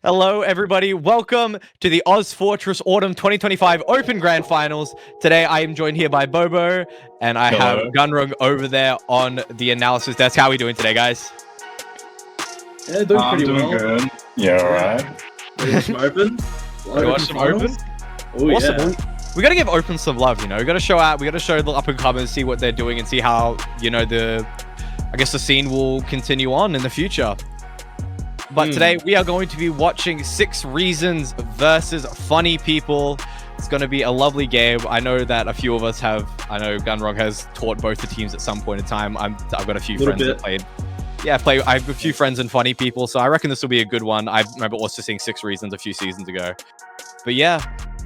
Hello, everybody. Welcome to the ozfortress Autumn 2025 Open Grand Finals. Today, I am joined here by Bobo, and I have Gunrung over there on the analysis desk. How are we doing today, guys? Yeah, doing pretty well. I'm doing good. Yeah, alright. Ready to watch some Open? Watch some Open? Oh, awesome. Yeah. We gotta give Open some love, you know. We gotta show the up-and-comers, see what they're doing, and see how, you know, the scene will continue on in the future. But today, we are going to be watching 6 Reasons versus Funny People. It's going to be a lovely game. I know that a few of us have. I know Gunrog has taught both the teams at some point in time. I've got a few friends that played. Yeah, I have a few friends and Funny People, so I reckon this will be a good one. I remember also seeing 6 Reasons a few seasons ago. But yeah,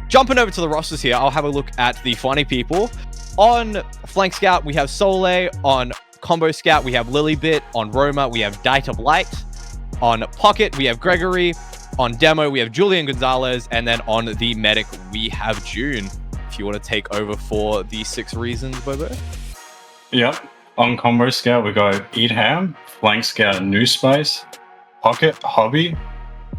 jumping over to the rosters here, I'll have a look at the Funny People. On Flank Scout, we have Soleil. On Combo Scout, we have Lilybit. On Roma, we have Dight of Light. On Pocket, we have Gregory. On Demo, we have Julian Gonzalez. And then on the Medic, we have June. If you want to take over for the 6 Reasons, Bobo. Yep. On Combo Scout, we got Eat Ham, Flank Scout, New Space, Pocket, Hobby,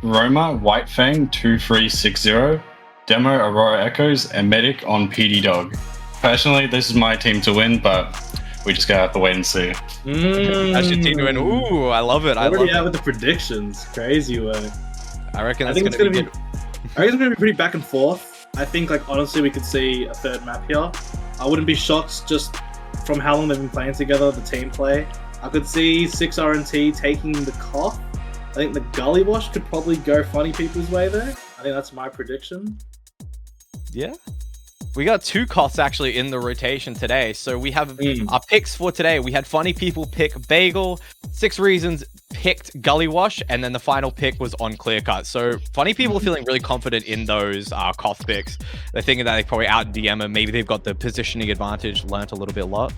Roma, White Fang, 2360, Demo, Aurora Echoes, and Medic on PD Dog. Personally, this is my team to win, but we just gotta have to wait and see. That's your team to win. Ooh, I love it. Already out with the predictions. Crazy work. I reckon I think it's gonna be good. I think it's gonna be pretty back and forth. I think, like, honestly, we could see a third map here. I wouldn't be shocked just from how long they've been playing together, the team play. I could see 6RNT taking the Cough. I think the Gully Wash could probably go Funny People's way there. I think that's my prediction. Yeah. We got 2 Coths actually in the rotation today. So we have our picks for today. We had Funny People pick Bagel, 6 Reasons picked Gully Wash, and then the final pick was on Clear Cut. So Funny People are feeling really confident in those Koth picks. They're thinking that they probably out DM them. Maybe they've got the positioning advantage, learnt a little bit a lot.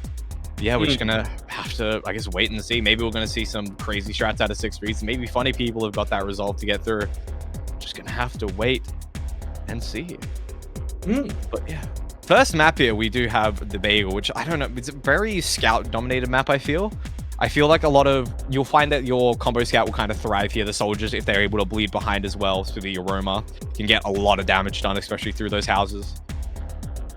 Yeah, we're just gonna have to, I guess, wait and see. Maybe we're gonna see some crazy strats out of 6 Reasons. Maybe Funny People have got that resolve to get through. Just gonna have to wait and see. But yeah, first map here, we do have the Bagel, which I don't know, it's a very scout dominated map. I feel like you'll find that your combo scout will kind of thrive here. The soldiers, if they're able to bleed behind as well through the aroma, can get a lot of damage done, especially through those houses.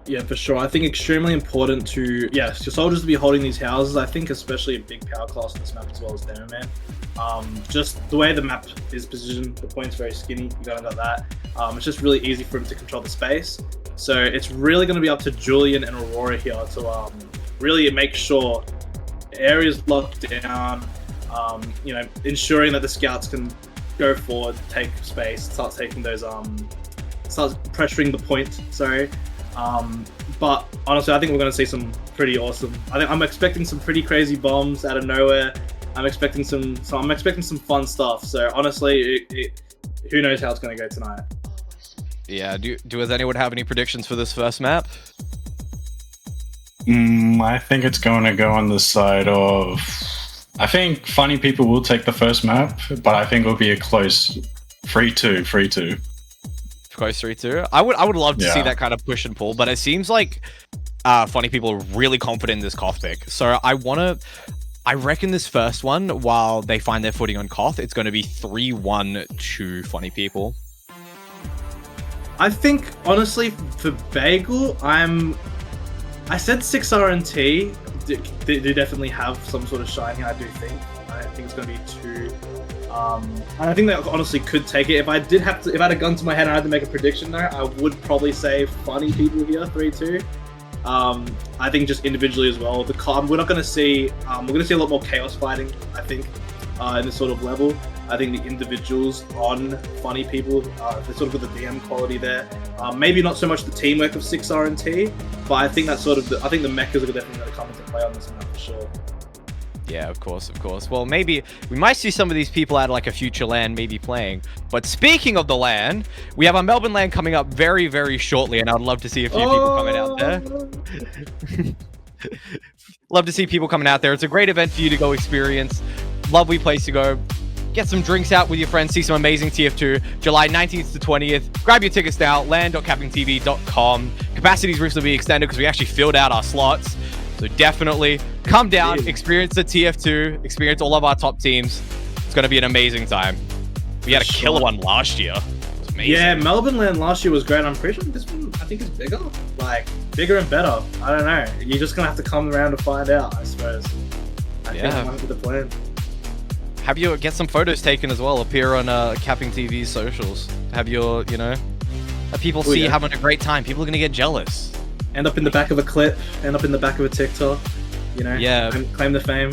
Yeah, for sure. I think extremely important to, your soldiers to be holding these houses. I think especially a big power class in this map as well as Demo Man. Just the way the map is positioned, the point's very skinny. You kind of got that. It's just really easy for him to control the space. So it's really going to be up to Julian and Aurora here to really make sure the area's locked down. Ensuring that the scouts can go forward, take space, start taking those start pressuring the point. Sorry. But honestly, I think we're going to see some pretty awesome. I'm expecting some pretty crazy bombs out of nowhere. I'm expecting some fun stuff. So honestly, who knows how it's going to go tonight. Yeah. Does anyone have any predictions for this first map? I think it's going to go on the side of. I think Funny People will take the first map, but I think it'll be a close 3-2. Close 3-2. I would love to see that kind of push and pull, but it seems like Funny People are really confident in this Koth pick. So I reckon this first one, while they find their footing on Koth, it's going to be 3-1 to Funny People. I think, honestly, for Bagel, I said 6RNT. They definitely have some sort of shine here, I do think. I think it's going to be 2. And I think they honestly could take it. If I had a gun to my head and I had to make a prediction there, I would probably say Funny People here, 3-2. I think just individually as well. We're not going to see. We're going to see a lot more chaos fighting, I think, in this sort of level. I think the individuals on Funny People, they sort of got the DM quality there. Maybe not so much the teamwork of 6RNT, but I think that's sort of I think the mechas are definitely going to come into play on this map for sure. Yeah, of course. Well, maybe we might see some of these people out of like a future LAN maybe playing. But speaking of the LAN, we have our Melbourne LAN coming up very, very shortly, and I'd love to see a few people coming out there. Love to see people coming out there. It's a great event for you to go experience. Lovely place to go. Get some drinks out with your friends, see some amazing TF2, July 19th to 20th. Grab your tickets now, land.cappingtv.com. Capacity's recently been extended because we actually filled out our slots. So definitely come down, experience the TF2, experience all of our top teams. It's going to be an amazing time. We had a killer one last year. It was amazing. Yeah, Melbourne land last year was great. I'm pretty sure this one, I think, is bigger. Like, bigger and better. I don't know. You're just going to have to come around to find out, I suppose. I think that might be the plan. Have you get some photos taken as well? Appear on CappingTV's socials. Have your, you know, have people see you having a great time. People are going to get jealous. End up in the back of a clip. End up in the back of a TikTok. You know? Yeah. Claim the fame.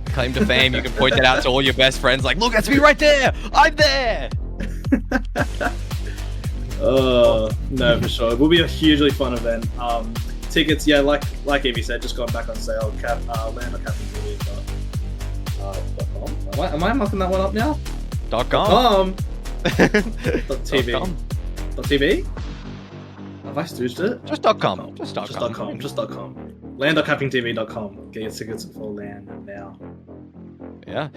Claim to fame. You can point that out to all your best friends. Like, look, that's me right there. I'm there. Oh, no, for sure. It will be a hugely fun event. Tickets, yeah, like eevee said, just gone back on sale. Land on CappingTV. Am I mucking that one up now? .com. .tv. .tv? Have I stooged it? Just .com. Just .com. Just .com. Land.cappingtv.com. Get your tickets for land now. Yeah.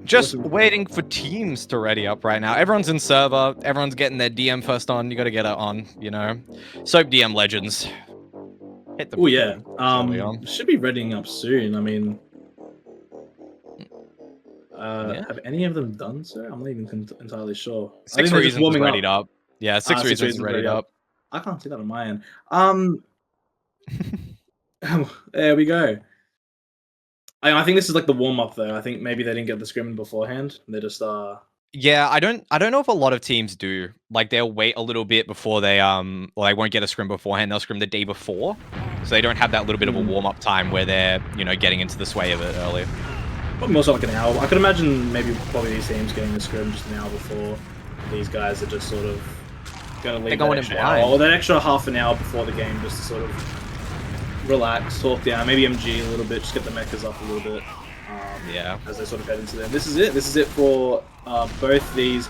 Just waiting for teams to ready up right now. Everyone's in server. Everyone's getting their DM first on. You got to get it on, you know. Soap DM legends. Hit the. Oh yeah. Should be readying up soon. I mean, have any of them done so? I'm not even entirely sure. 6 Reasons readied up. Yeah, 6 Reasons readied up. I can't see that on my end. There we go. I think this is like the warm up though. I think maybe they didn't get the scrim beforehand. They're just Yeah, I don't know if a lot of teams do. Like they'll wait a little bit before they well, they won't get a scrim beforehand. They'll scrim the day before, so they don't have that little bit of a warm up time where they're, you know, getting into the sway of it early. Probably also like an hour. I could imagine probably these teams getting the scrim just an hour before. These guys are just sort of going to leave that extra hour or that extra half an hour before the game just to sort of relax, talk down, maybe MG a little bit, just get the mechas up a little bit. Yeah. As they sort of head into them. This is it. This is it for both these.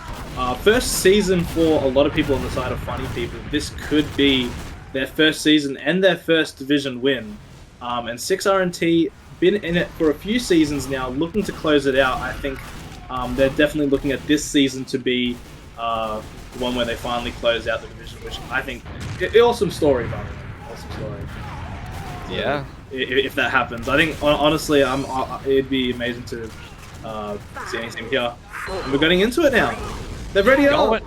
First season for a lot of people on the side of funny people. This could be their first season and their first division win. And 6RNT been in it for a few seasons now, looking to close it out. I think they're definitely looking at this season to be the one where they finally close out the division, which I think awesome story, by the way. Awesome story. Yeah. If that happens, I think honestly, it'd be amazing to see anything here. And we're getting into it now. They're ready up.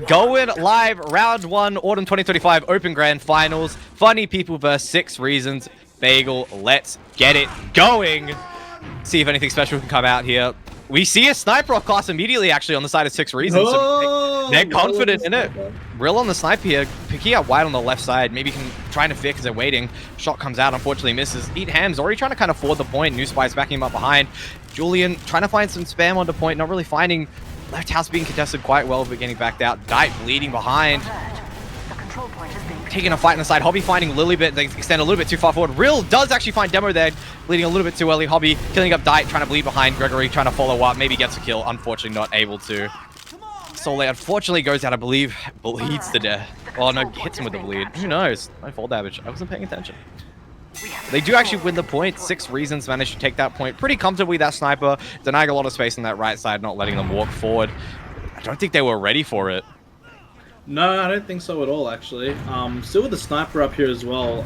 Going live, round 1, autumn 2025 Open Grand Finals. Funny people versus 6 Reasons. Bagel, let's get it going. See if anything special can come out here. We see a sniper off class immediately, actually, on the side of 6 Reasons. So they're confident in it. Real on the sniper here. Picking out White on the left side. Maybe can try to fit because they're waiting. Shot comes out, unfortunately misses. Eat Ham's already trying to kind of forward the point. New Spy's backing him up behind. Julian trying to find some spam on the point. Not really finding. Left house being contested quite well, but getting backed out. Dite bleeding behind. Taking a fight on the side. Hobby finding Lilybit. They extend a little bit too far forward. Real does actually find Demo there. Bleeding a little bit too early. Hobby killing up Dite, trying to bleed behind. Gregory trying to follow up. Maybe gets a kill. Unfortunately not able to. Sole unfortunately goes out, I believe. Bleeds to death. Oh no, hits him with the bleed. Who knows? No fall damage. I wasn't paying attention. They do actually win the point. 6 Reasons managed to take that point pretty comfortably. That sniper denying a lot of space on that right side, not letting them walk forward. I don't think they were ready for it. No, I don't think so at all, actually. Still with the sniper up here as well.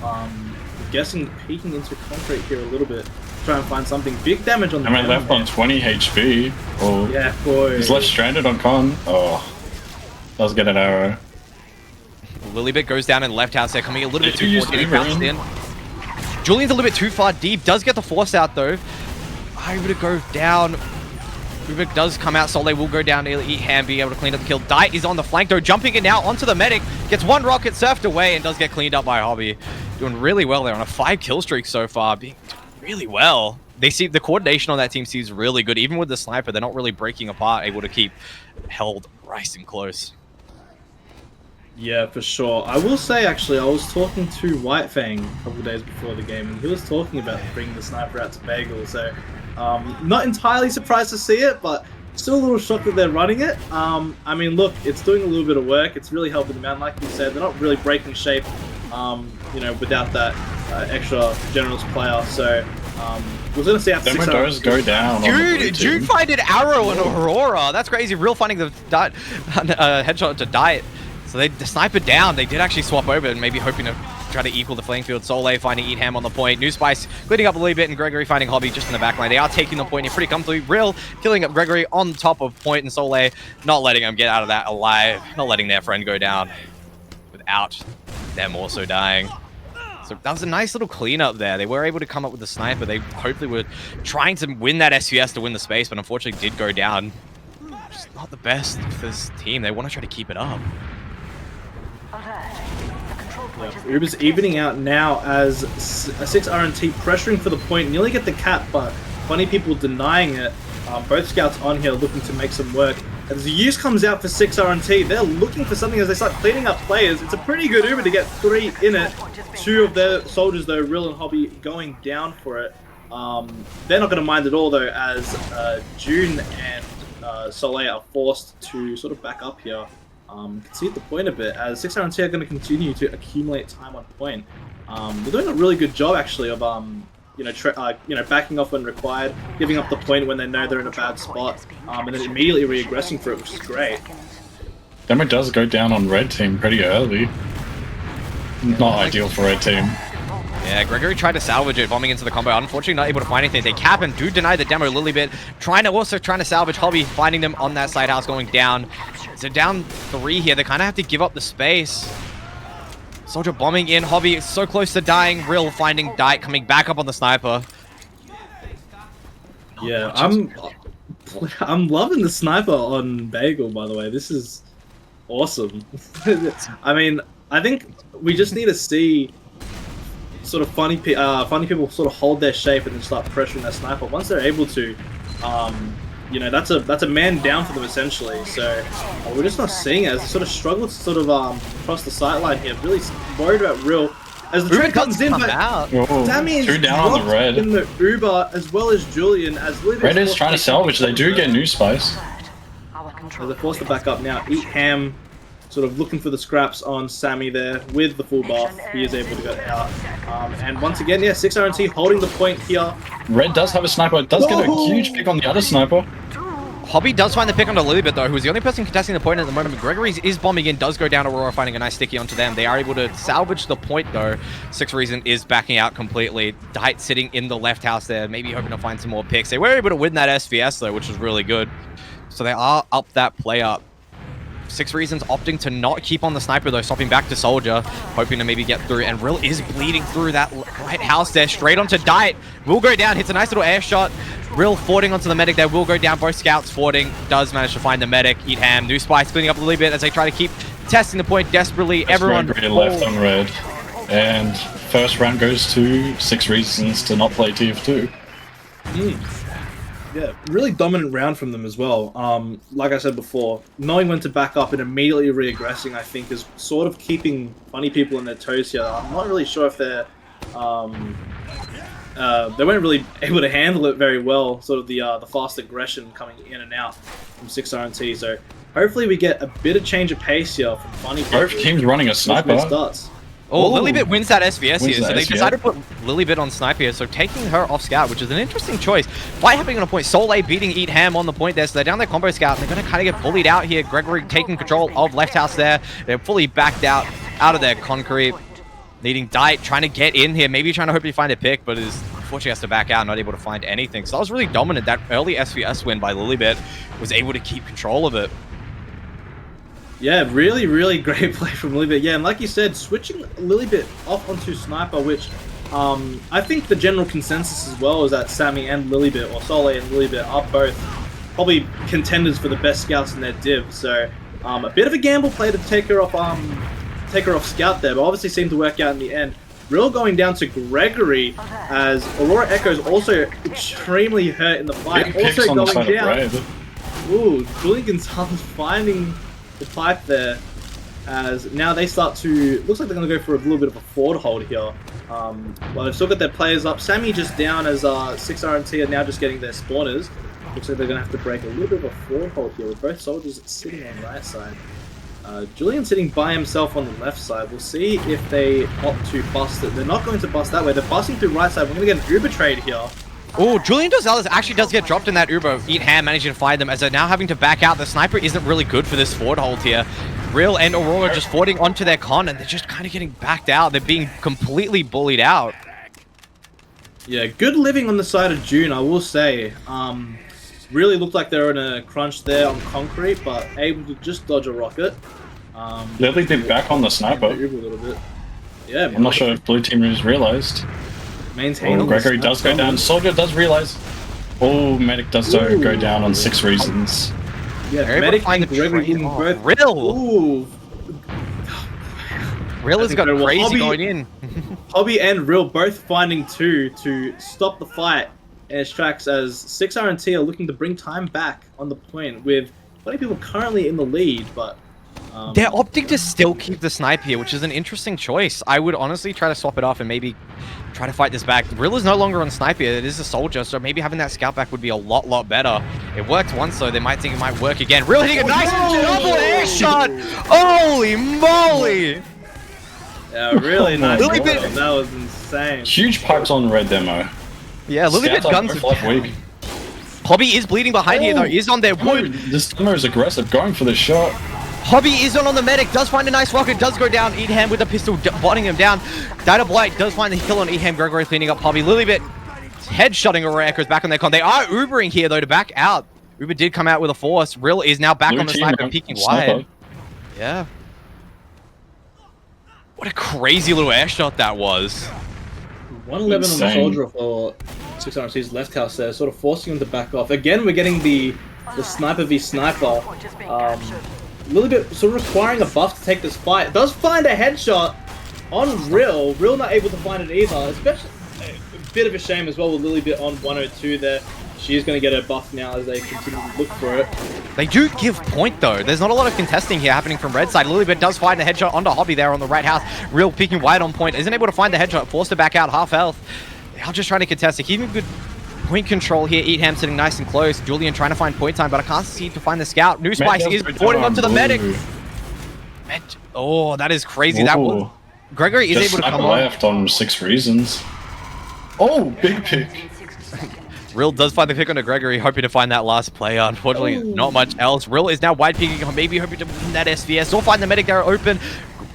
Guessing peeking into concrete here a little bit. Try and find something. Big damage on the ground. Left on 20 HP. Oh, yeah, boy. He's left stranded on con. Oh, does get an arrow. Lilybit goes down in left house there, coming a little bit too far, getting bounced in. Julian's a little bit too far deep. Does get the force out though. Able to go down. Rubik does come out. Sole will go down to eat Ham, be able to clean up the kill. Dite is on the flank though, jumping in now onto the medic. Gets one rocket surfed away and does get cleaned up by Hobby. Doing really well there on a 5 kill streak so far. Being really well. They see the coordination on that team seems really good. Even with the sniper, they're not really breaking apart, able to keep held nice and close. Yeah, for sure. I will say, actually, I was talking to White Fang a couple of days before the game, and he was talking about bringing the sniper out to Bagel, so not entirely surprised to see it, but still a little shocked that they're running it. I mean, look, it's doing a little bit of work. It's really helping them out. Like you said, they're not really breaking shape, you know, without that extra generous player, so we're going to see after 6 hours. Go down. Dude find an arrow in Aurora. That's crazy. Real finding the headshot to Diet. So they sniper down. They did actually swap over and maybe hoping to try to equal the playing field. Soleil finding Eat Ham on the point. New Spice cleaning up a little bit, and Gregory finding Hobby just in the back line. They are taking the point here pretty comfortably. Real killing up Gregory on top of point, and Soleil not letting him get out of that alive, not letting their friend go down without them also dying. So that was a nice little cleanup there. They were able to come up with the sniper. They hopefully were trying to win that SVS to win the space, but unfortunately did go down. Just not the best for this team. They want to try to keep it up. Uber's evening out now as a 6 RNT pressuring for the point. Nearly get the cap, but funny people denying it. Both scouts on here looking to make some work. As the use comes out for 6 RNT, they're looking for something as they start cleaning up players. It's a pretty good Uber to get 3 in it. 2 of their soldiers, though, Real and Hobby, going down for it. They're not going to mind at all, though, as June and Soleil are forced to sort of back up here. Concede the point a bit, as 6 RNT are going to continue to accumulate time on point. They're doing a really good job, actually, of backing off when required, giving up the point when they know they're in a bad spot, and then immediately re-aggressing for it, which is great. Demo does go down on red team pretty early. Not ideal for red team. Yeah, Gregory tried to salvage it, bombing into the combo. Unfortunately, not able to find anything. They cap and do deny the demo a little bit. Trying to salvage Hobby, finding them on that side house, going down. So down 3 here. They kind of have to give up the space. Soldier bombing in. Hobby is so close to dying. Real finding Dite, coming back up on the sniper. Yeah, I'm loving the sniper on Bagel, by the way. This is awesome. I mean, I think we just need to see sort of funny people sort of hold their shape and then start pressuring that sniper. Once they're able to, that's a man down for them essentially. So we're just not seeing it as they sort of struggle to sort of cross the sight line here. Really worried about Real as the trade comes in, but Sammy is down on the red in the Uber as well as Julian. As Red is trying to salvage. They do get new spice. So they're forced to back up now. Eat Ham sort of looking for the scraps on Sammy there with the full buff. He is able to get out. And once again, yeah, 6 RNT holding the point here. Red does have a sniper. It does get a huge pick on the other sniper. Hobby does find the pick on a little bit, though, who's the only person contesting the point at the moment. Gregory is bombing in, does go down Aurora, finding a nice sticky onto them. They are able to salvage the point, though. 6 Reason is backing out completely. Dite sitting in the left house there, maybe hoping to find some more picks. They were able to win that SVS, though, which was really good. So they are up that play up. 6 Reasons opting to not keep on the sniper, though, stopping back to Soldier, hoping to maybe get through. And Real is bleeding through that right house there, straight onto Dite. Will go down, hits a nice little air shot. Real fording onto the medic there, will go down. Both scouts fording, does manage to find the medic. Eat Ham, New Spice cleaning up a little bit as they try to keep testing the point desperately. Everyone left on red. And first round goes to 6 Reasons to not play TF2. Yeah, really dominant round from them as well. Like I said before, knowing when to back up and immediately re-aggressing, I think, is sort of keeping funny people on their toes here. I'm not really sure if they're... they weren't really able to handle it very well, sort of the fast aggression coming in and out from 6 RNT. So hopefully we get a bit of change of pace here from funny people. Both teams running a sniper. Oh, Lilybit wins that SVS here, so they decided to put Lilybit on sniper here, so taking her off scout, which is an interesting choice. Fight happening on a point, Soleil beating Eat Ham on the point there, so they're down their combo scout, and they're going to kind of get bullied out here. Gregory taking control of left house there. They're fully backed out of their concrete. Needing Dite, trying to get in here, maybe trying to hopefully find a pick, but is unfortunately has to back out, not able to find anything. So that was really dominant. That early SVS win by Lilybit was able to keep control of it. Yeah, really, really great play from Lilybit. Yeah, and like you said, switching Lilybit off onto Sniper, which I think the general consensus as well is that Sammy and Lilybit, or Soleil and Lilybit, are both probably contenders for the best scouts in their div. So a bit of a gamble play to take her off scout there, but obviously seemed to work out in the end. Real going down to Gregory as Aurora Echo is also extremely hurt in the fight. Also going down. Ooh, Julian Gonzalez finding the pipe there, as now they start to, looks like they're going to go for a little bit of a forward hold here. Well, they've still got their players up. Sammy just down as 6 RNT are now just getting their spawners. Looks like they're going to have to break a little bit of a forward hold here with both soldiers sitting on the right side. Julian sitting by himself on the left side. We'll see if they opt to bust it. They're not going to bust that way. They're busting through right side. We're going to get an Uber trade here. Oh, Julian Gonzalez actually does get dropped in that Uber. Eat Ham managing to find them as they're now having to back out. The sniper isn't really good for this forward hold here. Real and Aurora just fording onto their con, and they're just kind of getting backed out. They're being completely bullied out. Yeah, good living on the side of June, I will say. Really looked like they were in a crunch there on concrete, but able to just dodge a rocket. Lily did back on the sniper. A little bit. Yeah, I'm not sure if blue team has realized. Maintain. Oh, Gregory does go down. Soldier does realize. Oh, medic does go down on 6 reasons. Yeah, They're able medic to find and the Gregory train getting off. both. Riddle! Ooh. Real has got incredible. crazy Hobby- going in. Hobby and Real both finding 2 to stop the fight in its tracks as 6R and T are looking to bring time back on the point with 20 people currently in the lead, but They're opting to still keep the snipe here, which is an interesting choice. I would honestly try to swap it off and maybe try to fight this back. Real is no longer on snipe here. It is a soldier, so maybe having that scout back would be a lot better. It worked once, so they might think it might work again. Real hitting a nice double air shot! Holy moly! yeah, really nice. Lily bit- That was insane. Huge pipes on red demo. Yeah, a little bit Scouts are guns. both left weak. Hobby is bleeding behind here though. Is on their Oh, wood. this demo is aggressive, going for the shot. Hobby is on the medic. Does find a nice rocket. Does go down. Eeham with a pistol, botting him down. Data Blight does find the kill on Eeham. Gregory cleaning up Hobby. Lilybit headshotting Aurora Echoes back on their con. They are Ubering here though to back out. Uber did come out with a force. Real is now back Blue on the team sniper, right peeking sniper. wide. Yeah. What a crazy little air shot that was. 111 on the Insane. soldier for 6RC's left house there, sort of forcing him to back off. Again, we're getting the sniper v sniper. A little bit sort of requiring a buff to take this fight. Does find a headshot on Real. Real not able to find it either. Especially a bit of a shame as well with Lilybit on 102 there. She is going to get her buff now as they continue to look for it. They do give point though. There's not a lot of contesting here happening from red side. Lilybit does find a headshot onto Hobby there on the right house. Real peeking wide on point. Isn't able to find the headshot. Forced to back out, half health. They are just trying to contest it. Keeping good point control here. Eetham sitting nice and close. Julian trying to find point time, but I can't seem to find the scout. New Spice is boarding onto the medic. Oh, that is crazy. That was... Gregory is Just able to come sniper on. left on 6 reasons. Oh, big pick. Real does find the pick onto Gregory, hoping to find that last player. Unfortunately, not much else. Real is now wide peeking, maybe hoping to win that SVS or find the medic there open.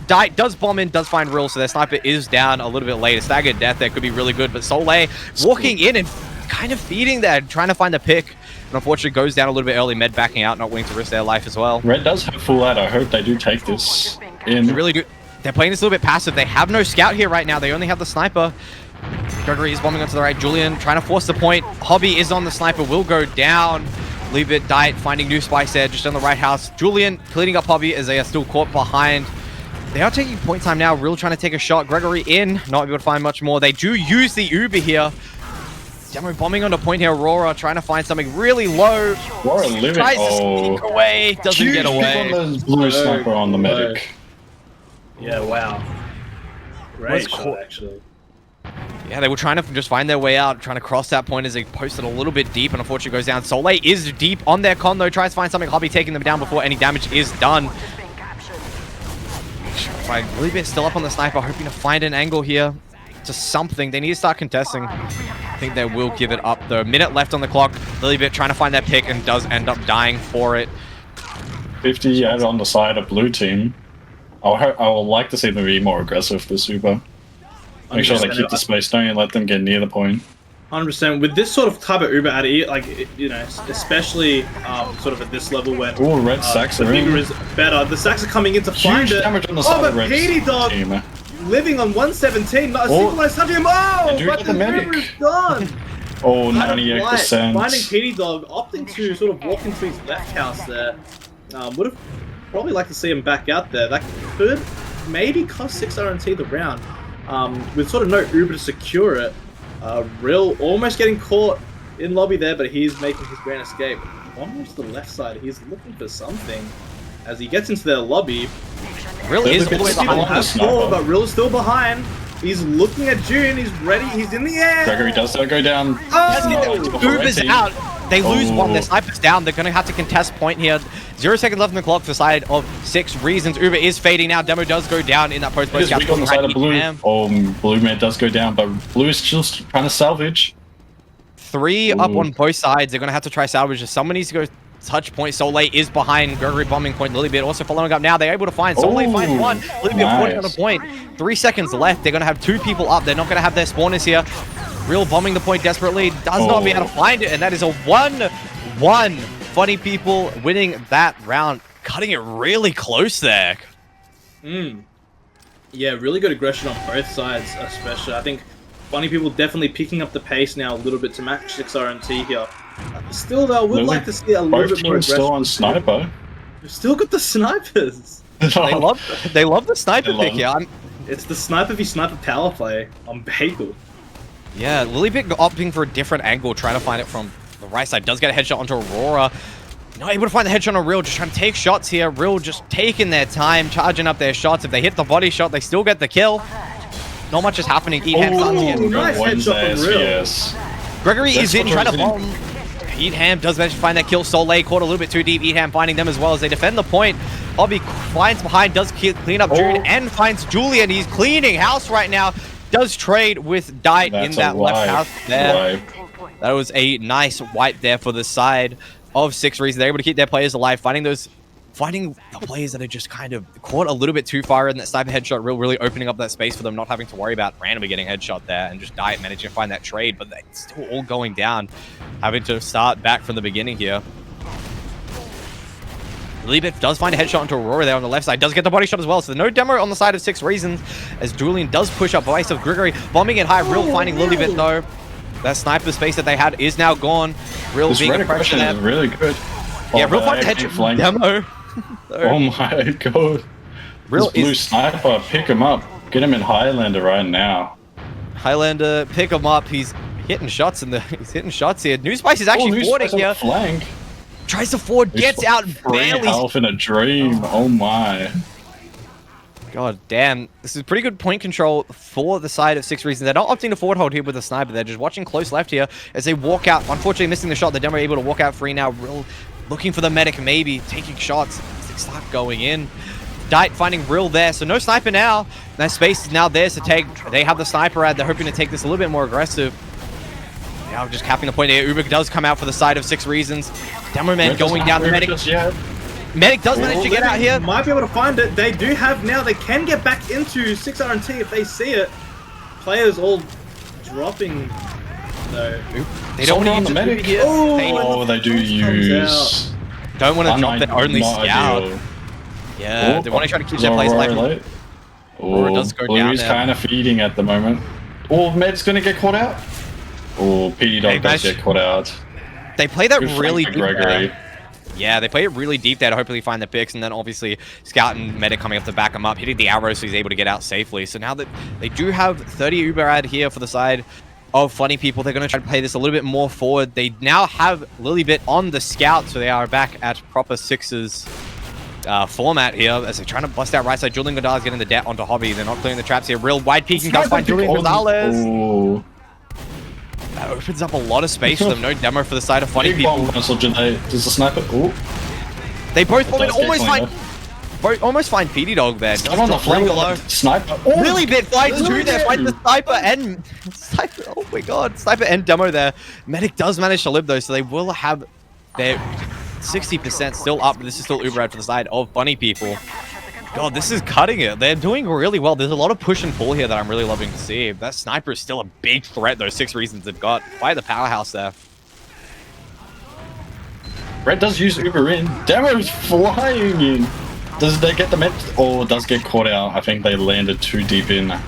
Does bomb in, does find Real, so their sniper is down a little bit later. Staggered death there could be really good, but Soleil walking in and kind of feeding there, trying to find the pick. And unfortunately goes down a little bit early, med backing out, not willing to risk their life as well. Red does have full out. I hope they do take this in. They really do. They're playing this a little bit passive. They have no scout here right now. They only have the sniper. Gregory is bombing onto the right. Julian trying to force the point. Hobby is on the sniper, will go down. Leave it, Diet finding New Spice there, just on the right house. Julian cleaning up Hobby as they are still caught behind. They are taking point time now. Real trying to take a shot. Gregory in, not able to find much more. They do use the Uber here. Demo bombing onto point here. Aurora trying to find something really low. Aurora living. Tries to Oh, sneak away, doesn't huge get pick away. on the blue sniper on the medic. Yeah, wow. Great Was shot, cool. actually. Yeah, they were trying to just find their way out, trying to cross that point as they posted a little bit deep, and unfortunately goes down. Soleil is deep on their con, though. Tries to find something. Hobby taking them down before any damage is done. A little bit still up on the sniper, hoping to find an angle here to something. They need to start contesting. I think they will give it up, though. Minute left on the clock. Lilybit trying to find that pick and does end up dying for it. 50 out on the side of blue team. I would like to see them be more aggressive this Uber. Make sure they keep the space, don't let them get near the point. 100%. With this sort of type of Uber at E, like, you know, especially sort of at this level when Oh, red sacks the are bigger in. is better. The sacks are coming in to find Huge it. damage on the Oh, side but of red PD Dog team. living on 117, not a Oh, single touch him. Oh, they do but get the the medic. Uber is gone. Oh, Finding 98%. PD Dog opting to sort of walk into his left house there. Would have probably liked to see him back out there. That could maybe cost 6RNT the round. With sort of no Uber to secure it. Real almost getting caught in lobby there, but he's making his grand escape. Almost to the left side, he's looking for something. As he gets into their lobby, Real They're is the all the way bits he behind don't behind. the have four, sniper. but Real's still behind. He's looking at June, he's ready, he's in the air! Gregory does that go down. Oh! Uber's out. They lose one. Oh. Their sniper's down. They're going to have to contest point here. 0 seconds left on the clock for the side of 6 reasons. Uber is fading now. Demo does go down in that post. It is weak on the side of blue. Oh, blue man does go down, but blue is still trying to salvage. 3 up Ooh. on both sides. They're going to have to try salvage. Someone needs to go touch point. Soleil is behind Gregory bombing point. Lilybit also following up now. They're able to find Soleil finds one. Lilybit 40 on a point. 3 seconds left. They're going to have 2 people up. They're not going to have their spawners here. Real bombing the point desperately. Does not be able to find it. And that is a 1-1. Funny people winning that round. Cutting it really close there. Yeah, really good aggression on both sides, especially. I think Funny People definitely picking up the pace now a little bit to match 6RNT here. Still, though, I would like to see a little bit more aggression. Still on sniper. We've still got the snipers. They love the sniper pick here. It's the sniper v sniper power play on Bagel. Yeah, Lilybit opting for a different angle, trying to find it from the right side. Does get a headshot onto Aurora. Not able to find the headshot on Real, just trying to take shots here. Real just taking their time, charging up their shots. If they hit the body shot, they still get the kill. Not much is happening. Nice headshot on Real. Yes. Gregory is in, trying to bomb. Eevee does manage to find that kill. Soleil caught a little bit too deep. Eevee finding them as well as they defend the point. Hobby finds behind, does clean up June, and finds Julian. He's cleaning house right now. Does trade with Dite in that left house there. That was a nice wipe there for the side of 6 Reasons. They're able to keep their players alive, finding the players that are just kind of caught a little bit too far in that sniper headshot, really opening up that space for them, not having to worry about randomly getting headshot there, and just Dite managing to find that trade, but they're still all going down, having to start back from the beginning here. Lilybit does find a headshot into Aurora there on the left side. Does get the body shot as well. So no demo on the side of 6 Reasons as Julian does push up base of Gregory. Bombing it high. Real finding Lilybit though. That sniper space that they had is now gone. Real this being a pressure is really good. Yeah, Real find the headshot demo. Oh my god. Real this blue sniper, pick him up. Get him in Highlander right now. Highlander, pick him up. He's hitting shots here. New Spice is actually boarding here. Flank. Tries to forward, gets out, barely. Health in a dream. Oh my. God damn. This is pretty good point control for the side of 6 Reasons. They're not opting to forward hold here with the sniper. They're just watching close left here as they walk out. Unfortunately, missing the shot. The demo able to walk out free now. Real looking for the medic, maybe taking shots. They start going in. Dite finding Real there. So no sniper now. That space is now theirs to take. They have the sniper ad. They're hoping to take this a little bit more aggressive. Now just capping the point here. eevee does come out for the side of 6 Reasons. Demo man going down the medic. Medic does manage to get out here. Might be able to find it. They do have now. They can get back into 6RNT if they see it. Players all dropping though. They don't want to use the medic here. They do use. Don't want to drop their only scout. Yeah, they want to try to keep their players alive. Aurora does go down. Blue's kind of feeding at the moment. Oh, Med's gonna get caught out. Oh, PD Dog does get caught out. They play that really deep there. Yeah, they play it really deep there to hopefully find the picks, and then obviously Scout and Medic coming up to back him up, hitting the arrow so he's able to get out safely. So now that they do have 30 Uber ad here for the side of Funny People, they're going to try to play this a little bit more forward. They now have Lilybit on the Scout, so they are back at proper 6's format here as they're trying to bust out right side. Julian Godard's getting the debt onto Hobby. They're not clearing the traps here. Real wide peeking does find Julian Gonzalez. That opens up a lot of space for them. No demo for the side of Funny People. Does the sniper? Ooh. They both almost find PD Dog there. Does on the flank below. Sniper. Lilybit finds 2 there. Finds the sniper and oh my god, sniper and demo there. Medic does manage to live though, so they will have their 60% still up. But this is still Uber out for the side of Funny People. God, this is cutting it. They're doing really well. There's a lot of push and pull here that I'm really loving to see. That sniper is still a big threat, though. 6 Reasons they've got. By the powerhouse there. Red does use Uber in. Demo's flying in. Does they get the med? Or does get caught out? I think they landed too deep in. I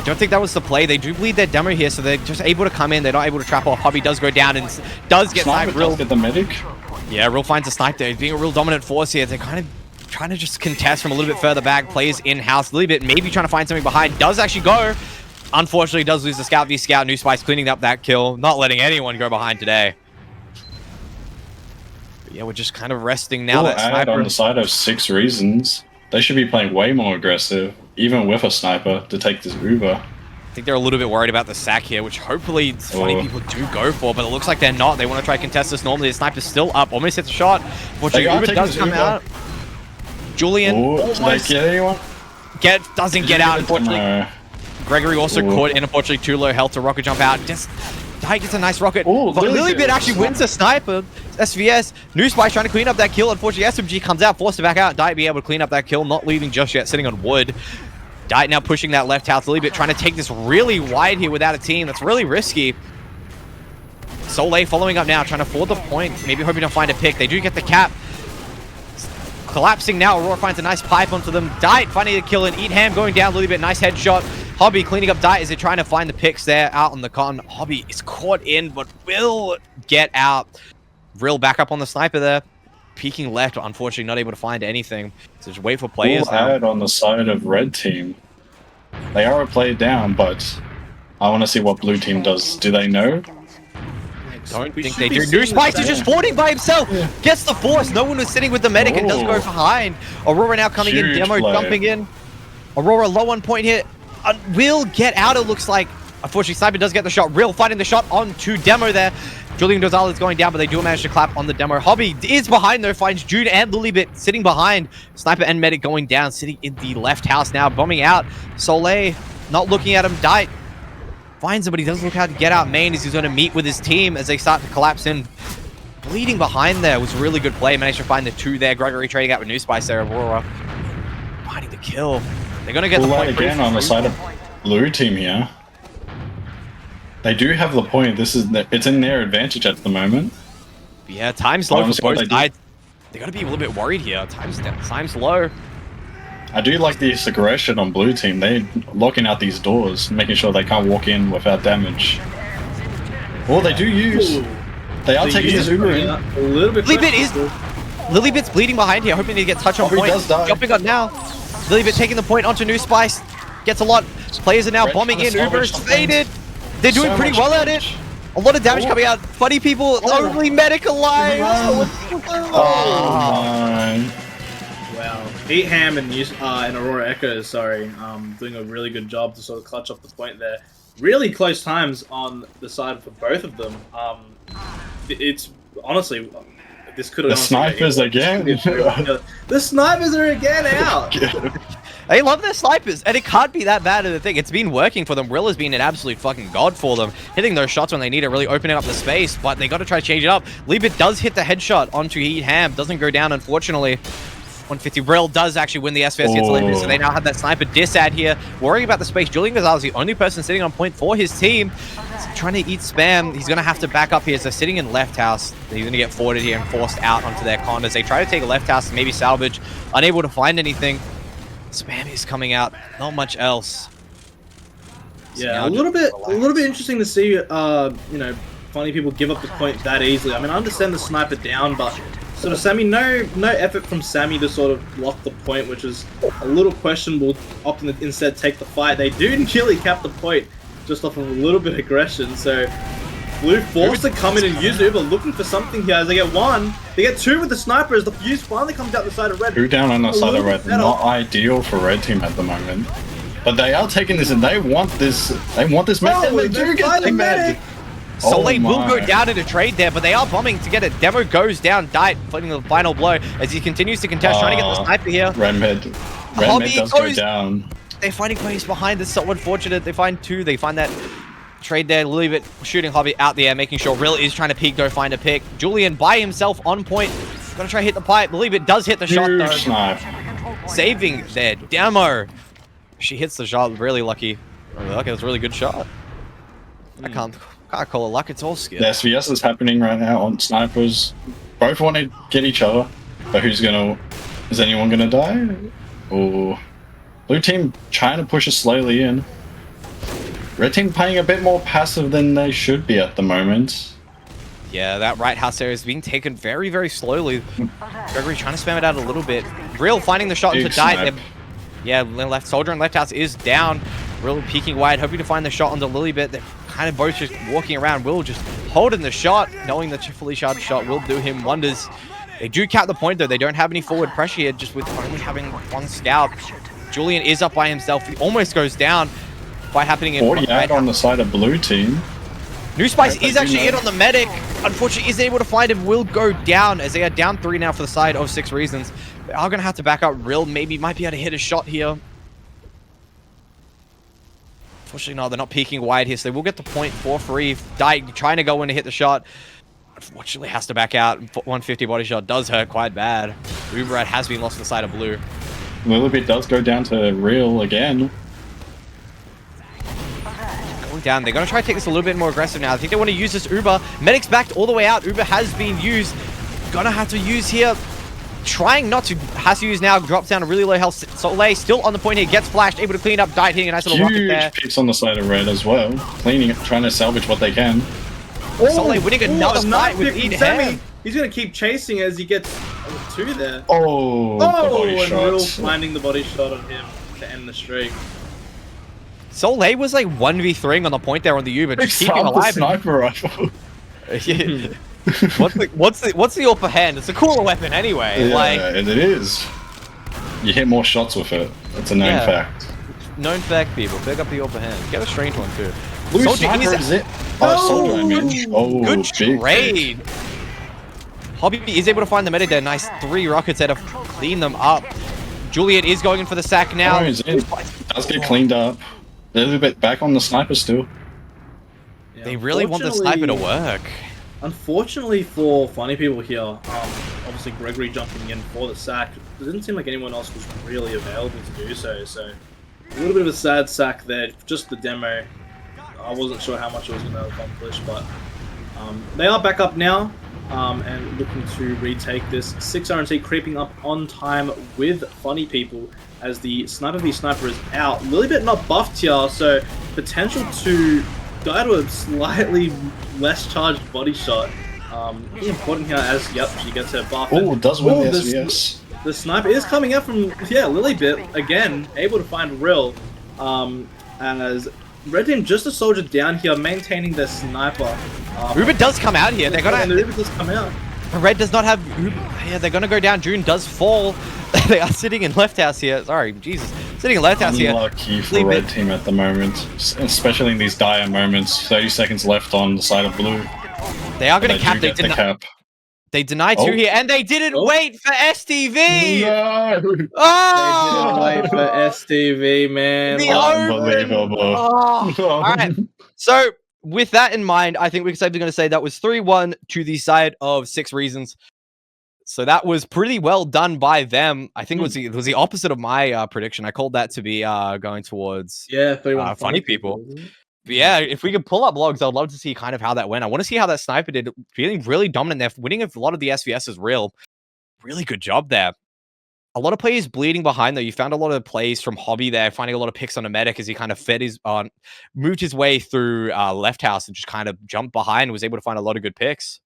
don't think that was the play. They do bleed their demo here, so they're just able to come in. They're not able to trap off. Hobby does go down and does get sniped. Real get the medic. Yeah, Real finds a snipe there. He's being a real dominant force here. They're kind of trying to just contest from a little bit further back. Plays in-house. Lilybit maybe trying to find something behind. Does actually go. Unfortunately, does lose the Scout v Scout. New Spice cleaning up that kill. Not letting anyone go behind today. But yeah, we're just kind of resting now. That sniper on the side of 6 Reasons. They should be playing way more aggressive, even with a sniper, to take this Uber. I think they're a little bit worried about the sack here, which hopefully Funny People do go for, but it looks like they're not. They want to try to contest this normally. The sniper's still up. Almost hits a shot. Unfortunately, Uber does come out. Julian almost get anyone? Doesn't get out, unfortunately. No. Gregory also caught in, unfortunately, too low health to rocket jump out. Just Dike gets a nice rocket. Ooh, But Lilybit. Lilybit actually wins the sniper. SVS. New Spice trying to clean up that kill. Unfortunately, SMG comes out, forced it back out. Dike be able to clean up that kill, not leaving just yet, sitting on wood. Dike now pushing that left house. Lilybit trying to take this really wide here without a team. That's really risky. Soleil following up now, trying to forward the point. Maybe hoping to find a pick. They do get the cap. Collapsing now. Aurora finds a nice pipe onto them. Dite finding a kill and Eat Ham going down a little bit. Nice headshot. Hobby cleaning up Dite as they're trying to find the picks there out on the con. Hobby is caught in, but will get out. Real back up on the sniper there. Peeking left, but unfortunately not able to find anything. So just wait for players Full now. ad on the side of red team. They are a play down, but I want to see what blue team does. Do they know? Don't We think should they be do. seeing New Spice the is just same. fording by himself. Gets the force. No one was sitting with the medic and does go Ooh. behind. Aurora now coming in. Huge Demo play. jumping in. Aurora low on point here. Will get out, it looks like. Unfortunately, Sniper does get the shot. Real fighting the shot onto Demo there. Julian Dozal is going down, but they do manage to clap on the Demo. Hobby is behind though, finds Jude and Lilybit sitting behind. Sniper and Medic going down, sitting in the left house now, bombing out. Soleil not looking at him. Dite finds him, but he doesn't look how to get out main as he's going to meet with his team as they start to collapse in. Bleeding behind there was a really good play. Managed to find the two there. Gregory trading out with New Spice there. Aurora finding the kill. They're going to get the Full ad point again on the side of blue team here. They do have the point. It's in their advantage at the moment. Yeah, time's low Honestly, for what both they do- sides. They got to be a little bit worried here. Time's low. I do like this aggression on blue team. They're locking out these doors, making sure they can't walk in without damage. Well, they do use. Ooh. They are taking this Uber in. A little bit. Lilybit is Lilybit's bleeding behind here, hoping to get touch on Hobby point. does die. Jumping on now. Lilybit taking the point onto New Spice. Gets a lot. Players are now Red bombing in. trying to Uber is salvage the faded. They're doing So pretty much well at it. damage. A lot of damage Oh. coming out. Funny people, Oh. only Medic alive. Oh my. Wow. Eat Ham and Aurora Echo, doing a really good job to sort of clutch up the point there. Really close times on the side for both of them. It's honestly, this could have. The snipers again. The snipers are again out. They love their snipers, and it can't be that bad of a thing. It's been working for them. Rill has been an absolute fucking god for them, hitting those shots when they need it, really opening up the space, but they got to try to change it up. Lilybit does hit the headshot onto Eat Ham, doesn't go down, unfortunately. 150. Rill does actually win the SVS against Lilybit, so they now have that sniper disad here. Worrying about the space. Julian Gonzalez is the only person sitting on point for his team. He's trying to eat spam. He's going to have to back up here. So they're sitting in left house. He's going to get forwarded here and forced out onto their con as they try to take a left house and maybe salvage. Unable to find anything. Spam is coming out. Not much else. So Yeah, now a little just bit interesting to see. Funny people give up the point that easily. I mean, I understand the sniper down, but sort of Sammy, no effort from Sammy to sort of block the point, which is a little questionable. Opting to instead take the fight. They do nearly cap the point just off of a little bit of aggression. So Blue forced to come in and use Uber, looking for something here. As they get one, they get two with the sniper as the fuse finally comes out the side of red. Two down on the A side of little red. bit better. Not ideal for red team at the moment. But they are taking this and they want this. They want this match. Oh, and they do they're get the fighting match. medic. Soleil will go my. down in a trade there, but they are bombing to get it. Demo goes down, Dite putting the final blow as he continues to contest, trying to get the sniper here. Red med Hobby does go goes- down. They're finding players behind. That's so unfortunate. They find two. They find that trade there. Lilybit shooting Hobby out the air, making sure Rill is trying to peek, go find a pick. Julian by himself on point. Gonna try to hit the pipe. Lilybit does hit the shot Huge though. snipe. Saving their Demo. She hits the shot. Really lucky. Really lucky. It was a really good shot. I can't call it luck. It's all skill. The SVS is happening right now on snipers. Both want to get each other, but who's gonna? Is anyone gonna die? Or blue team trying to push it slowly in. Red team playing a bit more passive than they should be at the moment. Yeah, that right house area is being taken very, very slowly. Gregory trying to spam it out a little bit. Real finding the shot Big into Dite. snipe. Yeah, left soldier and left house is down. Real peeking wide, hoping to find the shot on the Lilybit. They're kind of both just walking around. Will just holding the shot, knowing the fully charged shot will do him wonders. They do cap the point though. They don't have any forward pressure here, just with only having one scout. Julian is up by himself. He almost goes down by happening in 48 on the side of blue team. New Spice Right, is they do actually know. in on the medic. Unfortunately, isn't able to find him. Will go down as they are down 3 now for the side of 6 reasons. They are going to have to back up. Rill maybe might be able to hit a shot here. Unfortunately, no, they're not peeking wide here, so they will get the point for free. Trying to go in to hit the shot. Unfortunately, has to back out. 150 body shot does hurt quite bad. Uberite has been lost to the side of blue. Lillibit does go down to real again. Going down. They're going to try to take this a little bit more aggressive now. I think they want to use this Uber. Medic's backed all the way out. Uber has been used. Gonna have to use here. Trying not to. Has to use now. Drops down a really low health. Soleil still on the point here. Gets flashed. Able to clean up. Died hitting a nice little rocket there. Huge picks on the side of red as well. Cleaning it, trying to salvage what they can. Soleil winning another fight with eevee. He's going to keep chasing as he gets 2 there. Oh, the body and Real shots. finding the body shot on him to end the streak. Soleil was like 1v3ing on the point there on the Uber, just keeping Start the alive. sniper rifle. Yeah. what's the upper hand? It's a cooler weapon anyway. Yeah, Like, and it is. You hit more shots with it. It's a known fact. known fact, people. Pick up the upper hand. Get a strange one too. Blue Soldier in sniper his- is it? Oh, soldier, I mean. Oh, Good big trade. Hobby is able to find the medic there. Nice 3 rockets there to clean them up. Juliet is going in for the sack now. Oh, he's in. Does get cleaned up. A little bit back on the sniper still. Yeah, They really want the sniper to work. Unfortunately for funny people here, obviously Gregory jumping in for the sack, it didn't seem like anyone else was really available to do so, so a little bit of a sad sack there, just the demo. I wasn't sure how much it was going to accomplish, but they are back up now and looking to retake this. 6 RNT creeping up on time with funny people as the Sniper v Sniper is out. A little bit not buffed here, so potential to die to a slightly less charged body shot. Really important here as, yep, she gets her buff. Oh, does win the this- SVS. The sniper is coming out from, Lilybit, again, able to find Rill, as Red Team just a soldier down here, maintaining their sniper. Uber does come out here. They're And the gonna. Uber does come out. Red does not have. Yeah, they're gonna go down. June does fall. They are sitting in left house here. Sorry, Jesus. Sitting in left house here. Unlucky for Leave red it. team at the moment, especially in these dire moments. 30 seconds left on the side of blue. They are gonna They cap. do They get the deny. cap. They deny 2 Oh. here, and they didn't wait for STV. No! Oh! Wait for STV, man. The Unbelievable. Oh. All right. So with that in mind, I think we're safely going to say that was 3-1 to the side of 6 Reasons. So that was pretty well done by them. I think it was the opposite of my prediction. I called that to be going towards Yeah, 3-1 funny people. But yeah, if we could pull up logs, I'd love to see kind of how that went. I want to see how that sniper did. Feeling really dominant there, winning a lot of the SVS is real. Really good job there. A lot of players bleeding behind though. You found a lot of plays from Hobby there, finding a lot of picks on a medic as he kind of moved his way through left house and just kind of jumped behind and was able to find a lot of good picks.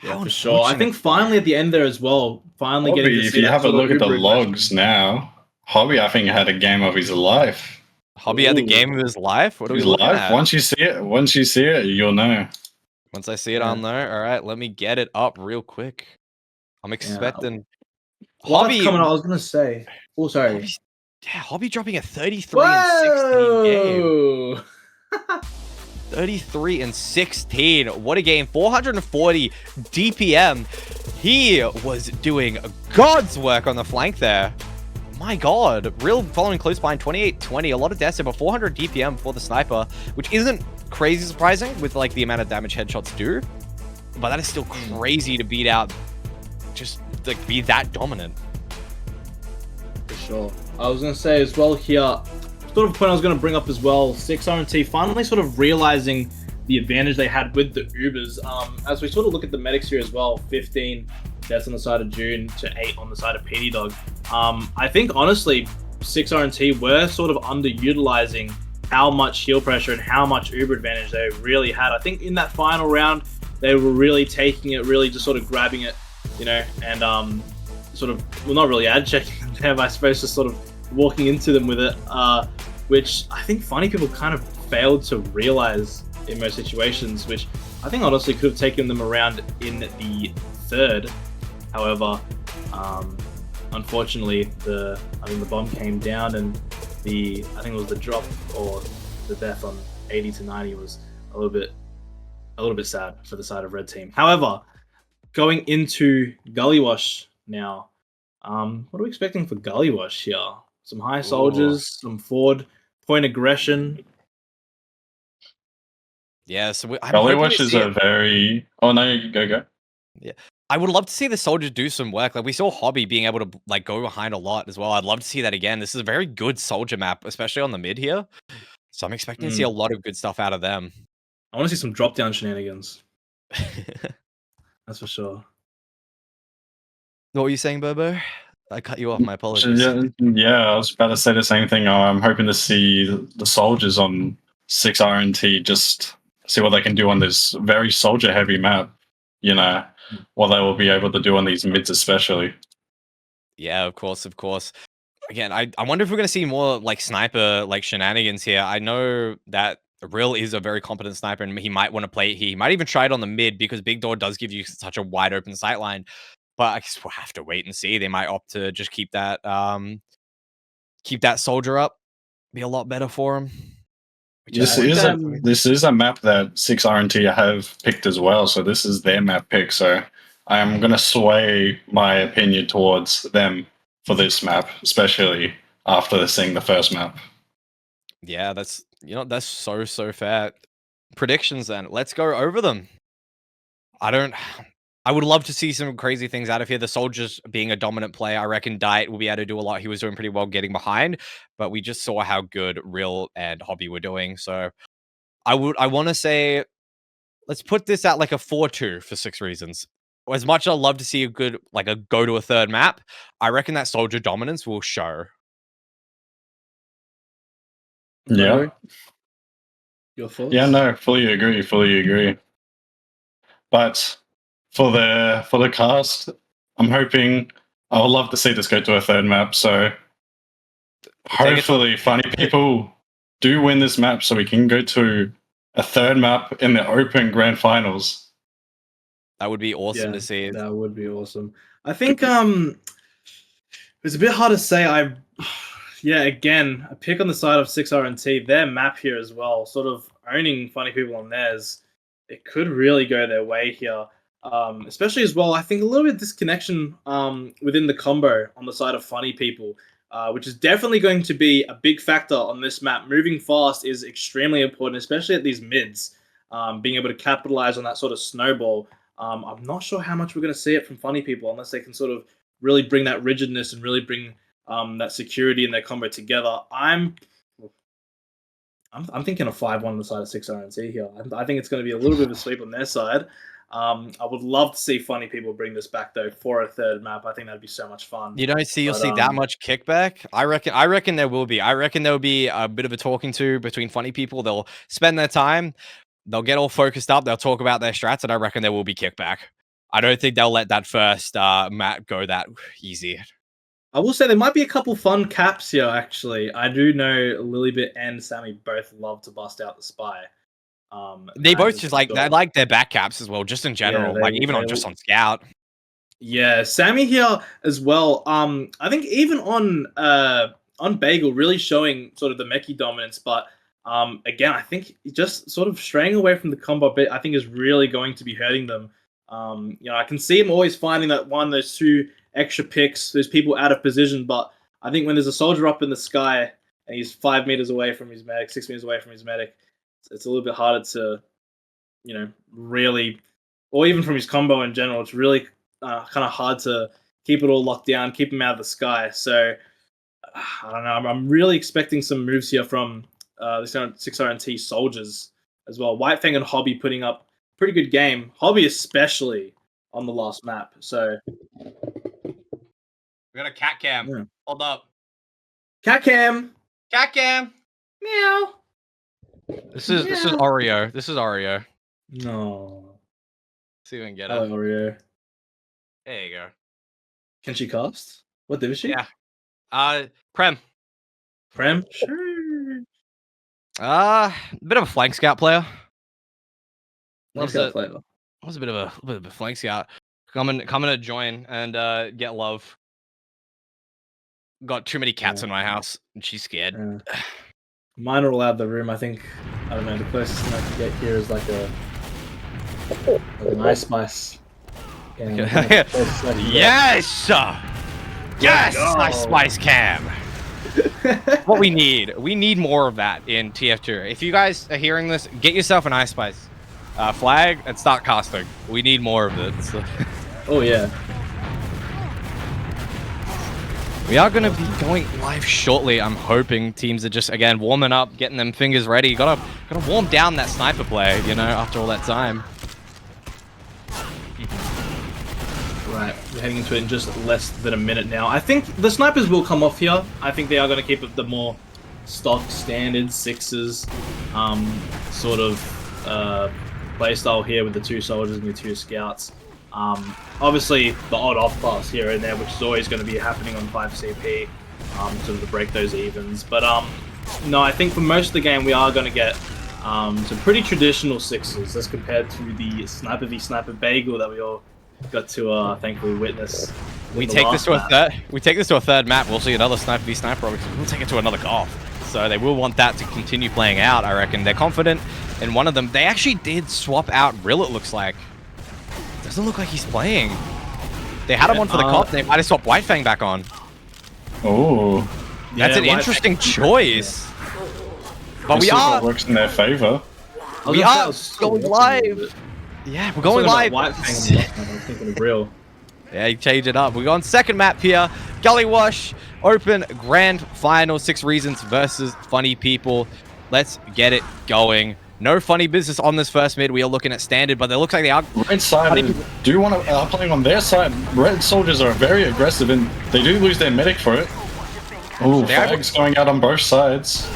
Yeah, for sure. I think finally at the end there as well, finally getting Hobby, to if see you that have a sort of look at the Uber logs now, Hobby, I think, had a game of his life. Hobby had the Ooh. game of his life. What are we His looking life. at? Once you see it, you'll know. Once I see it on there, all right. Let me get it up real quick. I'm expecting Hobby Hobby. coming out, I was gonna say. Oh, sorry. Hobby dropping a 33 and 16 game. Whoa! 33 and 16. What a game. 440 DPM. He was doing God's work on the flank there. My God. Real following close behind 28-20. A lot of deaths there, but 400 DPM for the sniper, which isn't crazy surprising with like the amount of damage headshots do. But that is still crazy to beat out. Just like be that dominant. For sure. I was gonna say as well here, sort of a point I was gonna bring up as well, 6 RNT finally sort of realizing the advantage they had with the Ubers. As we sort of look at the medics here as well, 15 deaths on the side of June to 8 on the side of PD Dog. I think honestly, 6 RNT were sort of underutilizing how much heal pressure and how much Uber advantage they really had. I think in that final round, they were really taking it, really just sort of grabbing it, you know, and sort of, well, not really ad checking them there, but I suppose just sort of walking into them with it, which I think funny people kind of failed to realize in most situations, which I think honestly could have taken them around in the third. However, unfortunately, the bomb came down, and I think it was the drop or the death on 80 to 90 was a little bit sad for the side of Red Team. However, going into Gully Wash now, what are we expecting for Gully Wash here? Some high soldiers, some forward point aggression. Yeah, so I'm Gully hoping to Watch is see a it. very. Oh no, you go. Yeah. I would love to see the soldiers do some work. Like we saw Hobby being able to like go behind a lot as well. I'd love to see that again. This is a very good soldier map, especially on the mid here. So I'm expecting to see a lot of good stuff out of them. I want to see some drop down shenanigans. That's for sure. What were you saying, Bobo? I cut you off. My apologies. Yeah, I was about to say the same thing. I'm hoping to see the soldiers on 6RNT just see what they can do on this very soldier heavy map. You know, what they will be able to do on these mids, especially. Yeah, of course, of course. Again, I wonder if we're going to see more like sniper like shenanigans here. I know that Real is a very competent sniper and he might want to play. He might even try it on the mid because Big Door does give you such a wide open sight line. But I guess we'll have to wait and see. They might opt to just keep that soldier up. Be a lot better for him. This is a map that 6RNT have picked as well, so this is their map pick. So I am gonna sway my opinion towards them for this map, especially after seeing the first map. Yeah, that's so fair. Predictions then. Let's go over them. I would love to see some crazy things out of here. The soldiers being a dominant player, I reckon Diet will be able to do a lot. He was doing pretty well getting behind, but we just saw how good Real and Hobby were doing. So I want to say, let's put this at like a 4-2 for 6 reasons. As much as I'd love to see a good, like a go to a third map, I reckon that soldier dominance will show. Yeah. Your thoughts? Yeah, no, fully agree. But for the cast, I'm hoping I would love to see this go to a third map. So hopefully, funny people do win this map, so we can go to a third map in the Open Grand Finals. That would be awesome to see. That would be awesome. I think it's a bit hard to say. Again, a pick on the side of 6RNT. Their map here as well, sort of owning funny people on theirs. It could really go their way here. Especially as well, I think a little bit of disconnection within the combo on the side of funny people, which is definitely going to be a big factor on this map. Moving fast is extremely important, especially at these mids. Being able to capitalize on that sort of snowball. I'm not sure how much we're going to see it from funny people unless they can sort of really bring that rigidness and really bring that security in their combo together. I'm thinking a 5-1 on the side of 6RNT here. I think it's going to be a little bit of a sweep on their side. I would love to see funny people bring this back though for a third map. I think that'd be so much fun. You'll see that much kickback. I reckon there will be. I reckon there'll be a bit of a talking to between funny people. They'll spend their time. They'll get all focused up. They'll talk about their strats, and I reckon there will be kickback. I don't think they'll let that first map go that easy. I will say there might be a couple fun caps here, actually. I do know Lilybit and Sammy both love to bust out the spy. They both just like they like their back caps as well, just in general, like even on just on Scout. Yeah, Sammy here as well. I think even on Bagel, really showing sort of the mechie dominance, but again, I think just sort of straying away from the combo bit, I think is really going to be hurting them. I can see him always finding that those 2 extra picks, those people out of position, but I think when there's a soldier up in the sky and he's 5 meters away from his medic, 6 meters away from his medic, it's a little bit harder to, really, or even from his combo in general, it's really kind of hard to keep it all locked down, keep him out of the sky. So, I don't know. I'm really expecting some moves here from this 6RNT soldiers as well. Whitefang and Hobby putting up a pretty good game. Hobby especially on the last map. So we got a cat cam. Yeah. Hold up. Cat cam. Cat cam. Meow. This is Oreo. This is Oreo. No. See if we can get Hello, Oreo. There you go. Can she cast? What div is she? Yeah. Prem. Prem? Sure. Bit of a flank scout player. Was a bit of a flank scout. Coming to join and get love. Got too many cats in my house, and she's scared. Yeah. Mine are all out of the room. I think, I don't know, the closest thing I can get here is like an ice spice. Yes! Yes! Ice spice cam! What we need. We need more of that in TF2. If you guys are hearing this, get yourself an Ice Spice flag and start casting. We need more of it. So. Oh yeah. We are going to be going live shortly. I'm hoping teams are just, again, warming up, getting them fingers ready. Gotta warm down that sniper play, you know, after all that time. Right, we're heading into it in just less than a minute now. I think the snipers will come off here. I think they are going to keep it the more stock standard sixes sort of playstyle here with the 2 soldiers and the 2 scouts. Obviously, the odd off pass here and there, which is always going to be happening on 5CP, sort of to break those evens. But no, I think for most of the game, we are going to get some pretty traditional sixes as compared to the sniper v sniper bagel that we all got to thankfully witness. We take this to a third. We take this to a third map. We'll see another sniper v sniper. We'll take it to another golf. So they will want that to continue playing out. I reckon they're confident in one of them. They actually did swap out Rill. It looks like. Doesn't look like he's playing. They had him on for the cop. They might have swapped White Fang back on. Oh, that's an interesting choice. But we are works in their favor. We are going live. Yeah, we're going live. White Fang, I was thinking of Rill. Yeah, you change it up. We're on second map here. Gully Wash, open grand final. 6 reasons versus funny people. Let's get it going. No funny business on this first mid. We are looking at standard, but they look like they are. Red side do want to playing on their side. Red soldiers are very aggressive, and they do lose their medic for it. Oh, flags going out on both sides.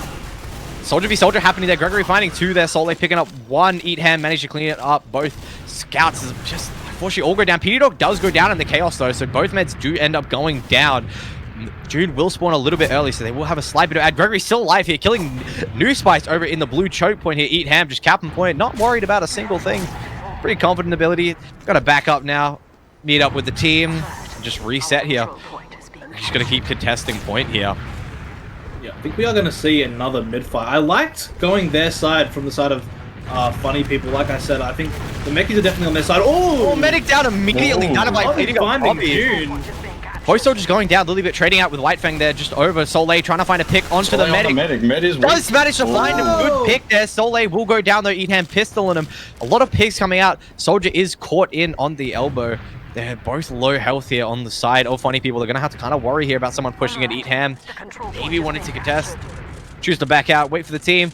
Soldier v soldier happening there. Gregory finding 2 there. Soleil picking up 1. Eat Ham managed to clean it up. Both scouts is just unfortunately all go down. PD Dog does go down in the chaos though, so both meds do end up going down. June will spawn a little bit early, so they will have a slight bit of ad. Gregory's still alive here, killing New Spice over in the blue choke point here. Eat Ham, just capping point. Not worried about a single thing. Pretty confident ability. Got to back up now. Meet up with the team. And just reset here. Just going to keep contesting point here. Yeah, I think we are going to see another mid-fight. I liked going their side from the side of funny people. Like I said, I think the Mechis are definitely on their side. Oh, medic down immediately. Down by finding June. Both soldiers going down, a little bit trading out with White Fang there, just over. Soleil trying to find a pick onto the medic. Does manage to find a good pick there. Soleil will go down though. Eat Ham pistol on him. A lot of picks coming out. Soldier is caught in on the elbow. They're both low health here on the side. Oh, funny people. They're going to have to kind of worry here about someone pushing it. Eat Ham. Maybe wanting to contest. Choose to back out. Wait for the team.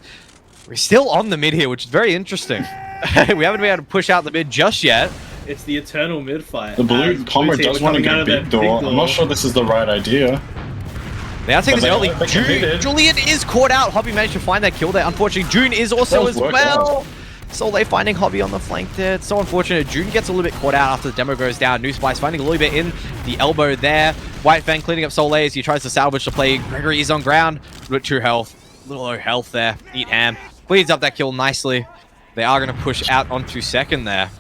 We're still on the mid here, which is very interesting. We haven't been able to push out the mid just yet. It's the eternal mid fight. The blue comrade does want to go big door. I'm not sure this is the right idea. They are taking this early. Julian is caught out. Hobby managed to find that kill there. Unfortunately, June is also as well. So they finding Hobby on the flank there. It's so unfortunate. June gets a little bit caught out after the demo goes down. New Spice finding a little bit in the elbow there. White Fang cleaning up Soleil as he tries to salvage the play. Gregory is on ground. With true health. Little low health there. Eat Ham. Cleans up that kill nicely. They are going to push out onto second there.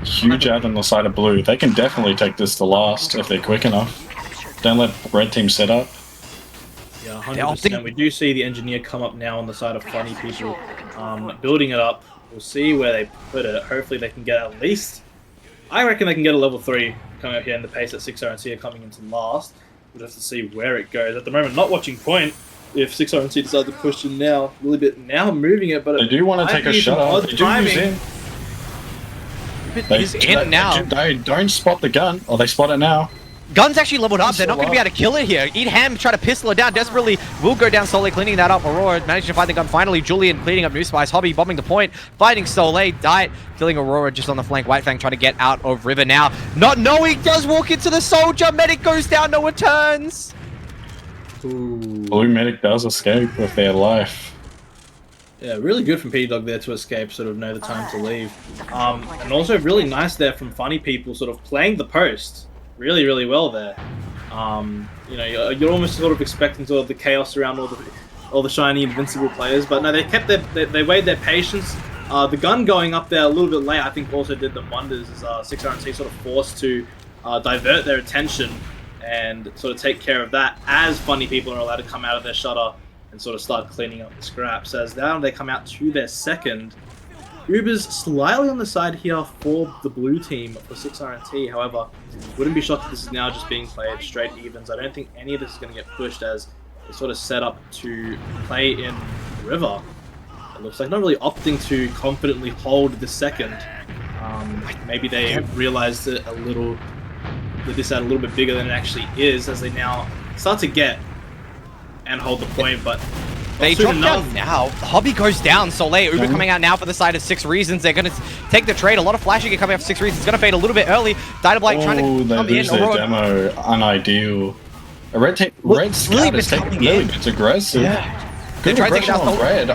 Huge ad on the side of blue. They can definitely take this to last if they're quick enough. Don't let red team set up. Yeah, 100%. We do see the engineer come up now on the side of funny people, building it up. We'll see where they put it. Hopefully they can get at least. I reckon they can get a level 3 coming up here in the pace at 6RNC are coming into last. We'll have to see where it goes. At the moment, not watching point. If 6RNC decide to push in now, a little bit now moving it, but they do want to take a shot. They do use in. He's in now. They don't spot the gun. Oh, they spot it now. Gun's actually leveled up. They're not going to be able to kill it here. Eat Ham, try to pistol it down desperately. Will go down Soleil, cleaning that up. Aurora managed to find the gun finally. Julian cleaning up New Spice. Hobby bombing the point. Fighting Soleil. Diet killing Aurora just on the flank. White Fang trying to get out of River now. Not knowing. Does walk into the soldier. Medic goes down. No returns. Ooh. Blue medic does escape with their life. Yeah, really good from PD Dog there to escape, sort of know the time to leave. And also really nice there from funny people, sort of playing the post really, really well there. You know, you're almost sort of expecting sort of the chaos around all the shiny invincible players, but no, they kept they weighed their patience. The gun going up there a little bit late, I think, also did them wonders. As 6RNC sort of forced to divert their attention and sort of take care of that as funny people are allowed to come out of their shutter and sort of start cleaning up the scraps. As now they come out to their second. Uber's slightly on the side here for the blue team for 6RNT. However, wouldn't be shocked if this is now just being played straight evens. I don't think any of this is going to get pushed as sort of set up to play in River. It looks like not really opting to confidently hold the second. Maybe they realized it a little, that this out a little bit bigger than it actually is, as they now start to get and hold the point, but they drop down now. Hobby goes down. Soleil, Uber coming out now for the side of 6 reasons. They're going to take the trade. A lot of flashing coming up for 6 reasons. It's going to fade a little bit early. Dynablight trying to come in. Their demo, unideal. A red scout is taking really bit aggressive. Yeah. They're trying to take it out. Red.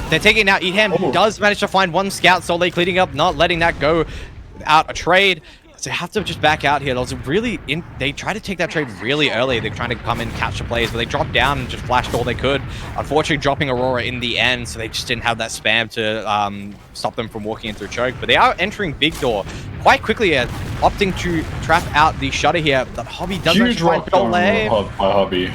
They're taking it out. Eevee does manage to find 1 scout. Soleil cleaning up, not letting that go without a trade. So they have to just back out here. They try to take that trade really early. They're trying to come in, catch the plays, but they dropped down and just flashed all they could. Unfortunately, dropping Aurora in the end, so they just didn't have that spam to stop them from walking in through choke. But they are entering big door quite quickly here, opting to trap out the shutter here. But Hobby does manage to find Soleil. By Hobby.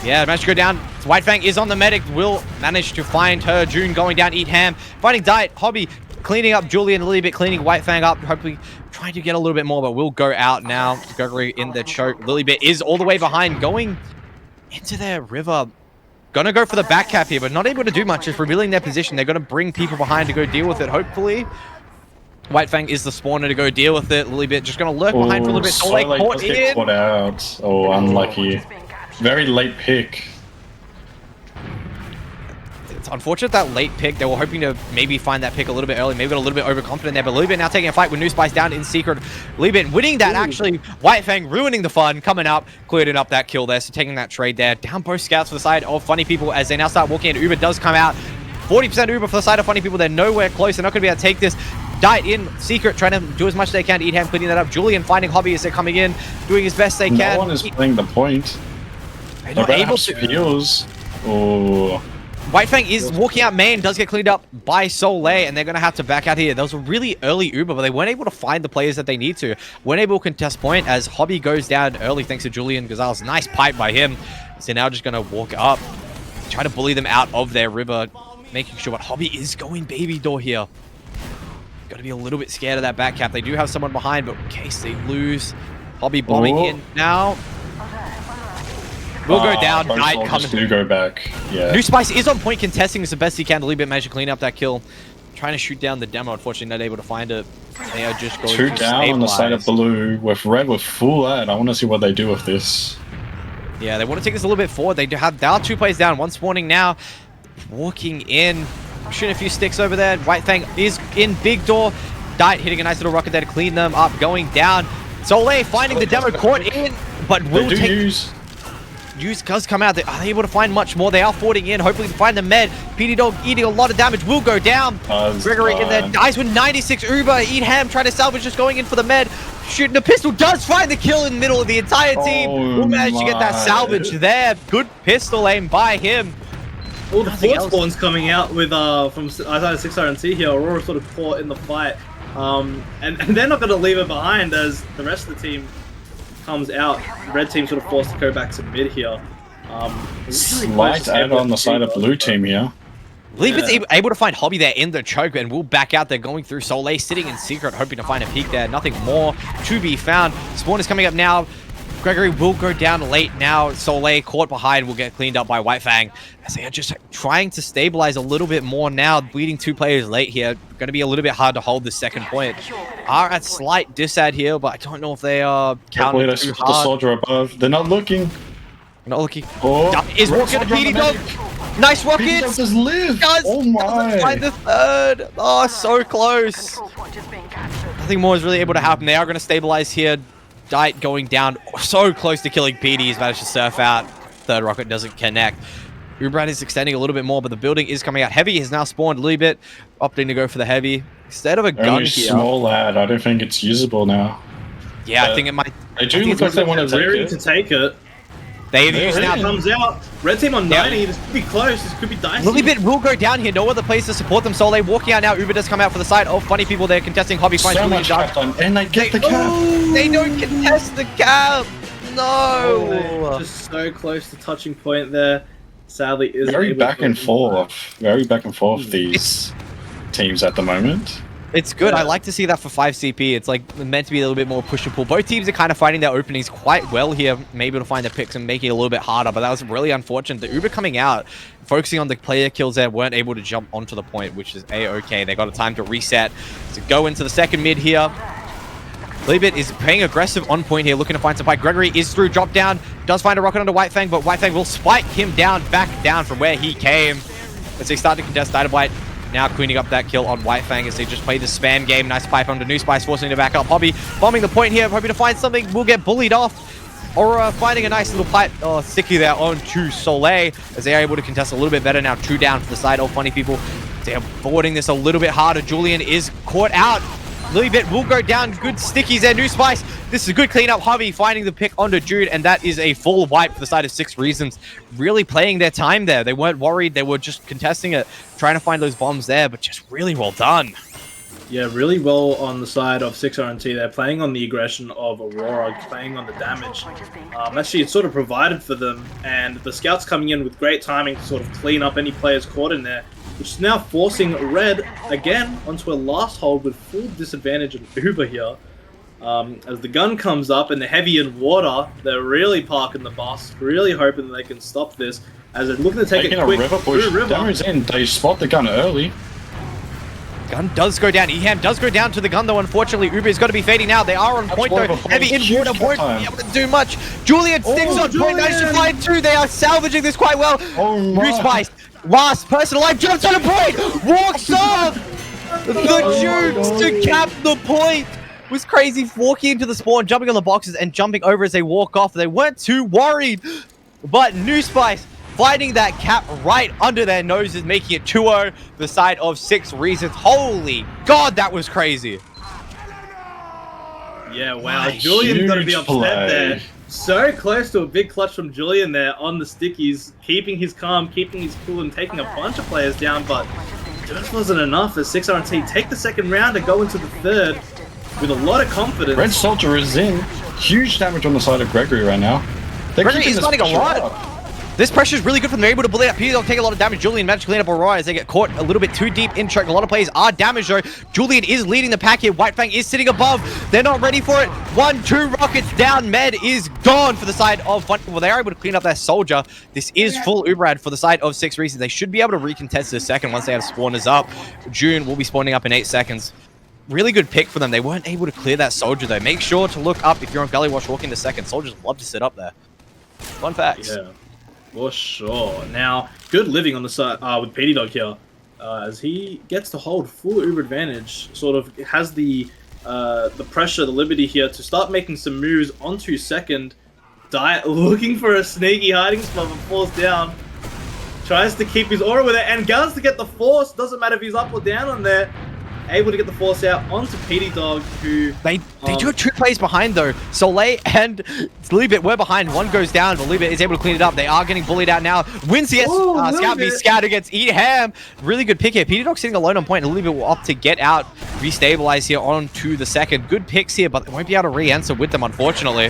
Yeah, managed to go down. White Fang is on the medic. Will manage to find her. June going down, eat ham. Finding Diet. Hobby cleaning up Julian a little bit, cleaning White Fang up. Hopefully trying to get a little bit more, but will go out now. Gregory in the choke. Lilybit is all the way behind, going into their river. Gonna go for the back cap here, but not able to do much. Just revealing their position. They're gonna bring people behind to go deal with it, hopefully. White Fang is the spawner to go deal with it. Lilybit just gonna lurk behind for a little bit. Soleil caught in. Caught out. Oh, unlucky. Very late pick. It's unfortunate that late pick. They were hoping to maybe find that pick a little bit early. Maybe got a little bit overconfident there, but Lilybit now taking a fight with New Spice down in secret. Lilybit winning that, actually. White Fang ruining the fun, coming up, clearing up that kill there, so taking that trade there. Down both scouts for the side of Funny People as they now start walking in. Uber does come out. 40% Uber for the side of Funny People. They're nowhere close. They're not going to be able to take this. Diet in secret, trying to do as much as they can to eat ham, cleaning that up. Julian finding Hobby as they're coming in, doing as best they can. No one is playing the point. They're not able to. Heals. Oh. White Fang is walking out main, does get cleaned up by Soleil, and they're going to have to back out here. That was a really early Uber, but they weren't able to find the players that they need to. Weren't able to contest point as Hobby goes down early thanks to Julian Gazal's nice pipe by him. So now just going to walk up, try to bully them out of their river, making sure, but Hobby is going baby door here. Got to be a little bit scared of that back cap. They do have someone behind, but in case they lose, Hobby bombing in now. Will go down. Knight coming. Do go back. Yeah. New Spice is on point contesting as the best he can. A little bit managed to clean up that kill. Trying to shoot down the demo. Unfortunately, not able to find it. They are just going Two to down on the side of blue with red with full ad. I want to see what they do with this. Yeah, they want to take this a little bit forward. They are 2 players down. 1 spawning now. Walking in. Shooting a few sticks over there. White Fang is in big door. Diet hitting a nice little rocket there to clean them up. Going down. Soleil finding the demo caught in, but will take. Use does come out. Are they able to find much more? They are fording in. Hopefully to find the med. PD Dog eating a lot of damage. Will go down. Gregory in there. Dies with 96 Uber. Eat ham. Trying to salvage. Just going in for the med. Shooting a pistol. Does find the kill in the middle of the entire team. Will manage to get that salvage there. Good pistol aim by him. All the fort spawns coming out with from Isaiah 6RNC here. Aurora sort of caught in the fight. And they're not going to leave it behind as the rest of the team comes out. Red team sort of forced to go back to mid here. Slight ad on the side of blue team here. Lilybit's able to find Hobby there in the choke and will back out. They're going through. Soleil sitting in secret, hoping to find a peek there. Nothing more to be found. Spawn is coming up now. Gregory will go down late now. Soleil caught behind will get cleaned up by White Fang as they are just trying to stabilize a little bit more now. Bleeding 2 players late here. Going to be a little bit hard to hold the second point. Are at slight disad here, but I don't know if they are counting too hard. The soldier above. They're not looking. Not looking. Oh, is walking a PD Dog. Nice rockets. Does live. Oh my. Find the third. Oh, so close. Nothing more is really able to happen. They are going to stabilize here. Diet going down so close to killing PD. He's managed to surf out. Third rocket doesn't connect. Ubrad is extending a little bit more, but the building is coming out. Heavy has now spawned a little bit, opting to go for the heavy instead of a gun here. Small ad. I don't think it's usable now. Yeah, I think it might. They do look like they want to take it. They've used now. Comes out. Red team on 90. This could be close. This could be dicey. Lilybit will go down here. No other place to support them. Soleil walking out now. Uber does come out for the side of Funny People. They're contesting. Hobby finds so much and they get the cap. They don't contest the cap. No. Just so close to touching point there. Sadly, is very back and forth. Very back and forth. These teams at the moment. It's good. Yeah. I like to see that for 5 CP. It's like meant to be a little bit more push and pull. Both teams are kind of finding their openings quite well here, maybe to find their picks and make it a little bit harder. But that was really unfortunate. The Uber coming out, focusing on the player kills there, weren't able to jump onto the point, which is a-okay. They got a time to reset to go into the second mid here. Leebit is playing aggressive on point here, looking to find some fight. Gregory is through, drop down, does find a rocket onto White Fang, but White Fang will spike him down, back down from where he came. As they start to contest Dynamite, now cleaning up that kill on White Fang as they just play the spam game. Nice pipe onto New Spice, forcing to back up. Hobby bombing the point here, hoping to find something. Will get bullied off. Aura finding a nice little pipe sticky there onto Soleil as they are able to contest a little bit better now. 2 down for the side of Funny People. They're boarding this a little bit harder. Julian is caught out. Leebit will go down. Good stickies there. New Spice. This is a good cleanup. Hobby finding the pick onto Jude, and that is a full wipe for the side of 6 Reasons. Really playing their time there. They weren't worried. They were just contesting it, trying to find those bombs there, but just really well done. Yeah, really well on the side of 6RNT. They're playing on the aggression of Aurora, playing on the damage. Actually, it's sort of provided for them, and the scouts coming in with great timing to sort of clean up any players caught in there, which is now forcing Red again onto a last hold with full disadvantage of Uber here. As the gun comes up and they're heavy in water, they're really parking the bus, really hoping that they can stop this as they're looking to take it quick. River push. Damo's in. They spot the gun early. Gun does go down. Eham does go down to the gun, though. Unfortunately, Uber's got to be fading now. They are on point, though. Heavy in water won't be able to do much. Julian sticks on point. Nice to find 2. They are salvaging this quite well. New Spice, last person alive, jumps on the point, walks off. The jukes to cap the point. Was crazy, walking into the spawn, jumping on the boxes, and jumping over as they walk off. They weren't too worried, but New Spice finding that cap right under their noses, making it 2-0, the side of 6 Reasons. Holy God, that was crazy. Yeah, wow. Julian's got to be upset there. So close to a big clutch from Julian there on the stickies, keeping his calm, keeping his cool, and taking a bunch of players down, but just wasn't enough as 6RNT take the second round and go into the third with a lot of confidence. Red Soldier is in. Huge damage on the side of Gregory right now. Gregory is finding a lot. This pressure is really good for them. They're able to bully up here. They'll take a lot of damage. Julian managed to clean up Aurora as they get caught a little bit too deep in choke. A lot of players are damaged though. Julian is leading the pack here. White Fang is sitting above. They're not ready for it. 1, 2 rockets down. Med is gone for the side of Fun. Well, they are able to clean up their soldier. This is full Uberad for the side of 6 Reasons. They should be able to recontest this second once they have spawners up. June will be spawning up in 8 seconds. Really good pick for them. They weren't able to clear that soldier though. Make sure to look up if you're on Gully Watch walking the second. Soldiers love to sit up there. Fun facts. Yeah. For sure. Now, good living on the side with PD Dog here, as he gets to hold full Uber advantage. Sort of has the pressure, the liberty here to start making some moves onto second. Looking for a sneaky hiding spot, but falls down. Tries to keep his aura with it, and guns to get the force. Doesn't matter if he's up or down on there. Able to get the force out onto PD Dog, who... They do have 2 plays behind, though. Soleil and Leebit were behind. One goes down, but Leebit is able to clean it up. They are getting bullied out now. Wins the Scout v Scout against Eeham. Really good pick here. PD Dog sitting alone on point, and Leebit will opt to get out, restabilize here onto the second. Good picks here, but they won't be able to re-answer with them, unfortunately.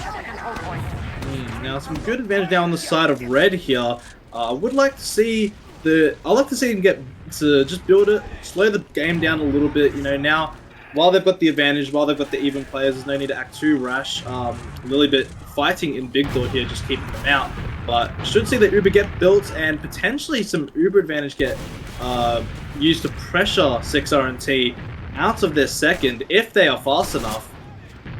Now, some good advantage down on the side of Red here. I would like to see I'd like to see him get to just build it, slow the game down a little bit. You know, now while they've got the advantage, while they've got the even players, there's no need to act too rash. Lilibit fighting in big door here, just keeping them out. But should see the Uber get built and potentially some Uber advantage get used to pressure 6RNT out of their second if they are fast enough.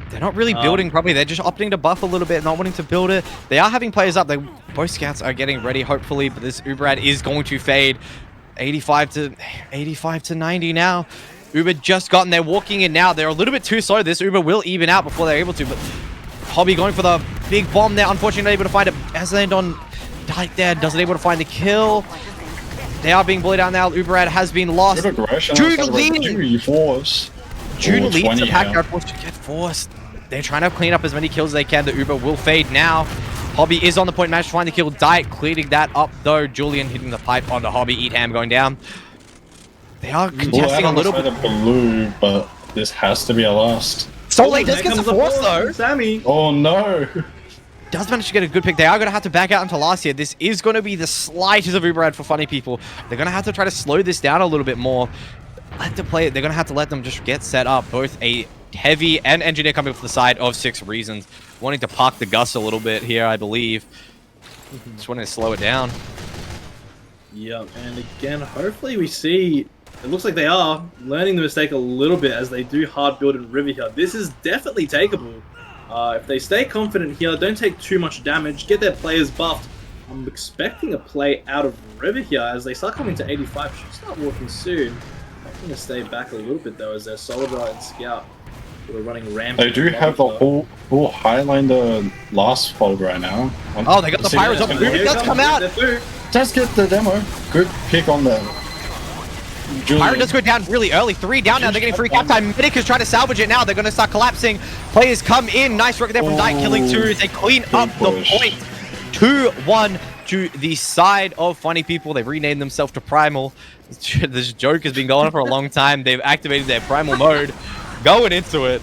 They're not really building properly. They're just opting to buff a little bit, not wanting to build it. They are having players up. Both scouts are getting ready, hopefully, but this Uberad is going to fade. 85 to 90 now. Uber just gotten there, walking in now. They're a little bit too slow. This Uber will even out before they're able to, but Hobby going for the big bomb there. Unfortunately, not able to find it. Has landed on Dyke there. Doesn't able to find the kill. They are being bullied out now. Uberad has been lost. Jude leading. Jude leads the pack. Unfortunately, get forced. They're trying to clean up as many kills as they can. The Uber will fade now. Hobby is on the point, managed to find the kill. Dyke cleaning that up though. Julian hitting the pipe onto Hobby. Eetham going down. They are contesting a little bit. Blue, but this has to be a last. Soleil does get the force though. Sammy. Oh no. Does manage to get a good pick. They are going to have to back out into last year. This is going to be the slightest of Uberad for funny people. They're going to have to try to slow this down a little bit more. let them play it. They're going to have to let them just get set up. Both a heavy and engineer coming from the side of 6 Reasons. Wanting to park the Gus a little bit here, I believe. Just wanting to slow it down. Yep, and again, hopefully we see... It looks like they are learning the mistake a little bit as they do hard build in River here. This is definitely takeable. If they stay confident here, don't take too much damage, get their players buffed. I'm expecting a play out of River here as they start coming to 85. Should start walking soon. I'm going to stay back a little bit though as their Soldier and Scout who are running rampant. They do have the full Highlander last spot right now. Oh, they got the Pirates up. It does come out. Just get the demo. Good pick on them. Pirate does go down really early. 3 down now. They're getting free cap time. Medic is trying to salvage it now. They're going to start collapsing. Players come in. Nice work there from Knight, killing 2. They clean up the point. 2-1 to the side of Funny People. They've renamed themselves to Primal. This joke has been going on for a long time. They've activated their Primal mode. Going into it.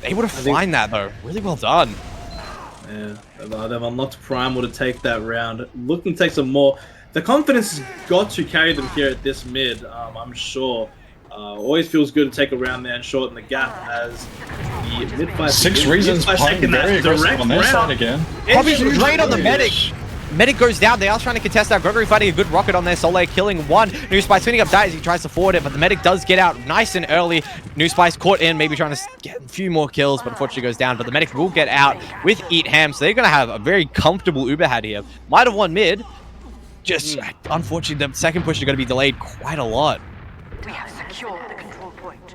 Able to find that, though. Really well done. Yeah, they've unlocked Primal to take that round. Looking to take some more. The confidence has got to carry them here at this mid, I'm sure. Always feels good to take a round there and shorten the gap as the mid-fight... 6 Reasons playing very aggressive on their side again. Hobby's drained on the Medic. Medic goes down. They are trying to contest that. Gregory finding a good rocket on there. Soleil killing 1. New Spice spinning up dive as he tries to forward it, but the Medic does get out nice and early. New Spice caught in, maybe trying to get a few more kills, but unfortunately goes down. But the Medic will get out with Eat Ham, so they're going to have a very comfortable Uberhead here. Might have won mid. Just, unfortunately, the second push is going to be delayed quite a lot. We have secured the control point.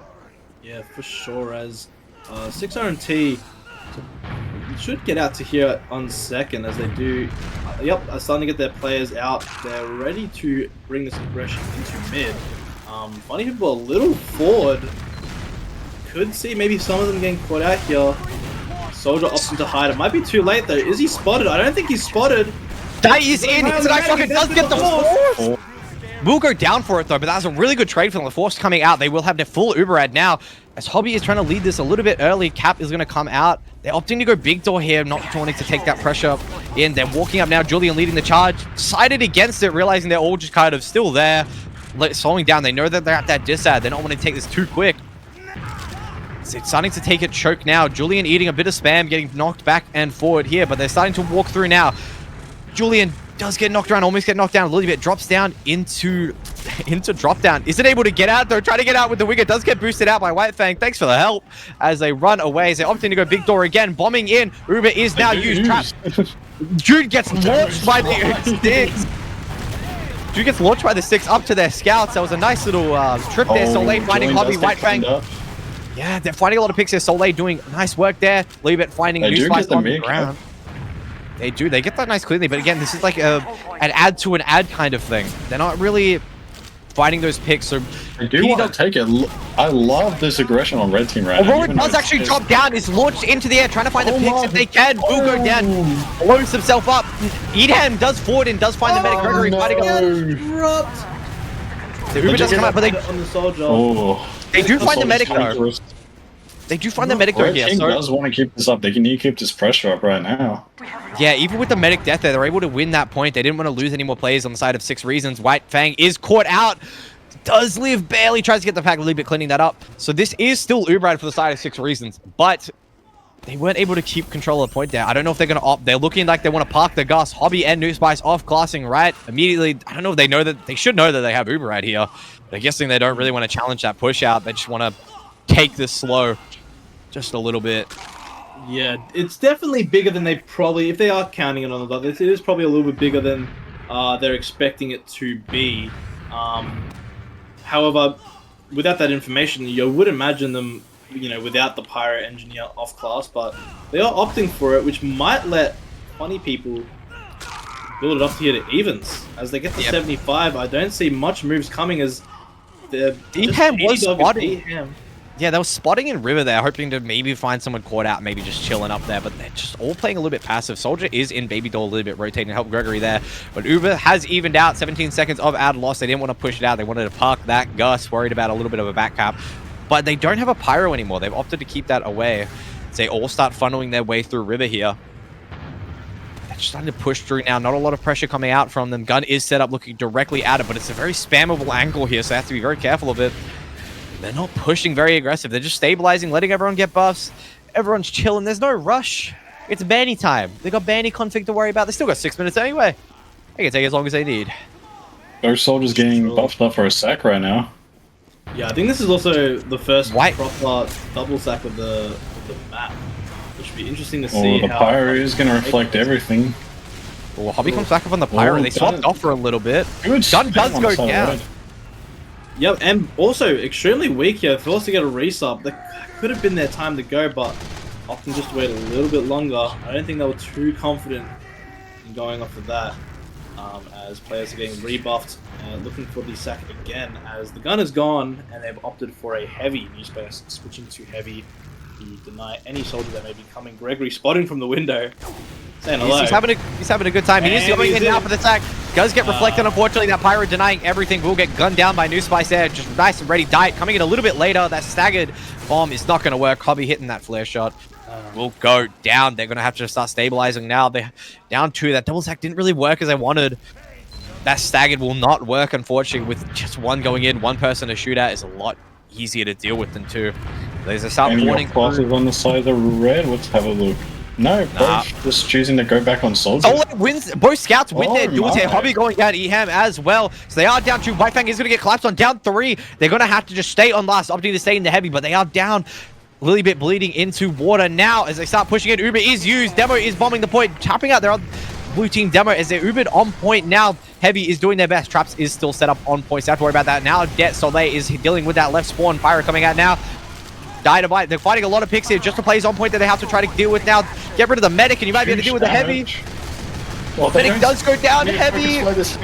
Yeah, for sure, as 6RT should get out to here on second as they do. Yep, are starting to get their players out. They're ready to bring this aggression into mid. Funny People a little forward. Could see maybe some of them getting caught out here. Soldier opting to hide. It might be too late though. Is he spotted? I don't think he's spotted. That is in. Nice rocket does get the force. Will go down for it though, but that's a really good trade for them. The force coming out. They will have their full Uberad now. As Hobby is trying to lead this a little bit early, Cap is going to come out. They're opting to go big door here, not wanting to take that pressure in. They're walking up now. Julian leading the charge. Decided against it, realizing they're all just kind of still there. Slowing down. They know that they're at that disad. They're not wanting to take this too quick. So it's starting to take it choke now. Julian eating a bit of spam, getting knocked back and forward here, but they're starting to walk through now. Julian does get knocked around, almost get knocked down a little bit, drops down into drop down. Isn't able to get out though, trying to get out with the winger, does get boosted out by White Fang. Thanks for the help as they run away. As they're opting to go big door again, bombing in. Uber is now used. Trapped. Jude gets launched by the sticks. Jude gets launched by the sticks up to their scouts. That was a nice little trip there. Soleil finding Hobby, White Fang. Yeah, they're finding a lot of picks there. Soleil doing nice work there. Leebit finding new spice on the ground. They do. They get that nice cleanly, but again, this is like an add to an ad kind of thing. They're not really finding those picks. So they do want to take it. I love this aggression on red team right now. Aurora does actually drop down. Is launched into the air, trying to find the picks if they can. Will go down, blows himself up. Edham does forward and does find the medic. Gregory fighting up. The Uber does come out, but they do find the medic though. They do find the medic though here. King does want to keep this up. They need to keep this pressure up right now. Yeah, even with the medic death there, they're able to win that point. They didn't want to lose any more players on the side of 6 Reasons. White Fang is caught out. Does live, barely tries to get the pack a little bit, cleaning that up. So this is still Uberad for the side of 6 Reasons, but they weren't able to keep control of the point there. I don't know if they're going to opt. They're looking like they want to park the Gus. Hobby and New Spice off classing right immediately. I don't know if they know that. They should know that they have Uberad here. But I'm guessing they don't really want to challenge that push out. They just want to take this slow. Just a little bit. Yeah, it's definitely bigger than they probably, if they are counting it on the dot, it is probably a little bit bigger than they're expecting it to be. However, without that information, you would imagine them, you know, without the Pyro Engineer off class, but they are opting for it, which might let Funny People build it up here to evens. As they get to 75, I don't see much moves coming as the Eham was spotted. Yeah, they were spotting in River there, hoping to maybe find someone caught out, maybe just chilling up there, but they're just all playing a little bit passive. Soldier is in Baby Doll a little bit, rotating to help Gregory there, but Uber has evened out. 17 seconds of ad loss. They didn't want to push it out. They wanted to park that Gus, worried about a little bit of a back cap, but they don't have a Pyro anymore. They've opted to keep that away. So they all start funneling their way through River here. They're just starting to push through now. Not a lot of pressure coming out from them. Gun is set up looking directly at it, but it's a very spammable angle here, so they have to be very careful of it. They're not pushing very aggressive. They're just stabilizing, letting everyone get buffs. Everyone's chilling. There's no rush. It's banny time. They got banny config to worry about. They still got 6 minutes anyway. They can take as long as they need. Those soldiers getting buffed up for a sack right now. Yeah, I think this is also the first White. proper double sack of the map. Which would be interesting to Oh, see the how... pyro is going to reflect everything. Well, Hobby comes back up on the pyro. Oh, They swapped gun. off for a little bit. Good Gun does spam on go the side of down. red. Yep, and also extremely weak here. Forced to get a resub. That could have been their time to go, but often just wait a little bit longer. I don't think they were too confident in going off of that. As players are getting rebuffed, looking for the sack again. As the gun is gone, and they've opted for a heavy new space, switching to heavy to deny any soldier that may be coming. Gregory spotting from the window, saying hello. He's having a good time. He is And going he's in now in. for the attack. Does get reflected, unfortunately. That pyro denying everything. Will get gunned down by New Spice there. Just nice and ready. Diet coming in a little bit later. That staggered bomb is not going to work. Hobby hitting that flare shot. Will go down. They're going to have to start stabilizing now. They're down 2. That double sack didn't really work as they wanted. That staggered will not work, unfortunately. With just one going in, one person to shoot at is a lot easier to deal with than 2. There's a start Any warning. classes on the side of the red? Let's have a look. No, both just choosing to go back on soldier. Solar wins. Both scouts win their duels here. my. Hobby going down Eham as well. So they are down 2. White Fang is going to get collapsed on down 3. They're going to have to just stay on last, opting to stay in the heavy, but they are down. Lily bit bleeding into water now as they start pushing it. Uber is used. Demo is bombing the point, tapping out their blue team Demo as they're Ubered on point now. Heavy is doing their best. Traps is still set up on point, so have to worry about that now. Det Soleil is dealing with that left spawn. Pyro coming out now. Dynamite. They're fighting a lot of picks here. Just the plays on point that they have to try to deal with now. Get rid of the medic, and you might be able to deal with the heavy. Well, Medic does go down. Heavy. This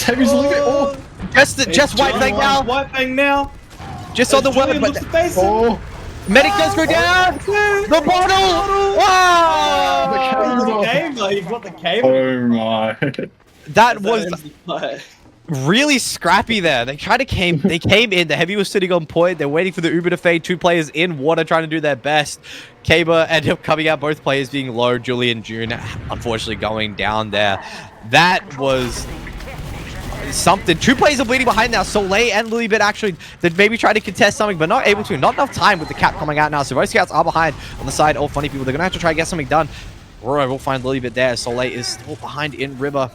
heavy's a little bit. Oh, Just White Fang now. White Fang now. Just on the Julian weapon, looks but to face him. oh. medic does go down. The bottle. Wow. The game, though. You've got the game. Oh my. That was really scrappy there. They came in. The heavy was sitting on point. They're waiting for the Uber to fade. 2 players in water trying to do their best. Kaber ended up coming out. Both players being low. Julian June unfortunately going down there. That was something. 2 players are bleeding behind now. Soleil and Lilybit actually that maybe try to contest something, but not able to. Not enough time with the cap coming out now. So both scouts are behind on the side. All funny people. They're gonna have to try to get something done. Aurora will find Lilybit there. Soleil is still behind in river,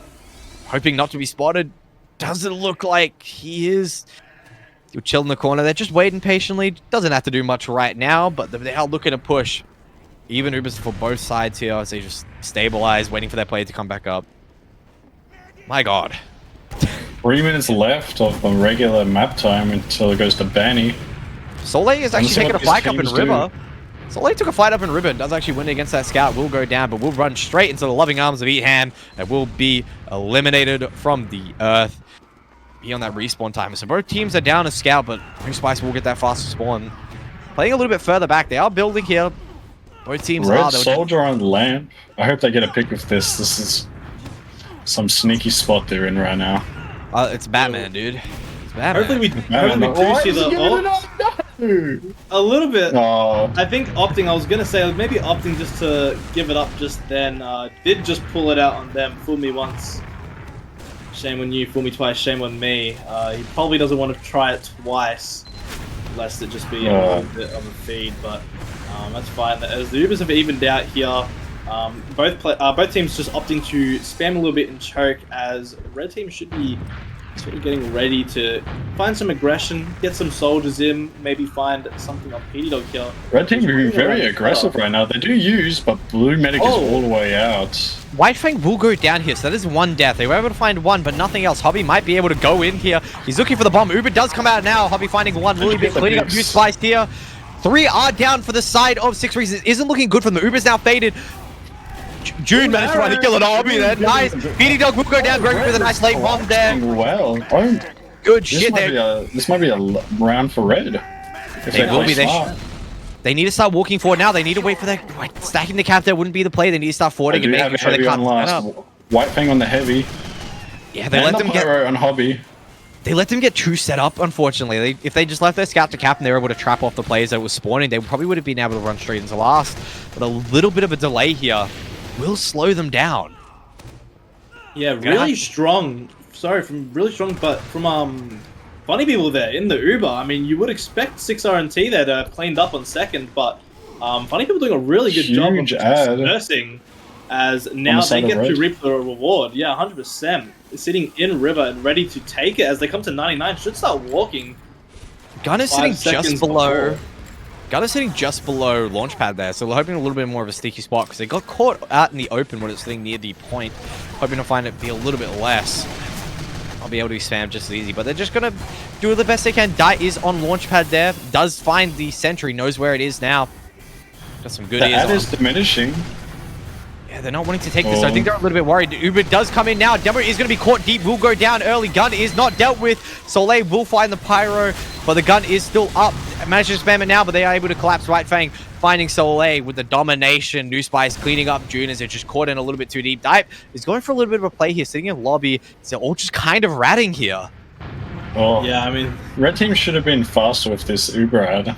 hoping not to be spotted. Doesn't look like he is. He'll chill in the corner. They're just waiting patiently. Doesn't have to do much right now, but they are looking to push. Even Ubers for both sides here as they just stabilize, waiting for their player to come back up. My god. 3 minutes left of the regular map time until it goes to Banny. Soleil is actually see taking what a fight these up in teams river. Soleil took a fight up in river. Does actually win against that scout. Will go down, but will run straight into the loving arms of Eham and will be eliminated from the earth. Be on that respawn timer. So both teams are down a scout, but New Spice will get that faster spawn. Playing a little bit further back. They are building here. Both teams Red are. soldier on lamp. I hope they get a pick with this. This is some sneaky spot they're in right now. It's Batman, dude. It's Batman. Hopefully we do see the ult. A little bit. Oh, I think opting, I was going to say, maybe opting just to give it up just then. Did just pull it out on them. Fool me once. Shame on you. Fool me twice. Shame on me. He probably doesn't want to try it twice. Lest it just be a little bit of a feed. But that's fine. As the Ubers have evened out here, both teams just opting to spam a little bit and choke, as red team should be sort of getting ready to find some aggression, get some soldiers in, maybe find something on PD Dog here. red team being very aggressive right now. They do use, but blue medic is all the way out. White Fang will go down here, so that is 1 death. They were able to find 1, but nothing else. Hobby might be able to go in here. He's looking for the bomb. Uber does come out now. Hobby finding 1. Lily bit cleaning up New Spice here. 3 are down for the side of 6 Reasons. Isn't looking good from the Uber's now faded. June managed to find the kill on Hobby there. Nice. PD Dog will go down. Gregory with a nice late bomb there. Well, Good this shit might there. this might be a round for red. If They will play be. smart. They need to start walking forward now. They need to wait for their stacking the cap. There wouldn't be the play. They need to start They forwarding and do have making a sure they heavy can't on stand last. up. White Fang on the heavy. Yeah, they And let the them get. pyro on hobby. They let them get 2 set up, unfortunately. If they just left their scout to cap and they were able to trap off the players that were spawning, they probably would have been able to run straight into last. But a little bit of a delay here will slow them down. Yeah, really strong. Sorry, really strong, but from funny people there in the Uber. I mean, you would expect 6RNT there to have cleaned up on second, but funny people doing a really good job of nursing, as now they get to reap the reward. Yeah, 100%. Sitting in river and ready to take it as they come to 99. Should start walking. Gun is sitting just below. Gun is sitting just below Launchpad there, so we're hoping a little bit more of a sticky spot because they got caught out in the open when it's sitting near the point. Hoping to find it be a little bit less. I'll be able to be spammed just as easy, but they're just gonna do the best they can. Dye is on Launchpad there. Does find the sentry, knows where it is now. Got some good ears on. The ad is diminishing. Yeah, they're not wanting to take this. So I think they're a little bit worried. Uber does come in now. Demo is going to be caught deep. Will go down early. Gun is not dealt with. Soleil will find the pyro, but the gun is still up. Manages to spam it now, but they are able to collapse. White Fang finding Soleil with the domination. New Spice cleaning up June as they're just caught in a little bit too deep. Dive is going for a little bit of a play here. Sitting in lobby. They're all just kind of ratting here. Oh, yeah, I mean, red team should have been faster with this Uber ad.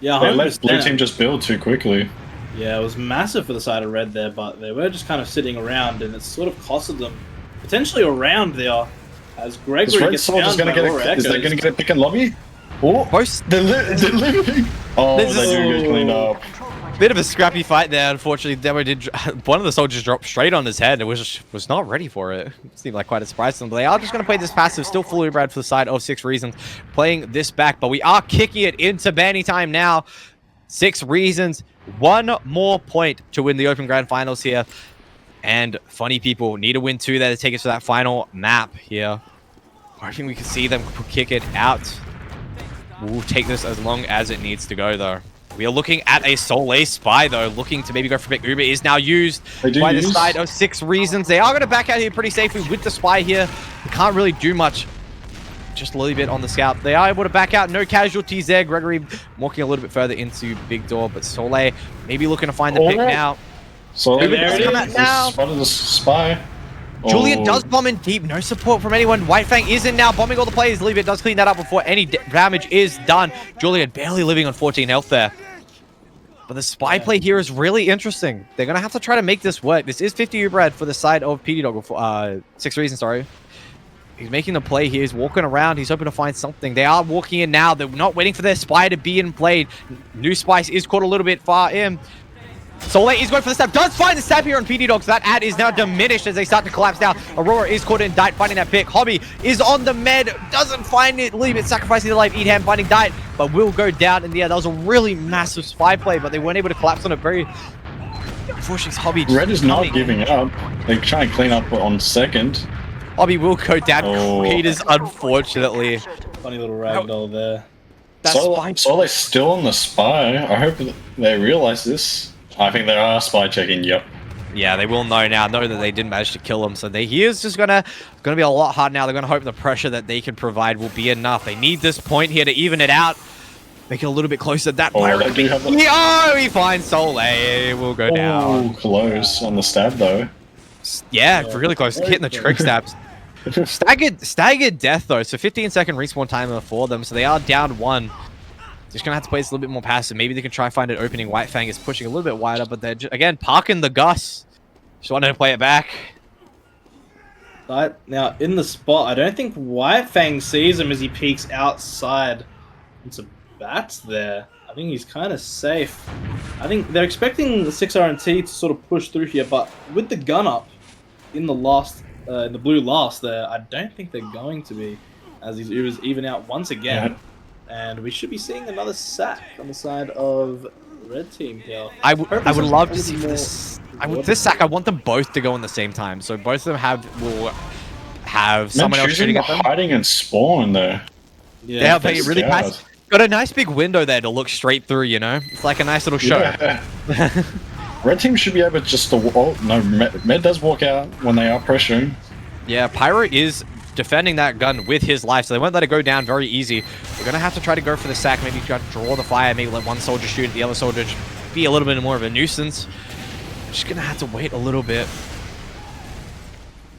Yeah, 100%. They let blue team just build too quickly. Yeah, it was massive for the side of red there, but they were just kind of sitting around, and it sort of costed them potentially a round there. As Gregory gets down by Aura Is they going to get a pick and lobby? Oh, Both they're living. Oh, they do get cleaned up. Bit of a scrappy fight there. Unfortunately, Demo did. One of the soldiers dropped straight on his head. It was not ready for it. It seemed like quite a surprise to them. But they are just going to play this passive. Still fully bred for the side of 6 Reasons. Playing this back, but we are kicking it into banning time now. 6 Reasons. 1 more point to win the Open Grand Finals here. And funny people need to win 2 there to take us to that final map here. I think we can see them kick it out. We'll take this as long as it needs to go, though. We are looking at a Soleil Spy, though, looking to maybe go for a big Uber. Is now used by the side of 6 Reasons. They are going to back out here pretty safely with the Spy here. They can't really do much. Just a little bit on the scout. They are able to back out. No casualties there. Gregory walking a little bit further into Big Door, but Soleil maybe looking to find the pick now. So there it is. Now. Spotted the Spy. Julian does bomb in deep. No support from anyone. White Fang is in now, bombing all the players. Leave it does clean that up before any damage is done. Julian barely living on 14 health there. But the spy play here is really interesting. They're going to have to try to make this work. This is 50 Uber for the side of PD Dog. 6 Reasons, sorry. He's making the play here. He's walking around. He's hoping to find something. They are walking in now. They're not waiting for their spy to be in play. New Spice is caught a little bit far in. Soleil is going for the stab. Does find the stab here on PD Dogs. That ad is now diminished as they start to collapse down. Aurora is caught in Diet, finding that pick. Hobby is on the med. Doesn't find it. Leave it. Sacrificing the life. Eevee finding Diet, but will go down in the air. That was a really massive spy play, but they weren't able to collapse on it very... Unfortunately, Hobby... Red is not giving up. They try and clean up on second. Hobby will go down. Peters, unfortunately. Funny little ragdoll there. Soleil's still on the spy. I hope they realize this. I think they are spy checking, yep. Yeah, they will know now. Know that they didn't manage to kill him. So he is just gonna be a lot hard now. They're gonna hope the pressure that they can provide will be enough. They need this point here to even it out. Make it a little bit closer. That pirate. He finds Soleil. Will go down. Close on the stab though. Yeah, really close. Hitting the trick stabs. Staggered death though. So 15-second respawn timer for them. So they are down 1. Just gonna have to play this a little bit more passive. Maybe they can try find an opening. White Fang is pushing a little bit wider, but they're just, again parking the Gus. Just wanted to play it back. But now in the spot, I don't think White Fang sees him as he peeks outside into bats there. I think he's kind of safe. I think they're expecting the 6RNT to sort of push through here, but with the gun up in the last, in the blue last there, I don't think they're going to be, as these Ubers even out once again. Yeah. And we should be seeing another sack on the side of red team here. I would love to see this. This sack, I want them both to go in the same time, so both of them will have someone else shooting at them. Hiding and spawn though. Yeah, they really pass. Got a nice big window there to look straight through, you know? It's like a nice little show. Yeah. Red team should be able just to... Oh, no, Med does walk out when they are pressuring. Yeah, Pyro is defending that gun with his life, so they won't let it go down very easy. We're going to have to try to go for the sack, maybe try to draw the fire, maybe let one soldier shoot, the other soldier just be a little bit more of a nuisance. Just going to have to wait a little bit.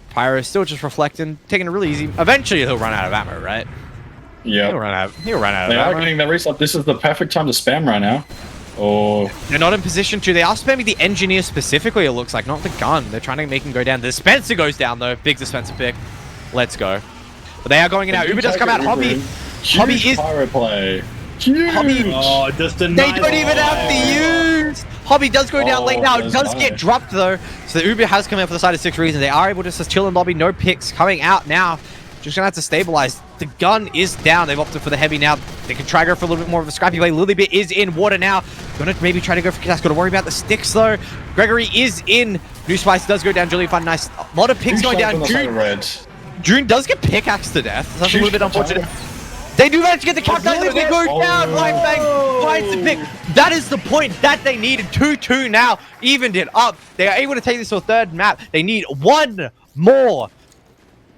Pyro is still just reflecting, taking it really easy. Eventually he'll run out of ammo, right? Yeah. He'll run out of ammo. They are getting the reset. This is the perfect time to spam right now. Oh. They're not in position to. They are spamming the engineer specifically, it looks like, not the gun. They're trying to make him go down. The dispenser goes down, though. Big dispenser pick. Let's go. But they are going in now. Uber does come out. Hobby is pyro play. Huge. Hobby. Oh, just They don't even have to use. Hobby does go down late now. It does get dropped though. So the Uber has come in for the side of 6 reasons. They are able to just chill in lobby. No picks coming out now. Just gonna have to stabilize. The gun is down. They've opted for the heavy now. They can try to go for a little bit more of a scrappy play. Lilybit is in water now. Gonna maybe try to go for Katas. Gotta worry about the sticks though. Gregory is in. New Spice does go down. Julie find nice. A lot of picks going down. June does get pickaxed to death. That's a little bit unfortunate. They do manage to get the countdown. They go down. White Fang finds the pick. That is the point that they needed. 2-2 now. Evened it up. They are able to take this to a third map. They need one more.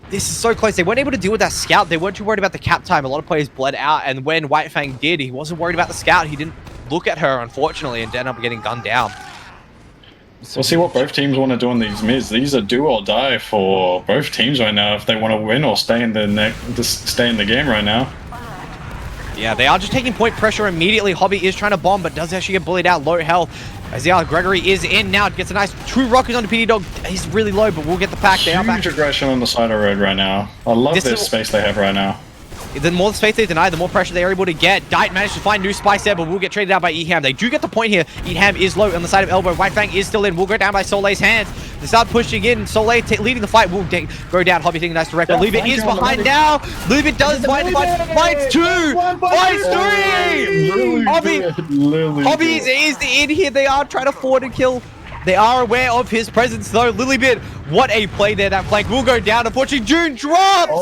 This is so close. They weren't able to deal with that scout. They weren't too worried about the cap time. A lot of players bled out. And when White Fang did, he wasn't worried about the scout. He didn't look at her, unfortunately, and ended up getting gunned down. We'll see what both teams want to do on these mids. These are do or die for both teams right now if they want to win or stay in the game right now. Yeah, they are just taking point pressure immediately. Hobby is trying to bomb, but does actually get bullied out. Low health. As Gregory is in now. Gets a nice 2 rockets onto PD Dog. He's really low, but we'll get the pack. They are back. Huge aggression on the side of road right now. I love this space they have right now. The more space they deny, the more pressure they are able to get. Dite managed to find New Spice there, but will get traded out by eevee. They do get the point here. eevee is low on the side of elbow. White Fang is still in. Will go down by Soleil's hands. They start pushing in. Soleil leading the fight. Will go down. Hobby thinking nice direct. But Lubit is behind now. Lubit does find the fight. Fights 2. Fights 3. Hobby is in here. They are trying to forward and kill. They are aware of his presence though. Lilybit, what a play there. That flank will go down. Unfortunately, June drops.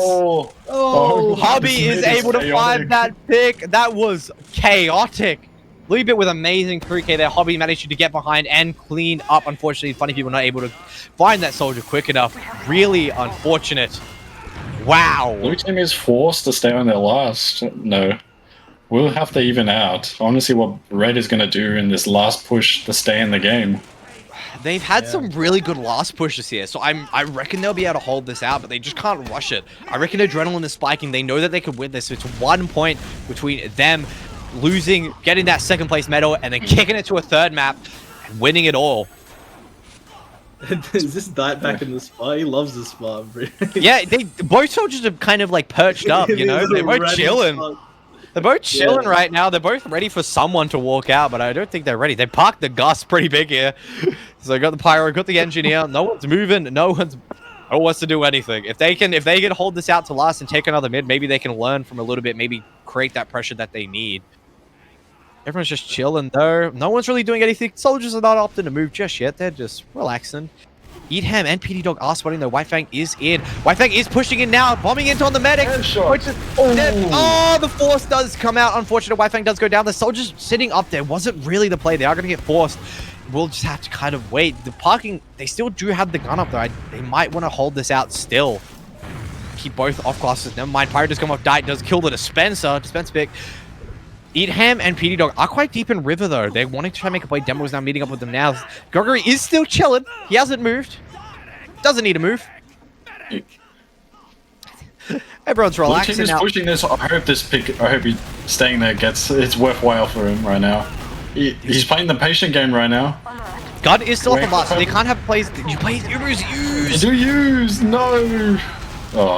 Hobby is able to find that pick. That was chaotic. Lilybit with amazing 3K there. Hobby managed to get behind and clean up. Unfortunately, funny people not able to find that soldier quick enough. Really unfortunate. Wow. Blue team is forced to stay on their last. No. We'll have to even out. I want to see what Red is going to do in this last push to stay in the game. They've had some really good last pushes here, so I reckon they'll be able to hold this out, but they just can't rush it. I reckon adrenaline is spiking. They know that they could win this, so it's 1 point between them losing, getting that 2nd place medal, and then kicking it to a 3rd map and winning it all. Is this Dite back in the spot? He loves the spot, bro. Yeah, both soldiers are kind of like perched up, you know? They're both chilling. They're both chilling right now. They're both ready for someone to walk out, but I don't think they're ready. They parked the Gus pretty big here. So got the pyro, got the engineer. No one's moving. No one wants to do anything. If they can hold this out to last and take another mid, maybe they can learn from a little bit, maybe create that pressure that they need. Everyone's just chilling though. No one's really doing anything. Soldiers are not opting to move just yet. They're just relaxing. eevee and PD Dog are spotting though. White Fang is in. White Fang is pushing in now, bombing into on the medic. Oh, the force does come out. Unfortunate, White Fang does go down. The soldiers sitting up there wasn't really the play. They are going to get forced. We'll just have to kind of wait. The parking, they still do have the gun up though. They might want to hold this out still. Keep both off classes. Never mind. Pyro does come off. Dite does kill the dispenser. Dispense pick. eevee and PD Dog are quite deep in river though. They're wanting to try and make a play. Demo is now meeting up with them now. Gregory is still chilling. He hasn't moved. Doesn't need to move. Everyone's relaxing now. Pushing this. I hope this pick. I hope he's staying there. It's worthwhile for him right now. He's playing the patient game right now. God is still off the box, so they can't have plays. You play use. Do use no.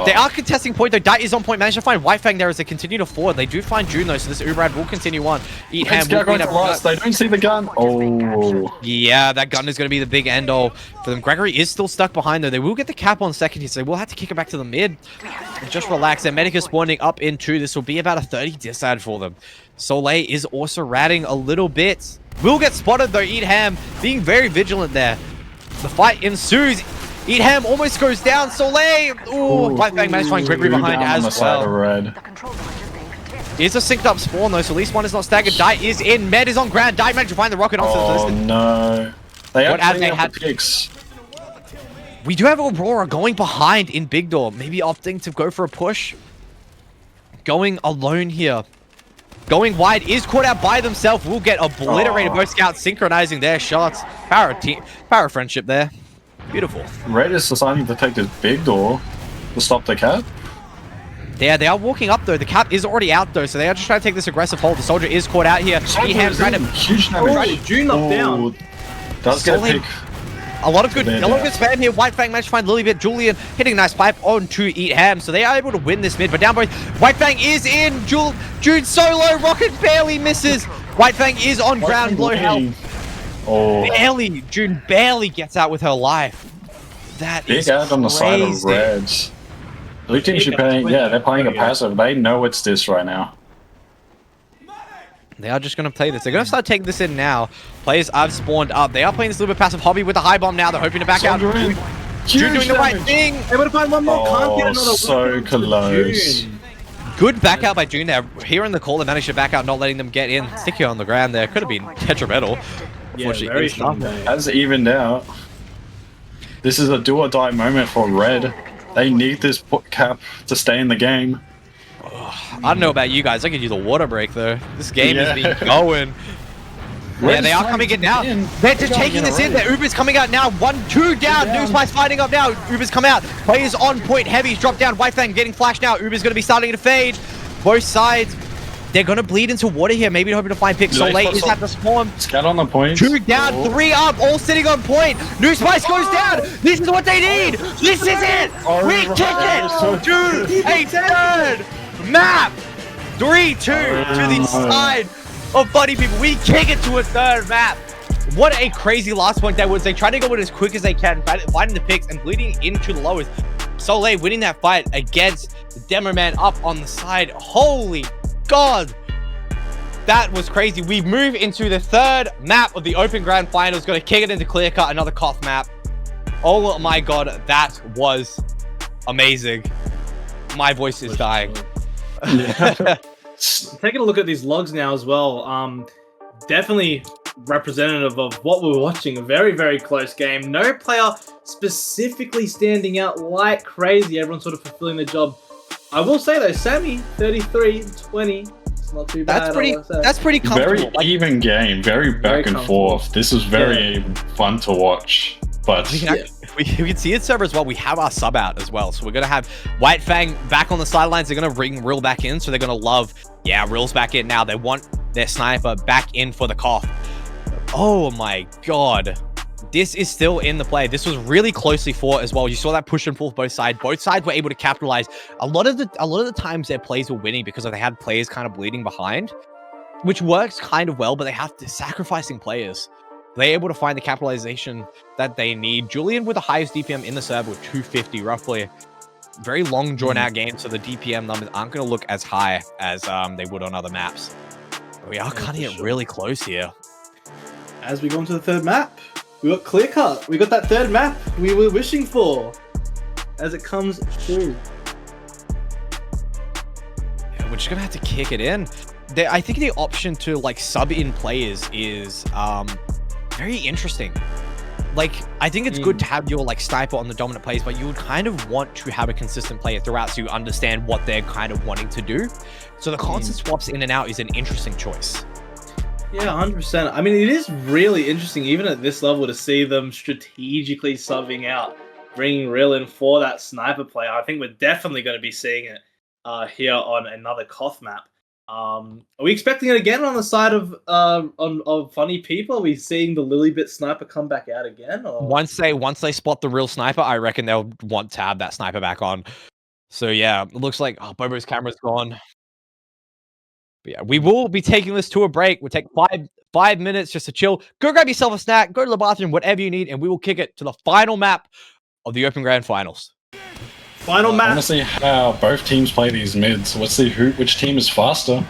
They are contesting point though. Dite is on point. Managed to find White Fang there as they continue to forward. They do find June though, so this Uberad will continue on. They don't see the gun. Oh. Yeah, that gun is going to be the big end all for them. Gregory is still stuck behind though. They will get the cap on 2nd here, so they will have to kick it back to the mid. And just relax. Their medic is spawning up in 2. This will be about a 30 disad for them. Soleil is also ratting a little bit. Will get spotted though. eevee being very vigilant there. The fight ensues. eevee almost goes down. Soleil! Ooh, White Fang managed to find Gregory behind as well. It's a synced up spawn though, so at least one is not staggered. Dite is in. Med is on ground. Dite managed to find the rocket onto the no. They had picks. We do have Aurora going behind in Big Door. Maybe opting to go for a push. Going alone here. Going wide is caught out by themselves. Will get obliterated. Both scouts synchronizing their shots. Power friendship there. Beautiful. Red is deciding to take this big door to stop the cap. Yeah, they are walking up though. The cap is already out though, so they are just trying to take this aggressive hold. The soldier is caught out here. Huge damage. June knocked down. Does get a pick. A lot of good spam here. White Fang managed to find Lilybit. Julian hitting a nice pipe on to Eat Ham. So they are able to win this mid, but down both. White Fang is in. June solo. Rocket barely misses. White Fang is on ground. Low health. Oh. Barely. June barely gets out with her life. That is big ad on the side of crazy. Reds. Blue team should play. Yeah, they're playing a passive. They know it's this right now. They are just going to play this. They're going to start taking this in now. Players have spawned up. They are playing this little bit passive hobby with the high bomb now. They're hoping to back out. June doing the right thing. Able to find one more. Can't get another. So close. Good back out by June there. Here in the call, they managed to back out, not letting them get in. Sticky on the ground there. Could have been detrimental. Yeah, very strong. Has evened out. This is a do or die moment for Red. They need this cap to stay in the game. I don't know about you guys. I could use a water break though. This game has been going. Yeah, they are coming in now. They're just taking this in. Their Uber's coming out now. 1-2 down. New Spice fighting up now. Uber's come out. Players on point. Heavy's dropped down. White Fang getting flashed now. Uber's going to be starting to fade. Both sides. They're going to bleed into water here. Maybe hoping to find pick. So late is at the spawn. Scout on the point. 2 down, 3 up, all sitting on point. New Spice goes down. This is what they need. This is it. We kick it to a third map. 3-2 to the side of Funny People. We kick it to a third map. What a crazy last point that was. They try to go in as quick as they can, finding the picks and bleeding into the lowest. Soleil winning that fight against the Demo Man up on the side. Holy God. That was crazy. We move into the third map of the Open Grand Finals. Going to kick it into Clear Cut, another Koth map. Oh my God, that was amazing. My voice is dying. Yeah. Taking a look at these logs now as well. Definitely representative of what we're watching. A very, very close game. No player specifically standing out like crazy. Everyone's sort of fulfilling their job. I will say though, Sammy, 33-20. It's not too bad. That's pretty comfortable. Very even game. Very back and forth. This was very fun to watch. But we can see it server as well. We have our sub out as well. So we're going to have White Fang back on the sidelines. They're going to bring Rill back in. So they're going to love, yeah, Rill's back in now. They want their sniper back in for the Koth. Oh my God. This is still in the play. This was really closely fought as well. You saw that push and pull both sides. Both sides were able to capitalize. A lot of the times their plays were winning because they had players kind of bleeding behind, which works kind of well, but they have to sacrificing players. They're able to find the capitalization that they need. Julian with the highest DPM in the server with 250 roughly. Very long drawn out game, so the DPM numbers aren't going to look as high as they would on other maps. But we are cutting it really close here. As we go into the third map, we got Clear Cut. We got that third map we were wishing for as it comes through. Yeah, we're just going to have to kick it in. I think the option to like sub in players is very interesting. Like, I think it's good to have your like sniper on the dominant plays, but you would kind of want to have a consistent player throughout so you understand what they're kind of wanting to do. So the constant swaps in and out is an interesting choice. Yeah, 100%. I mean, it is really interesting, even at this level, to see them strategically subbing out, bringing Rill in for that sniper play. I think we're definitely going to be seeing it here on another Koth map. Are we expecting it again on the side of Funny People? Are we seeing the Lilybit sniper come back out again? Or? Once they spot the real sniper, I reckon they'll want to have that sniper back on. So yeah, it looks like Bobo's camera's gone. But yeah, we will be taking this to a break. We'll take five minutes just to chill. Go grab yourself a snack, go to the bathroom, whatever you need, and we will kick it to the final map of the Open Grand Finals. Final map. I want to see how both teams play these mids. Let's see which team is faster.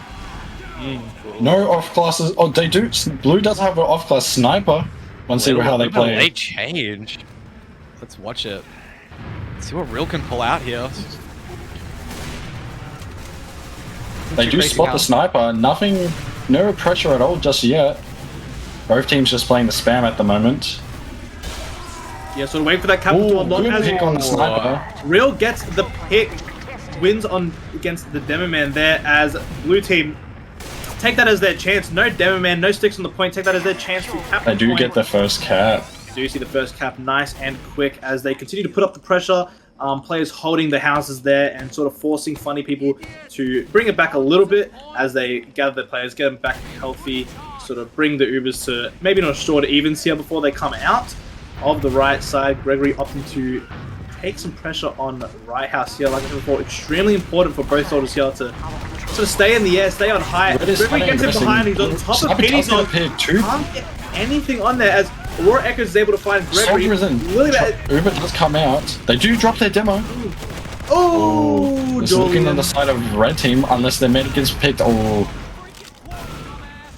No off classes. Oh, they do. Blue does have an off class sniper. Want to see how they play. Late change. Let's watch it. Let's see what Real can pull out here. They do spot the sniper. Nothing. No pressure at all just yet. Both teams just playing the spam at the moment. Yeah, so wait for that cap to unlock as pick on the sniper. Real gets the pick, wins on against the Demo Man there as blue team take that as their chance. No Demo Man, no sticks on the point. Take that as their chance to cap. They do get the first cap. Do you see the first cap nice and quick as they continue to put up the pressure. Players holding the houses there and sort of forcing Funny People to bring it back a little bit as they gather their players, get them back healthy, sort of bring the Ubers to maybe not a short evens here before they come out. of the right side. Gregory opting to take some pressure on right house here. Like I said before, extremely important for both soldiers here to sort of stay in the air, stay on high. Gregory gets him behind, he's on top of Petey's on. Can't get anything on there as Aurora Echoes is able to find Gregory. Uber does come out. They do drop their demo. Oh, just looking on the side of red team, unless their medic gets picked. Oh,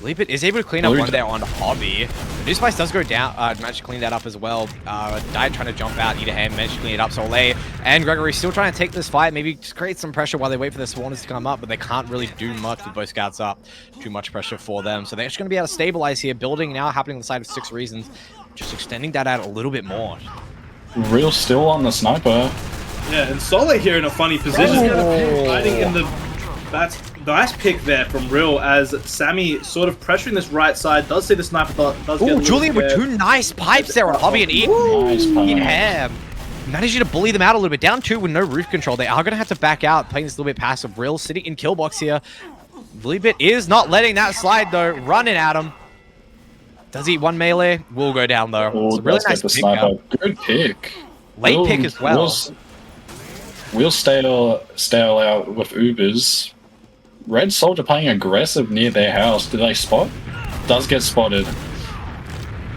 Leapit is able to clean up one there on Hobby. The New Spice does go down. Managed to clean that up as well. Died trying to jump out. Eevee managed to clean it up. So Olay and Gregory still trying to take this fight. Maybe just create some pressure while they wait for the spawners to come up, but they can't really do much with both scouts up. Too much pressure for them. So they're just going to be able to stabilize here. Building now happening on the side of 6 Reasons. Just extending that out a little bit more. Real still on the sniper. Yeah, and Sole here in a funny position. Hiding in the... That's nice pick there from Real as Sammy sort of pressuring this right side. Does see the sniper does get Julian with 2 nice pipes there on Hobby and Eevee. Managing to bully them out a little bit. Down 2 with no roof control. They are going to have to back out, playing this little bit passive. Real sitting in kill box here. Leapit is not letting that slide though. Running at him. Does he one melee? Will go down though. Oh, it's a really nice pick out. Good pick. Late pick as well. We'll stay out with Ubers. Red Soldier playing aggressive near their house. Do they spot? Does get spotted.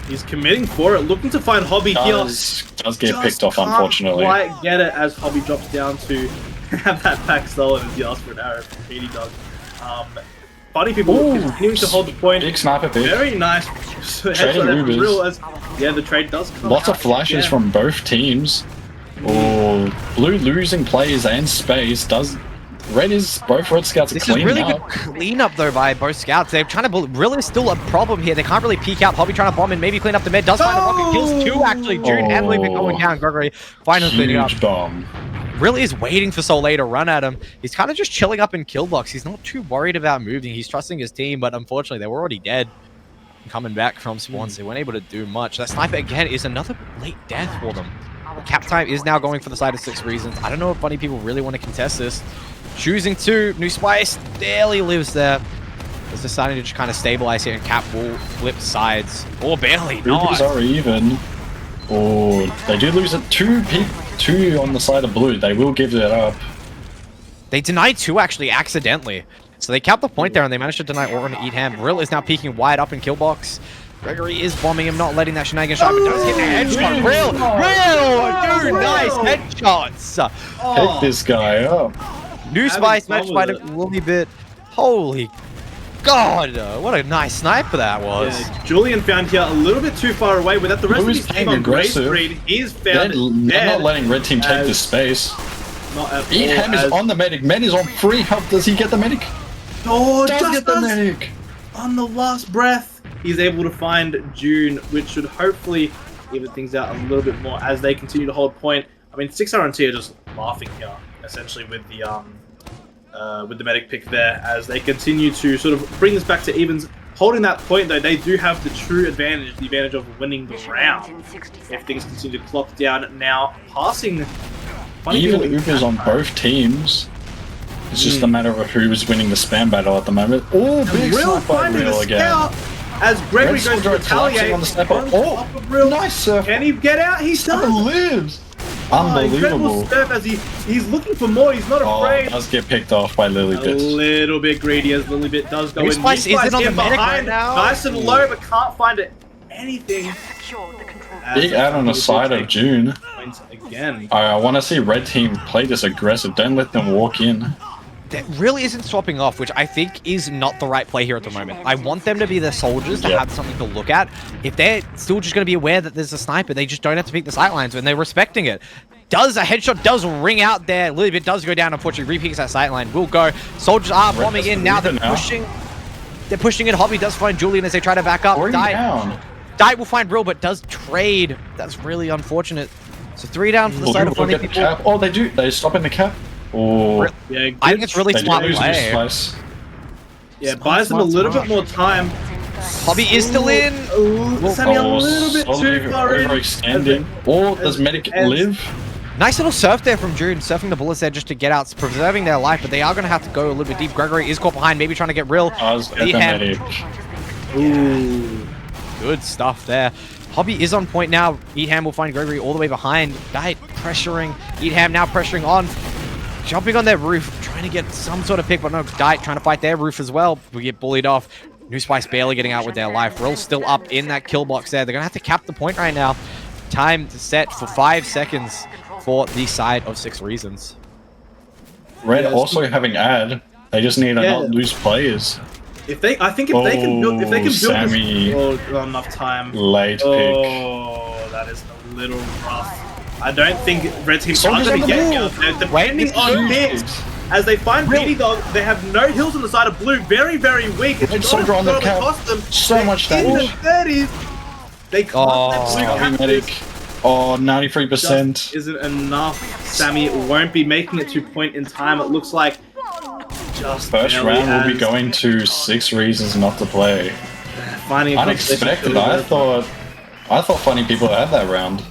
He's committing for it, looking to find Hobby here. Does get picked off, unfortunately. Quite get it as Hobby drops down to have that pack stolen as he asks for an arrow from Petey Dog. Funny people continuing to hold the point. Big sniper pick. Very nice. Trading Ubers. Yeah, the trade does come. Lots of flashes from both teams. Oh, blue losing plays and space. Both red scouts are This is really up. good cleanup though by both scouts. They're trying to really still a problem here. They can't really peek out. Hobby trying to bomb and maybe clean up the med. Does find a rocket. Kills 2 actually. June and Leapit going down. Gregory finally cleaning up. Bomb. Really is waiting for Soleil to run at him. He's kind of just chilling up in kill box. He's not too worried about moving. He's trusting his team, but unfortunately they were already dead. Coming back from spawns, they weren't able to do much. That sniper again is another late death for them. Cap time is now going for the side of 6 Reasons. I don't know if funny people really want to contest this. Choosing to. New Spice barely lives there. It's deciding to just kind of stabilize here, and Cap will flip sides. Or barely not. Ubers are even. Oh, they do lose it. 2 on the side of blue. They will give that up. They denied 2 actually accidentally. So they capped the point there and they managed to deny Orin to eat ham. Rill is now peeking wide up in kill box. Gregory is bombing him, not letting that shenanigan shot, but does hit the headshot. Rill! Dude, nice headshots! Pick this guy up. New Spice matched by a little bit. Holy God, what a nice sniper that was. Yeah, Julian found here a little bit too far away, but at the rest of his team on Grace Breed, he's found they're not letting red team take this space. Not at Eevee is on the medic. Med is on free help. Does he get the medic? Oh, does just get the medic. On the last breath, he's able to find June, which should hopefully even things out a little bit more as they continue to hold point. I mean, 6R and T are just laughing here, essentially, with the medic pick there, as they continue to sort of bring this back to evens. Holding that point, though, they do have the true advantage, the advantage of winning the round. If things continue to clock down now, passing... Even Uber's on both teams. It's just a matter of who's winning the spam battle at the moment. Oh, big snipe by Real again. As Gregory goes to retaliate on the sniper. Oh, nice surf. Can he get out? He lives. Unbelievable. Surf as he's looking for more. He's not afraid. Does get picked off by Lilybit. A little bit greedy as Lilybit does go in. Spice isn't on the medic right now. Nice and low, but can't find anything. Big out on the side of June. Again. I want to see red team play this aggressive. Don't let them walk in. That really isn't swapping off, which I think is not the right play here at the moment. I want them to be the soldiers to have something to look at. If they're still just going to be aware that there's a sniper, they just don't have to pick the sightlines when they're respecting it. A headshot does ring out there. Lilybit does go down, unfortunately. Repeats that sightline. Will go. Soldiers are bombing in now. They're pushing in. Hobby does find Julian as they try to back up. Die will find Real, but does trade. That's really unfortunate. So 3 down for the side of funny people. Oh, they do. They stop in the cap. Oh, yeah, I think it's really smart play. Yeah, buys them a little bit more time. Hobby is still in. Sammy a little bit too far in. Overextending. Oh, does medic live? Nice little surf there from June, surfing the bullets there just to get out, preserving their life, but they are going to have to go a little bit deep. Gregory is caught behind, maybe trying to get Real. Ooh. Good stuff there. Hobby is on point now. Eatham will find Gregory all the way behind. Diet pressuring. Eatham now pressuring on. Jumping on their roof, trying to get some sort of pick, but no, Diet trying to fight their roof as well. We get bullied off. New Spice barely getting out with their life. Rill's still up in that kill box there. They're going to have to cap the point right now. Time set for 5 seconds for the side of 6 Reasons. Red also having ad. They just need to not lose players. I think if they can build Sammy, this enough time. Late pick. Oh, that is a little rough. I don't think Red Team are going to get here. They're depending on picks. As they find PD Dog, they have no heals on the side of blue. Very, very weak. It's Soldier on the cap. So much damage. In the 30s. They can't let blue medic. Oh, 93%. Just isn't enough. Sammy won't be making it to point in time. It looks like just first round will be going to 6 Reasons not to play. Finding unexpected. I thought funny people had that round.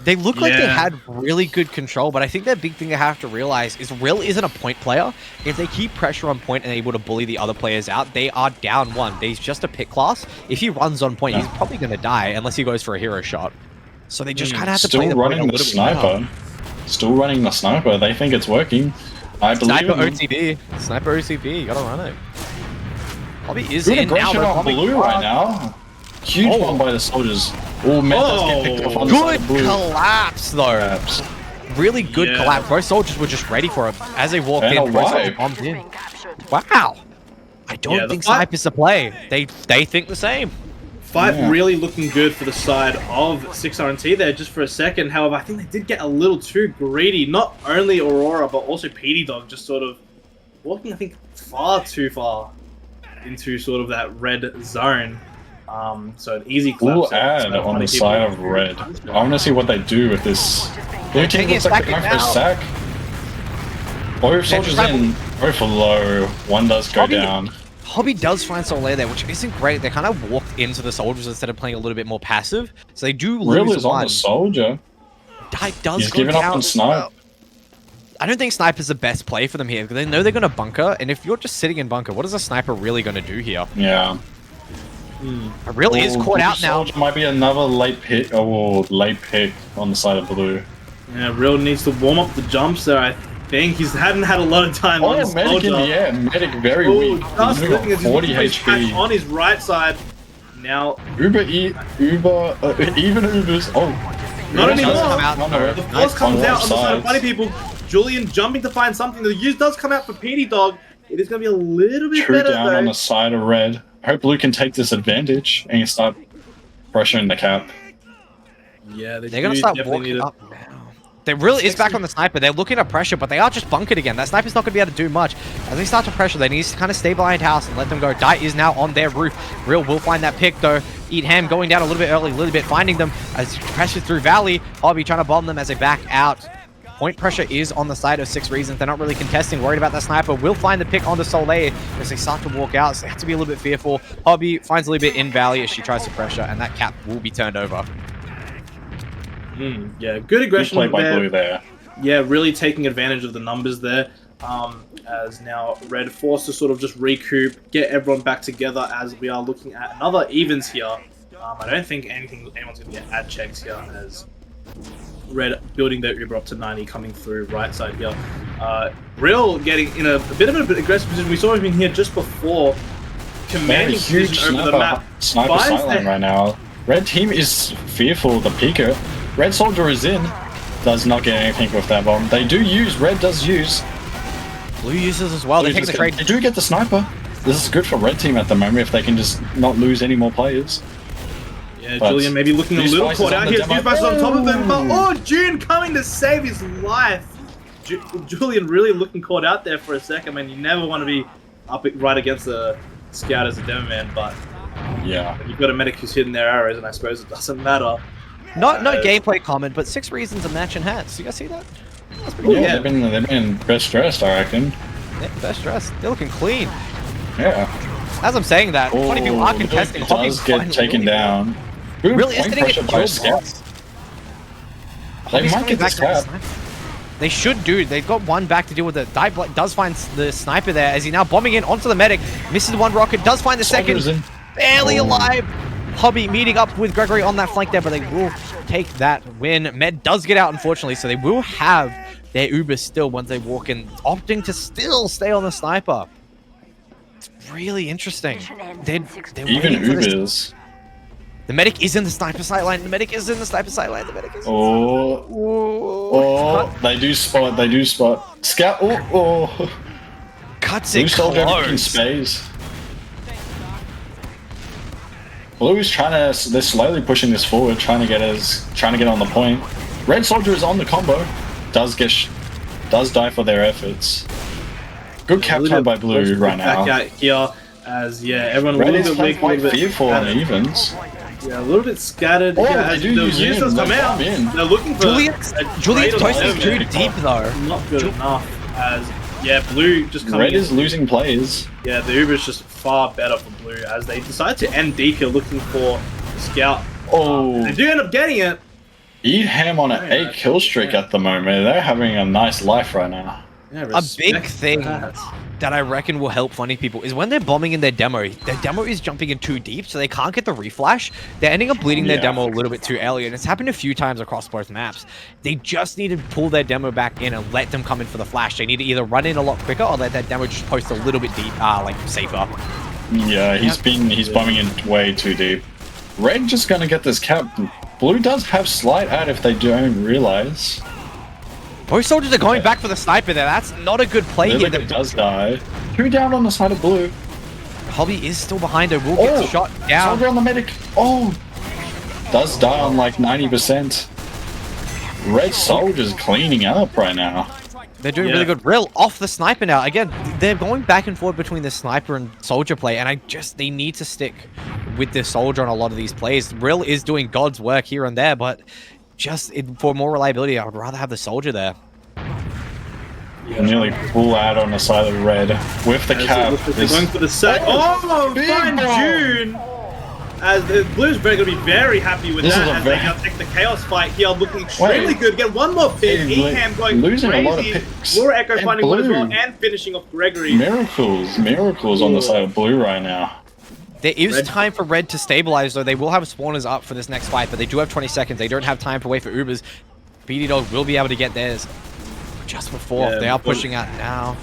They look like they had really good control, but I think the big thing they have to realize is Rill isn't a point player. If they keep pressure on point and able to bully the other players out, they are down 1. He's just a pick class. If he runs on point, he's probably going to die unless he goes for a hero shot. So they just kind of have to play the point a little bit better. Still running the sniper. They think it's working. I believe Sniper OTB. Sniper OCB. You gotta run it. Hobby is good in now. Aggression on blue right now. Huge one by the soldiers. Oh, man, does get picked off on the side of blue. Good collapse, though. Really good collapse. Both soldiers were just ready for it. As they walked in, both soldiers bombed in. Wow. I don't think Sniper's the play. They think the same. Fight really looking good for the side of 6RNT there just for a second. However, I think they did get a little too greedy. Not only Aurora, but also PD Dog just sort of walking, I think, far too far into sort of that red zone. So an easy collapse. Ad on the side of red. I want to see what they do with this. Their team looks like they're going for a sack. Both soldiers in, both low. One does go down. Hobby does find Soler there, which isn't great. They kind of walked into the soldiers instead of playing a little bit more passive. So they do lose Real is on the soldier. He's giving up on Snipe. I don't think Sniper's the best play for them here because they know they're going to bunker. And if you're just sitting in bunker, what is a Sniper really going to do here? Yeah. It really is caught out now. Might be another late pick. Oh, late pick on the side of blue. Yeah, Real needs to warm up the jumps there. I think he hadn't had a lot of time on his medic in the air. Medic very weak. Just looking at 40 HP on his right side. Now even Ubers. Oh, not anymore. The force comes out on the side of funny people. Julian jumping to find something. The use does come out for PD Dog. It is going to be a little bit better down on the side of red. Hope blue can take this advantage and start pressuring the cap. Yeah, they're going to start walking up now. There really is back on the sniper. They're looking at pressure, but they are just bunkered again. That sniper's not going to be able to do much. As they start to pressure, they need to kind of stay behind house and let them go. Dite is now on their roof. Real will find that pick, though. Eat Ham going down a little bit early, a little bit finding them as he presses through Valley. Hobby trying to bomb them as they back out. Point pressure is on the side of 6 Reasons. They're not really contesting, worried about that sniper. Will find the pick on the Soleil as they start to walk out, so they have to be a little bit fearful. Hobby finds a little bit in Valley as she tries to pressure, and that cap will be turned over. Yeah, good aggression play by blue there. Yeah, really taking advantage of the numbers there. As now Red forced to sort of just recoup, get everyone back together as we are looking at another evens here. I don't think anyone's going to get ad checks here as Red building their Uber up to 90, coming through right side here. Real getting in a bit of an aggressive position. We saw him in here just before. Commanding huge over the map. Sniper sideline right now. Red team is fearful of the peeker. Red soldier is in. Does not get anything with that bomb. They do use. Red does use. Blue uses as well. They take the trade. They do get the sniper. This is good for red team at the moment if they can just not lose any more players. Yeah, Julian maybe looking a little caught out here. New Spice on top of them, but June coming to save his life. Julian really looking caught out there for a second. Man, you never want to be up right against the scout as a demo man, but yeah, you've got a medic who's hitting their arrows, and I suppose it doesn't matter. No gameplay comment, but 6 Reasons a match in hats. You guys see that? That's pretty good. Yeah, they've been best dressed, I reckon. Yeah, best dressed. They're looking clean. Yeah. As I'm saying that, funny people are contesting. Does get taken down. Boom, really is getting pressure by scouts. They might get the scout. They should do. They've got one back to deal with it. Dive does find the sniper there as he now bombing in onto the medic. Misses one rocket. Does find the second. Barely alive. Hobby meeting up with Gregory on that flank there, but they will take that win. Med does get out, unfortunately, so they will have their Uber still once they walk in, opting to still stay on the sniper. It's really interesting. They're Even waiting for this- Ubers. The medic is in the sniper sight line. The medic is in the sniper sight line. The medic is. Oh, they do spot. They do spot. Scout. Oh. Cuts Blue it soldier in close. space. Blue's trying to. They're slowly pushing this forward, trying to get on the point. Red soldier is on the combo. Does die for their efforts. Good capture by Blue right now. Back out here, as everyone a Red little is bit weak, a quite little bit fearful on scattered. evens. Yeah, a little bit scattered. Oh, yeah, they as do the use users in, come they out. come in. They're looking for Julian's toasting too there. deep though. Not good enough. As Blue just coming Red in. is losing players. Yeah, the Uber is just far better for Blue as they decide to end deep here looking for the scout. Oh, They do end up getting it. Eevee on an 8 kill streak at the moment. They're having a nice life right now. Yeah, A big respect thing that. that I reckon will help funny people is when they're bombing in their demo is jumping in too deep, so they can't get the reflash. They're ending up bleeding their Yeah. demo a little bit too early, and it's happened a few times across both maps. They just need to pull their demo back in and let them come in for the flash. They need to either run in a lot quicker or let that demo just post a little bit deep, like safer. Yeah, he's bombing in way too deep. Red just gonna get this cap. Blue does have slight out if they don't realize. Both soldiers are going back for the sniper there. That's not a good play here. Lily does die. 2 down on the side of Blue. Hobby is still behind her. Will get shot down. Soldier on the medic. Oh, does die on like 90%. Red soldier's cleaning up right now. They're doing really good. Real off the sniper now. Again, they're going back and forth between the sniper and soldier play, and they need to stick with the soldier on a lot of these plays. Real is doing God's work here and there, but for more reliability, I would rather have the soldier there. Nearly full out on the side of Red with the cap. They're going for the sack. Oh, big fine ball. June! As the Blues are going to be very happy with This that is a as very- they can take the chaos fight here, looking extremely good. Get one more pick. Hey, Eham going losing crazy. a lot of picks. Laura Echo And finding one as well Blue. and finishing off Gregory. Miracles on the side of Blue right now. There is Red- time for Red to stabilize, though. They will have spawners up for this next fight, but they do have 20 seconds. They don't have time to wait for Ubers. BD Dog will be able to get theirs just before. Yeah, they are but- pushing out now.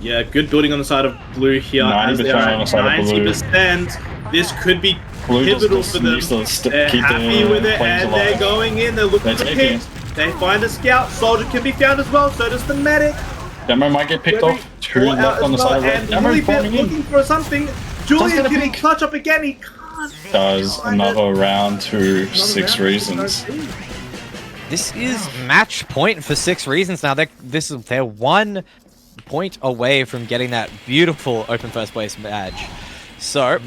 Yeah, good building on the side of Blue here. As they 90% are on the at side of Blue. 90%. This could be Blue just pivotal for them. needs to They're keep happy the with it, flames and they're alive. going in. They're looking They're for taking picks. They find a scout. Soldier can be found as well. So does the medic. Demo might get picked off. 2 All out left on the as well, side of Red. and Demo's Lily bombing looking in. for something. Julian get a can he pick. clutch up again? He can't. Does another round to Another 6 round. reasons. This is match point for 6 reasons now. They're 1 point away from getting that beautiful open first place badge. So,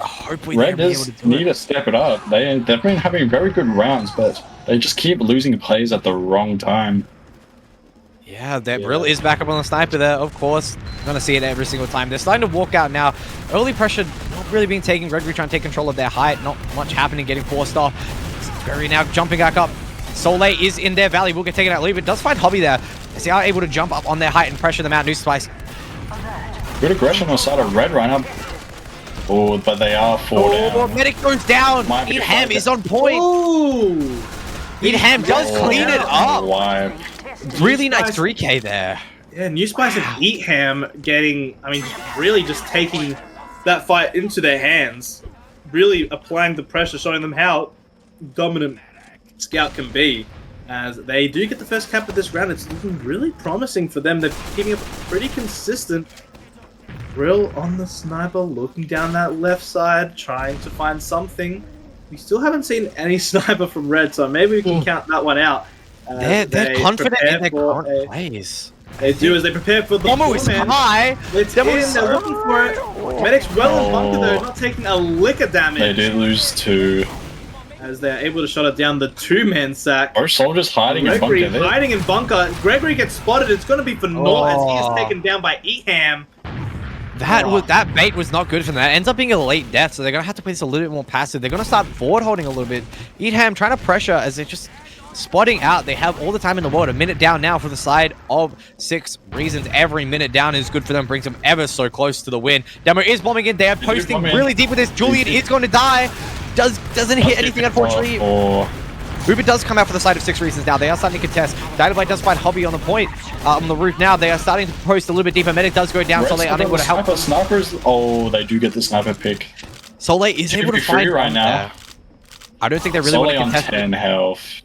hopefully Red they'll be able does to do need it. to step it up. They've been having very good rounds, but they just keep losing plays at the wrong time. Yeah, that Brill is back up on the sniper there, of course. I'm going to see it every single time. They're starting to walk out now. Early pressure not really being taken. Gregory trying to take control of their height. Not much happening, getting forced off. Gregory now jumping back up. Soleil is in their valley. Will get taken out lead, but does find Hobby there. As they are able to jump up on their height and pressure them out. New Spice. Good aggression on the side of Red right now. Oh, but they are 4 Oh, down. medic goes down. Might be Eevee fine. is on point. Ooh. Eevee does clean it up. Why? Really nice 3K there. Yeah, New Spice and Eevee getting, really just taking that fight into their hands. Really applying the pressure, showing them how dominant Scout can be. As they do get the first cap of this round, it's looking really promising for them. They're keeping up pretty consistent. Brill on the sniper, looking down that left side, trying to find something. We still haven't seen any sniper from Red, so maybe we can count that one out. They're They confident in prepare their for current a- plays. They do as they prepare for the Demo is four-man. high. It's Demo in, is they're looking for it. Medic's well in bunker though, not taking a lick of They damage. did lose 2. As they're able to shut it down the 2-man sack. Both soldiers hiding in Gregory bunker there. hiding in bunker. Gregory gets spotted. It's going to be for naught as he Oh. is taken down by Eham. That bait was not good for them. That ends up being a late death, so they're gonna have to play this a little bit more passive. They're gonna start forward holding a little bit. Eevee trying to pressure as they're just spotting out. They have all the time in the world. A minute down now for the side of 6 reasons. Every minute down is good for them. Brings them ever so close to the win. Demo is bombing in. They are posting bomb in. really deep with this. Julian is going to die. doesn't hit anything, unfortunately. Uber does come out for the side of 6 Reasons now. They are starting to contest. Dynamite does find Hobby on the point, on the roof now. They are starting to post a little bit deeper. Medic does go down, so they are unable to help. Snipers. Oh, they do get the sniper pick. Soleil is able to find right now. there. I don't think they really want to contest on 10 health.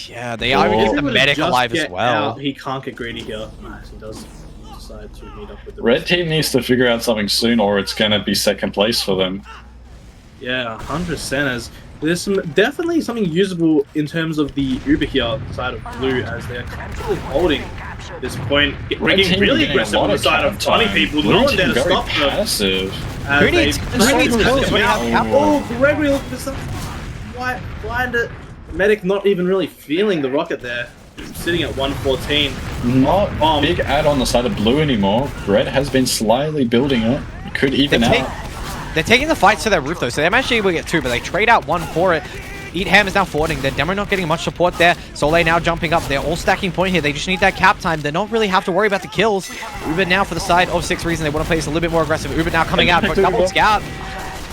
Yeah, they are against the medic alive as well. He can't get greedy here. Nice, he does decide to meet up with the Red team needs to figure out something soon, or it's gonna be second place for them. Yeah, 100%. As there's definitely something usable in terms of the Uber here on the side of blue, as they are comfortably holding this point, bringing really aggressive on the side of 20 people. No one there to stop them. Passive. Who needs kills when you have Cap? Oh, Gregory, look for some blinded. Medic not even really feeling the rocket there. Sitting at 114. Not big ad on the side of blue anymore. Red has been slightly building it. Could even out. They're taking the fights to their roof though, so they're actually able to get 2, but they trade out 1 for it. Eat Ham is now forwarding. Their Demo not getting much support there. Soleil now jumping up. They're all stacking point here. They just need that cap time. They don't really have to worry about the kills. Uber now for the side of 6 Reasons. They want to play this a little bit more aggressive. Uber now coming out for double scout.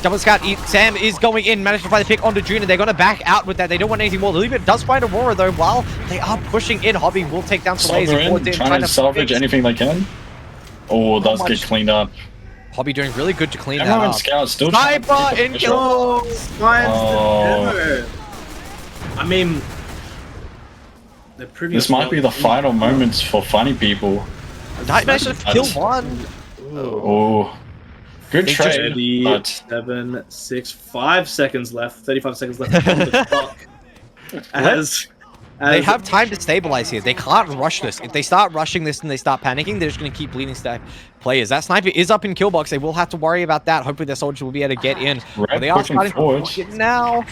Double scout. Sam is going in. Managed to find the pick onto Junior. They're going to back out with that. They don't want anything more. Lilibit does find Aurora though. While they are pushing in, Hobby will take down Soleil. Trying to salvage anything they can. Oh, does get cleaned up. Hobby doing really good to clean that up. Scout still Sniper in kill. I mean, the previous. This might be the final moments for funny people. Night managed to kill 1. Oh, good trade. 37, 6, 5 seconds left. 35 seconds left on the clock. They have time to stabilize here. They can't rush this. If they start rushing this and they start panicking, they're just going to keep bleeding stack players. That sniper is up in kill box. They will have to worry about that. Hopefully their soldiers will be able to get in. But they are starting to push it now.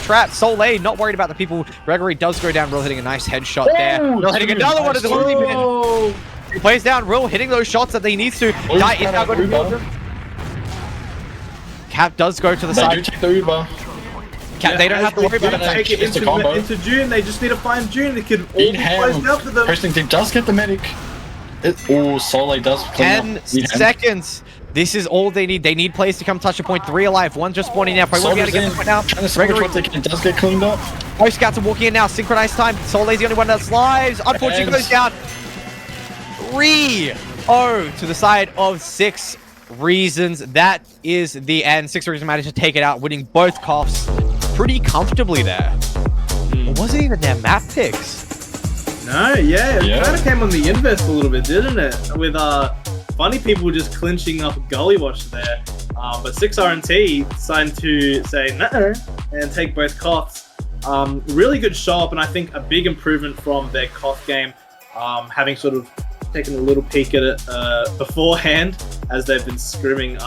Trap. Soleil not worried about the people. Gregory does go down. Real hitting a nice headshot there. Real hitting another one of the Lily. He plays down. Real hitting those shots that they need to. Die is now going to Cap does go to the side. They do take the Uber. They don't have to worry about it. Take it into June. They just need to find June. It could all be closed out for them. Hosting team does get the medic. Soleil does clean 10 seconds. This is all they need. They need players to come touch a point. 3 alive. 1 just spawning now. Probably won't be able to get the point now. Gregory does get cleaned up. Both scouts are walking in now. Synchronized time. Soleil's the only one that's lives. Unfortunately goes down. 3-0 to the side of 6 Reasons. That is the end. 6 Reasons managed to take it out, winning both coughs pretty comfortably there. It wasn't even their map picks. No, it kind of came on the inverse a little bit, didn't it? With funny people just clinching up a gully watch there. But 6RNT decided to say no and take both coughs. Really good show up, and I think a big improvement from their cough game, having sort of taken a little peek at it beforehand as they've been scrimming.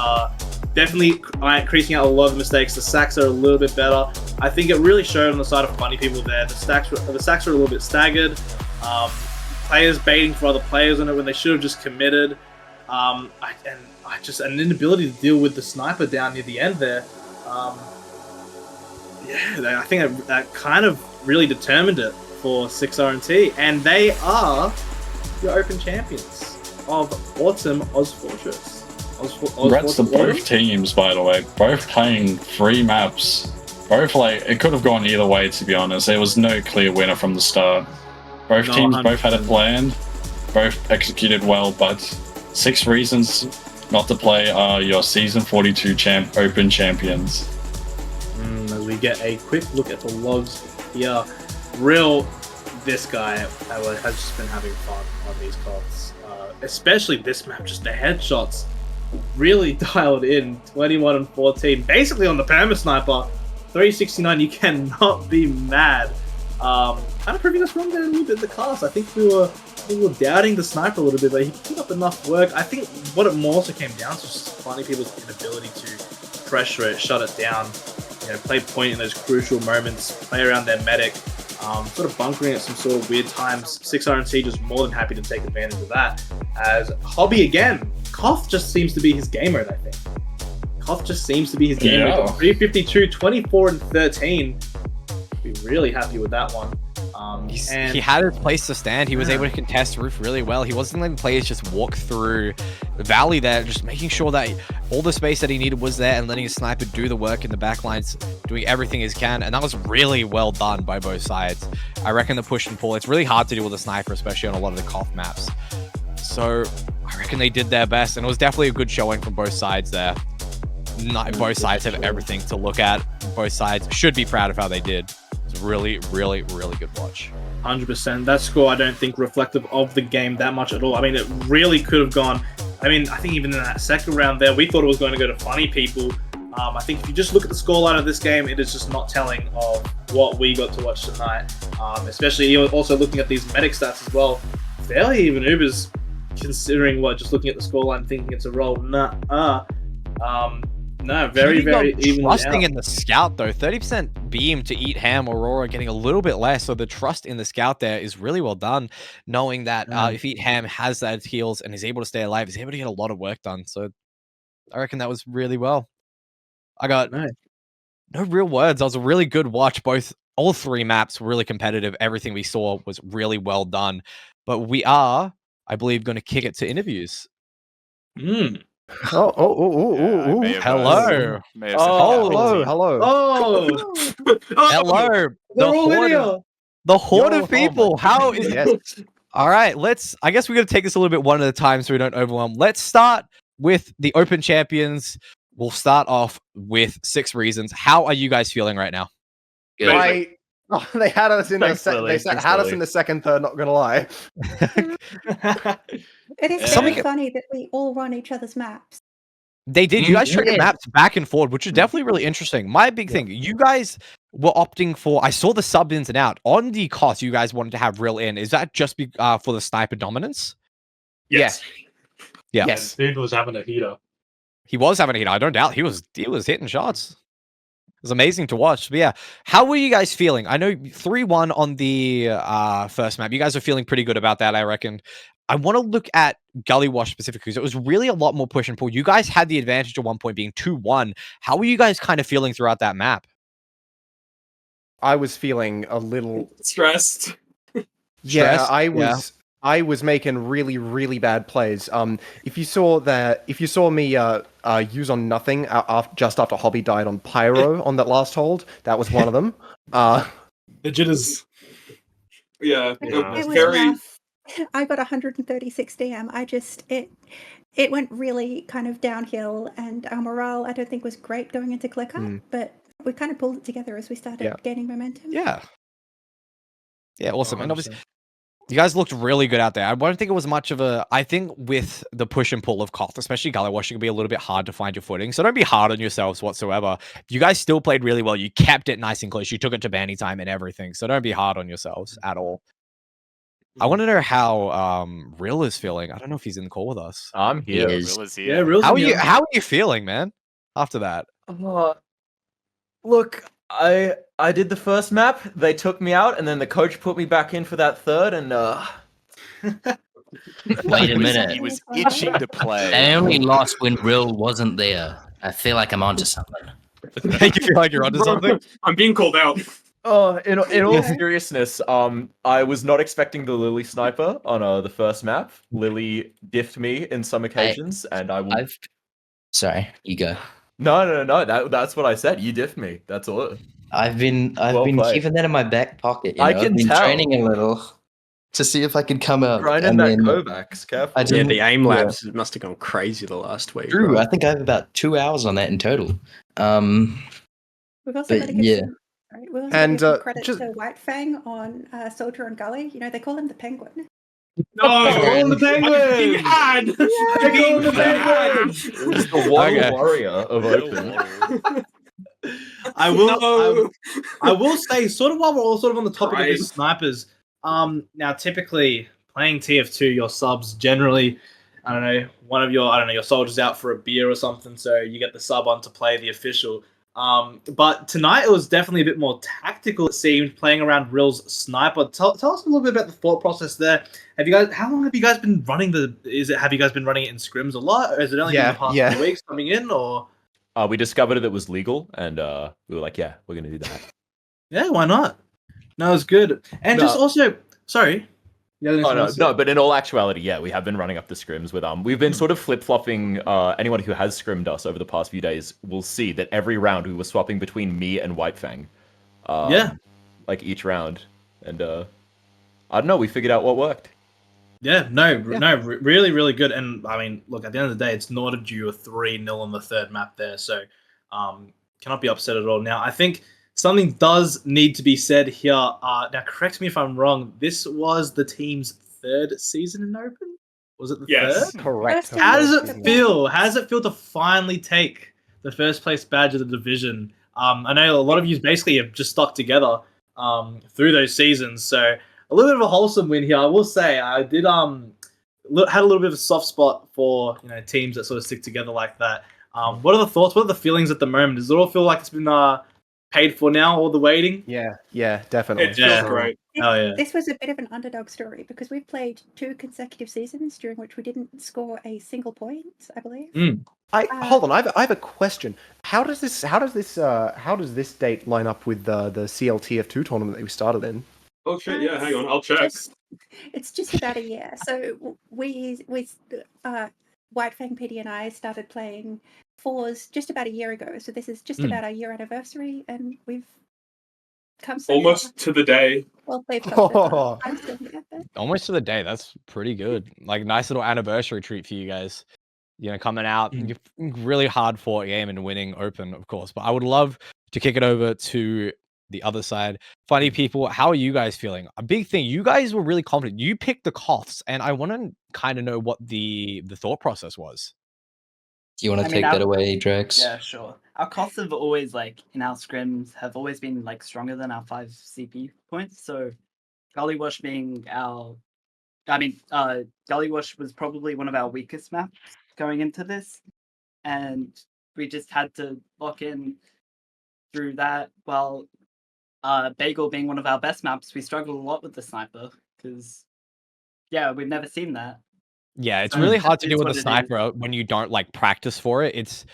Definitely creasing out a lot of the mistakes. The sacks are a little bit better. I think it really showed on the side of funny people there. The sacks were a little bit staggered. Players baiting for other players on it when they should have just committed. An inability to deal with the sniper down near the end there. I think that kind of really determined it for 6RNT, and they are the Open champions of Autumn ozfortress. Congrats to both teams, by the way. Both playing 3 maps. Both, it could have gone either way, to be honest. There was no clear winner from the start. Both teams both had it planned. Both executed well, but 6 Reasons not to play are your Season 42 Open champions. As we get a quick look at the logs here. This guy has just been having fun on these cards. Especially this map, just the headshots. Really dialed in. 21 and 14, basically on the perma sniper. 369, you cannot be mad. Kind of proving us wrong there a little bit in the class. I think we were doubting the sniper a little bit, but he put up enough work. I think what it more also came down to was just funny people's inability to pressure it, shut it down, play point in those crucial moments, play around their medic, sort of bunkering at some sort of weird times. 6RNT just more than happy to take advantage of that. As Hobby again, Koth just seems to be his game mode, I think. Koth just seems to be his game mode. 352, 24 and 13. Be really happy with that one. He had his place to stand. He was able to contest roof really well. He wasn't letting players just walk through the valley there, just making sure that all the space that he needed was there and letting his sniper do the work in the backlines, doing everything he can. And that was really well done by both sides. I reckon the push and pull, it's really hard to do with a sniper, especially on a lot of the Koth maps. So I reckon they did their best, and it was definitely a good showing from both sides there. Both sides have everything to look at. Both sides should be proud of how they did. It's really, really, really good watch. 100%. That score, I don't think, reflective of the game that much at all. I mean, it really could have gone. I mean, I think even in that second round there, we thought it was going to go to funny people. I think if you just look at the scoreline of this game, it is just not telling of what we got to watch tonight. Especially also looking at these medic stats as well. Fairly even Ubers, considering what, just looking at the scoreline, thinking it's a roll. No, very, very evenly trusting out. in the scout though. 30% beam to eat ham. Aurora getting a little bit less, so the trust in the scout there is really well done. Knowing that if eat ham has that heals and is able to stay alive, he's able to get a lot of work done. So I reckon that was really well. I got no real words. That was a really good watch. All three maps were really competitive. Everything we saw was really well done. But we are, I believe, going to kick it to interviews. Hello. Oh, Hello. The horde of people. How is Yes. All right, I guess we're going to take this a little bit one at a time so we don't overwhelm. Let's start with the Open Champions. We'll start off with 6 reasons. How are you guys feeling right now? They had us in the second third, not gonna lie. It is very funny that we all run each other's maps. They did. You guys traded maps back and forward, which is definitely really interesting. My big thing, you guys were opting for, I saw the sub ins and out. On the cost, you guys wanted to have real in. Is that just for the sniper dominance? yes. Yeah. Yes. Dude was having a heater. He was having a heater. I don't doubt he was hitting shots. It was amazing to watch. But yeah, how were you guys feeling? I know 3-1 on the first map. You guys are feeling pretty good about that, I reckon. I want to look at Gully Wash specifically, because it was really a lot more push and pull. You guys had the advantage at one point being 2-1. How were you guys kind of feeling throughout that map? I was feeling a little stressed. Yeah, I was making really, really bad plays. If you saw me use on nothing just after Hobby died on Pyro on that last hold, that was one of them. The jitters. Yeah, It was rough. I got 136 DM. It went really kind of downhill, and our morale I don't think was great going into ClickUp, but we kind of pulled it together as we started gaining momentum. Yeah, awesome. 100%. And obviously, you guys looked really good out there. I don't think it was much of a... I think with the push and pull of Koth, especially Gully Wash, it can be a little bit hard to find your footing. So don't be hard on yourselves whatsoever. You guys still played really well. You kept it nice and close. You took it to banning time and everything. So don't be hard on yourselves at all. I want to know how Rill is feeling. I don't know if he's in the call with us. I'm here. Rill is here. Yeah, Rill's How here. are you feeling, man? After that, Look, I did the first map. They took me out, and then the coach put me back in for that third. And Wait a minute. He was itching to play. They only lost when Rill wasn't there. I feel like I'm onto something. make you feel like you're onto something. I'm being called out. oh, in all seriousness, I was not expecting the Lily sniper on the first map. Lily diffed me in some occasions, and I will. Sorry, you go. No. That's what I said. You diffed me. That's all. I've been played. keeping that in my back pocket. You know? I can I've been tell. training a little to see if I could come up. Grinding that Kovacs, careful. Yeah, the aim labs must have gone crazy the last week. True. Right? I think I have about 2 hours on that in total. We've also got to give some credit just- to White Fang on Soldier and Gully. You know, they call him the Penguin. No, the penguin! the penguin! It's the warrior of Open. I will say, sort of while we're all sort of on the topic of these snipers, now typically playing TF2, your subs generally, I don't know, your soldiers out for a beer or something, so you get the sub on to play the official. But tonight it was definitely a bit more tactical, it seemed, playing around Rill's sniper. Tell us a little bit about the thought process there. How long have you guys been running have you guys been running it in scrims a lot, or is it only been the past few weeks coming in, or? We discovered it was legal, and we were like, yeah, we're going to do that. Yeah, why not? No, it's good. And just also, sorry. Yeah, No, but in all actuality, yeah, we have been running up the scrims with we've been sort of flip-flopping. Anyone who has scrimmed us over the past few days will see that every round we were swapping between me and Whitefang. Yeah. Like each round, and I don't know, we figured out what worked. Yeah, really, really good. And I mean, look, at the end of the day, it's not a due a 3-0 on the third map there, so cannot be upset at all. Now, I think something does need to be said here. Now, correct me if I'm wrong. This was the team's third season in Open. Was it the third? Correct. How does it feel? How does it feel to finally take the first place badge of the division? I know a lot of you basically have just stuck together through those seasons, so a little bit of a wholesome win here. I will say I did had a little bit of a soft spot for teams that sort of stick together like that. What are the thoughts? What are the feelings at the moment? Does it all feel like it's been paid for now, all the waiting? Yeah, definitely. It feels great. This was a bit of an underdog story because we've played 2 consecutive seasons during which we didn't score a single point, I believe. Hold on, I have a question. How does this date line up with the CLTF2 tournament that we started in? Oh shit! Yeah, hang on, I'll check. It's just about a year. So we Whitefang, PD, and I started playing fours just about a year ago. So this is just about our year anniversary, and we've come so almost far. to the day. Well, they've come so far. I'm still here, but... Almost to the day. That's pretty good. Like, nice little anniversary treat for you guys. Coming out, really hard fought game and winning Open, of course. But I would love to kick it over to the other side. Funny people, how are you guys feeling? A big thing, you guys were really confident. You picked the Koths, and I want to kind of know what the thought process was. Do you want to take that away, Drex? Yeah, sure. Our Koths have always, in our scrims, have always been, stronger than our 5 CP points. So, Gully Wash being our... Gully Wash was probably one of our weakest maps going into this. And we just had to lock in through that. While Bagel being one of our best maps, we struggled a lot with the sniper. Because, we've never seen that. Yeah, it's really hard to deal with a sniper when you don't practice for it. It's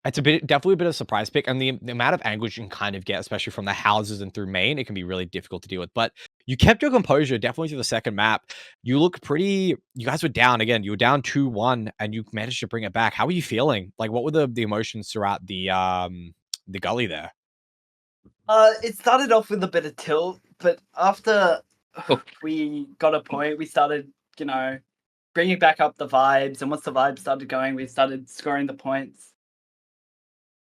definitely a bit of a surprise pick, and the amount of anguish you can kind of get, especially from the houses and through main, it can be really difficult to deal with. But you kept your composure definitely to the second map. You look pretty. You guys were down again. You were down 2-1, and you managed to bring it back. How were you feeling? What were the emotions throughout the gully there? It started off with a bit of tilt, but after we got a point, we started, bringing back up the vibes, and once the vibes started going, we started scoring the points.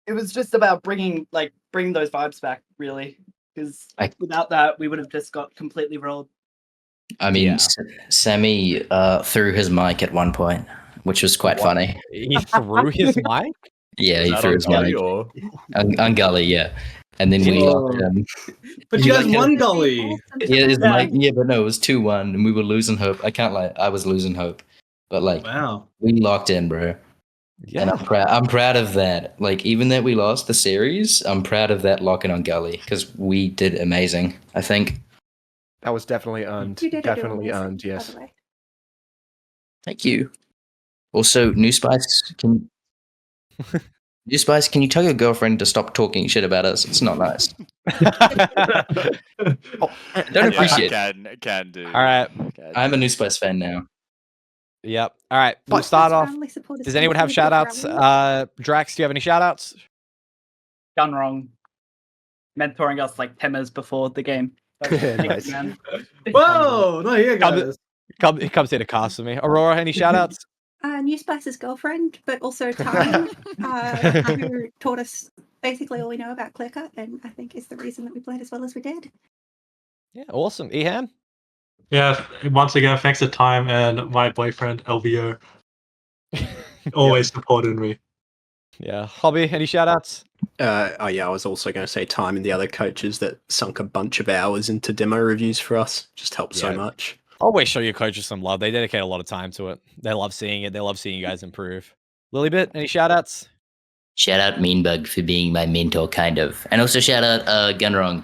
It was just about bringing those vibes back, really, because without that, we would have just got completely rolled. I mean, Sammy threw his mic at one point, which was quite funny. He threw his mic? Yeah, he threw his mic. On Gully, yeah. And then we locked him. But you guys won Gully. Yeah, but no, it was 2-1, and we were losing hope. I can't lie, I was losing hope. But wow, we locked in, bro. Yeah. And I'm proud of that. Even that we lost the series, I'm proud of that locking on Gully because we did amazing. I think that was definitely earned. Definitely earned. Yes. Thank you. Also, New Spice, can you tell your girlfriend to stop talking shit about us? It's not nice. Don't appreciate it. Can do. All right. I'm a New Spice fan now. Yep. All right. We'll start off. Does anyone have shout outs? Drax, do you have any shout outs? Done wrong. Mentoring us 10 minutes before the game. Nice. Whoa! No, here guys. He comes here to cast with me. Aurora, any shout outs? New Spice's girlfriend, but also Time, who taught us basically all we know about Clicker, and I think is the reason that we played as well as we did. Yeah, awesome. Eham? Yeah, once again, thanks to Time and my boyfriend, LVO. Always supporting me. Yeah. Hobby, any shout outs? I was also going to say Time and the other coaches that sunk a bunch of hours into demo reviews for us. Just helped so much. Always show your coaches some love. They dedicate a lot of time to it. They love seeing it. They love seeing you guys improve. Lilybit, any shout outs? Shout out Meanbug for being my mentor, kind of. And also shout out Gunrong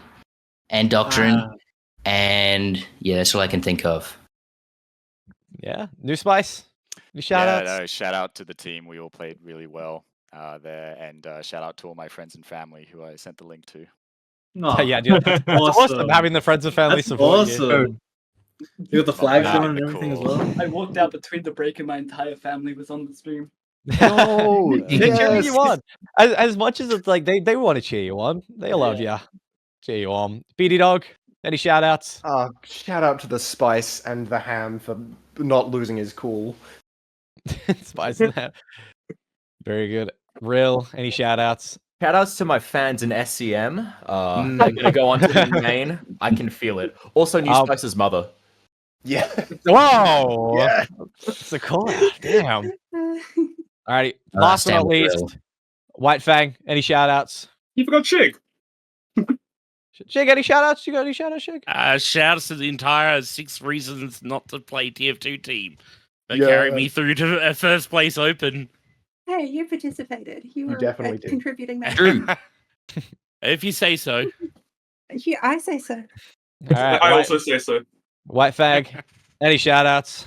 and Doctrine. And yeah, that's all I can think of. Yeah. New Spice? Any shout outs? No, shout out to the team. We all played really well there. And shout out to all my friends and family who I sent the link to. Yeah, dude, that's awesome having the friends and family support you. You got the flags Nah, going and everything as well. I walked out between the break and my entire family was on the stream. Oh, They're cheering you yes. on. As much as it's like they want to cheer you on. They love you. Cheer you on. BD Dog, any shout outs? Shout out to the Spice and the Ham for not losing his cool. Spice and Ham. Very good. Real, any shout outs? Shout outs to my fans in SCM. I'm gonna go on to the main. I can feel it. Also, New Spice's mother. Yeah. Whoa. Yeah. It's a call out. Damn. Alrighty. Last but not least, White Fang, any shout outs? You forgot Shig. Shig, any shout outs? You got any shout outs, Shig? Shout outs to the entire 6 reasons not to play TF2 team. They carried me through to a first place open. Hey, you participated. You were definitely did. contributing that. True. If you say so. Yeah, I say so. Alright, I also say so. White Fag, any shout outs?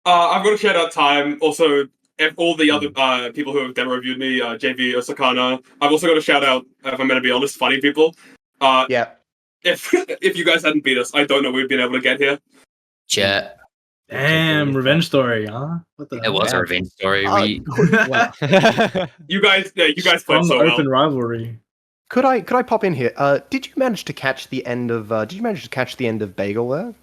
I've got a shout out time. Also, all the other people who have demo reviewed me, JV, Osakana. I've also got a shout out, if I'm going to be honest, funny people. Yeah. If you guys hadn't beat us, I don't know we'd been able to get here. Chat. Damn, revenge story, huh? What the It was a revenge story. You guys played From so the well. open rivalry. Could I pop in here? Did you manage to catch the end of Bagel there?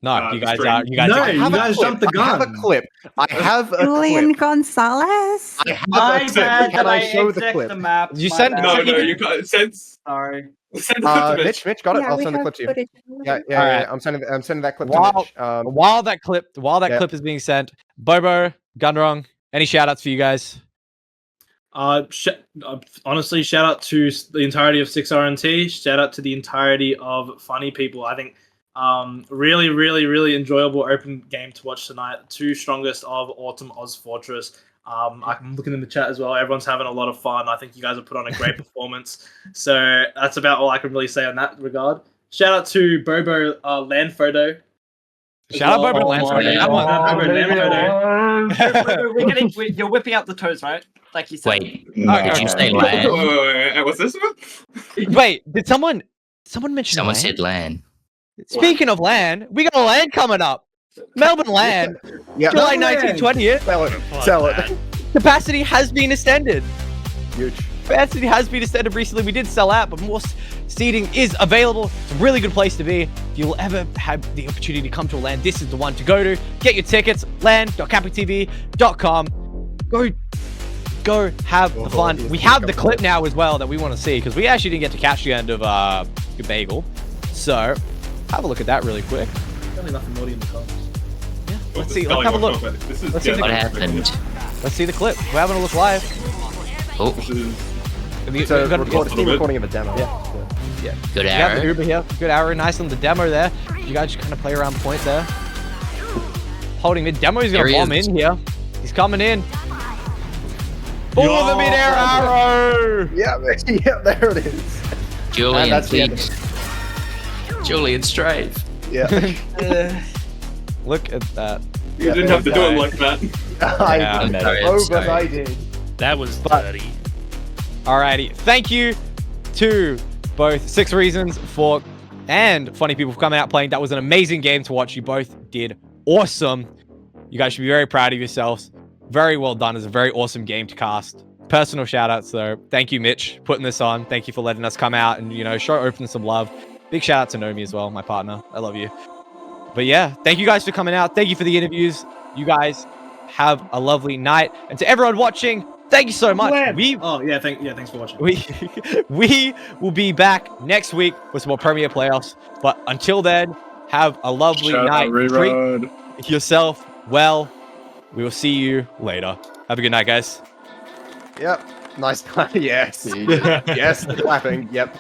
No, you guys No, are. you guys jumped the gun. I have a clip. I have a Julian clip. Gonzalez. I have My a clip. bad Can that I show the exec clip? the map. You My sent- bad. No, you got sense. Sorry. Send it to Mitch. Mitch, got it. Yeah, I'll we send the have clip to you. footage. Yeah. Alright. I'm sending that clip While- to Mitch. While that clip is being sent, Bobo, Gunrong, any shout outs for you guys? Honestly, shout out to the entirety of 6RNT. Shout out to the entirety of Funny People. I think really, really, really enjoyable open game to watch tonight. Two strongest of Autumn ozfortress. I'm looking in the chat as well. Everyone's having a lot of fun. I think you guys have put on a great performance. So that's about all I can really say on that regard. Shout out to Bobo Land Photo. Shout out Bobo Land Photo. Bobo, you're whipping out the toes, right? Like you said. Wait, did you say land? Wait, what's this one? Wait, did someone mention Someone land? said land. Speaking of land, we got a land coming up. Melbourne land, Yeah. July Melbourne 1920th. Sell it. Capacity has been extended. Huge. Capacity has been extended recently. We did sell out, but more seating is available. It's a really good place to be. If you'll ever have the opportunity to come to a land, this is the one to go to. Get your tickets, land.cappingtv.com. Go have the fun. We have the clip now as well that we want to see, because we actually didn't get to catch the end of your bagel. So have a look at that really quick. Probably nothing naughty in the comments. Let's see. Let's have a look. Let's see What happened? Let's see the clip. We're having a look live. Oh, It's a recording of a demo. Yeah. good We have the arrow. Uber here. Good arrow. Nice on the demo there. You guys just kind of play around point there. Holding mid. Demo is going There to he bomb is. in here. He's coming in. Boom with the mid-air arrow. Yeah, there it is. Julian, that's the end of please. Julian Strafe. Yeah. Look at that. You didn't have to do it like that. Yeah, I sorry, did. I'm Oh, but sorry. I did. That was dirty. Alrighty. Thank you to both 6 Reasons for and Funny People for coming out playing. That was an amazing game to watch. You both did awesome. You guys should be very proud of yourselves. Very well done. It's a very awesome game to cast. Personal shout outs though. Thank you, Mitch, putting this on. Thank you for letting us come out and, show Open some love. Big shout out to Nomi as well, my partner. I love you. But yeah, thank you guys for coming out. Thank you for the interviews. You guys have a lovely night. And to everyone watching, thank you so much. Thanks for watching. We will be back next week with some more Premier playoffs. But until then, have a lovely night. Treat yourself well. We will see you later. Have a good night, guys. Yep. Nice. Yes. Yes. The clapping. Yep.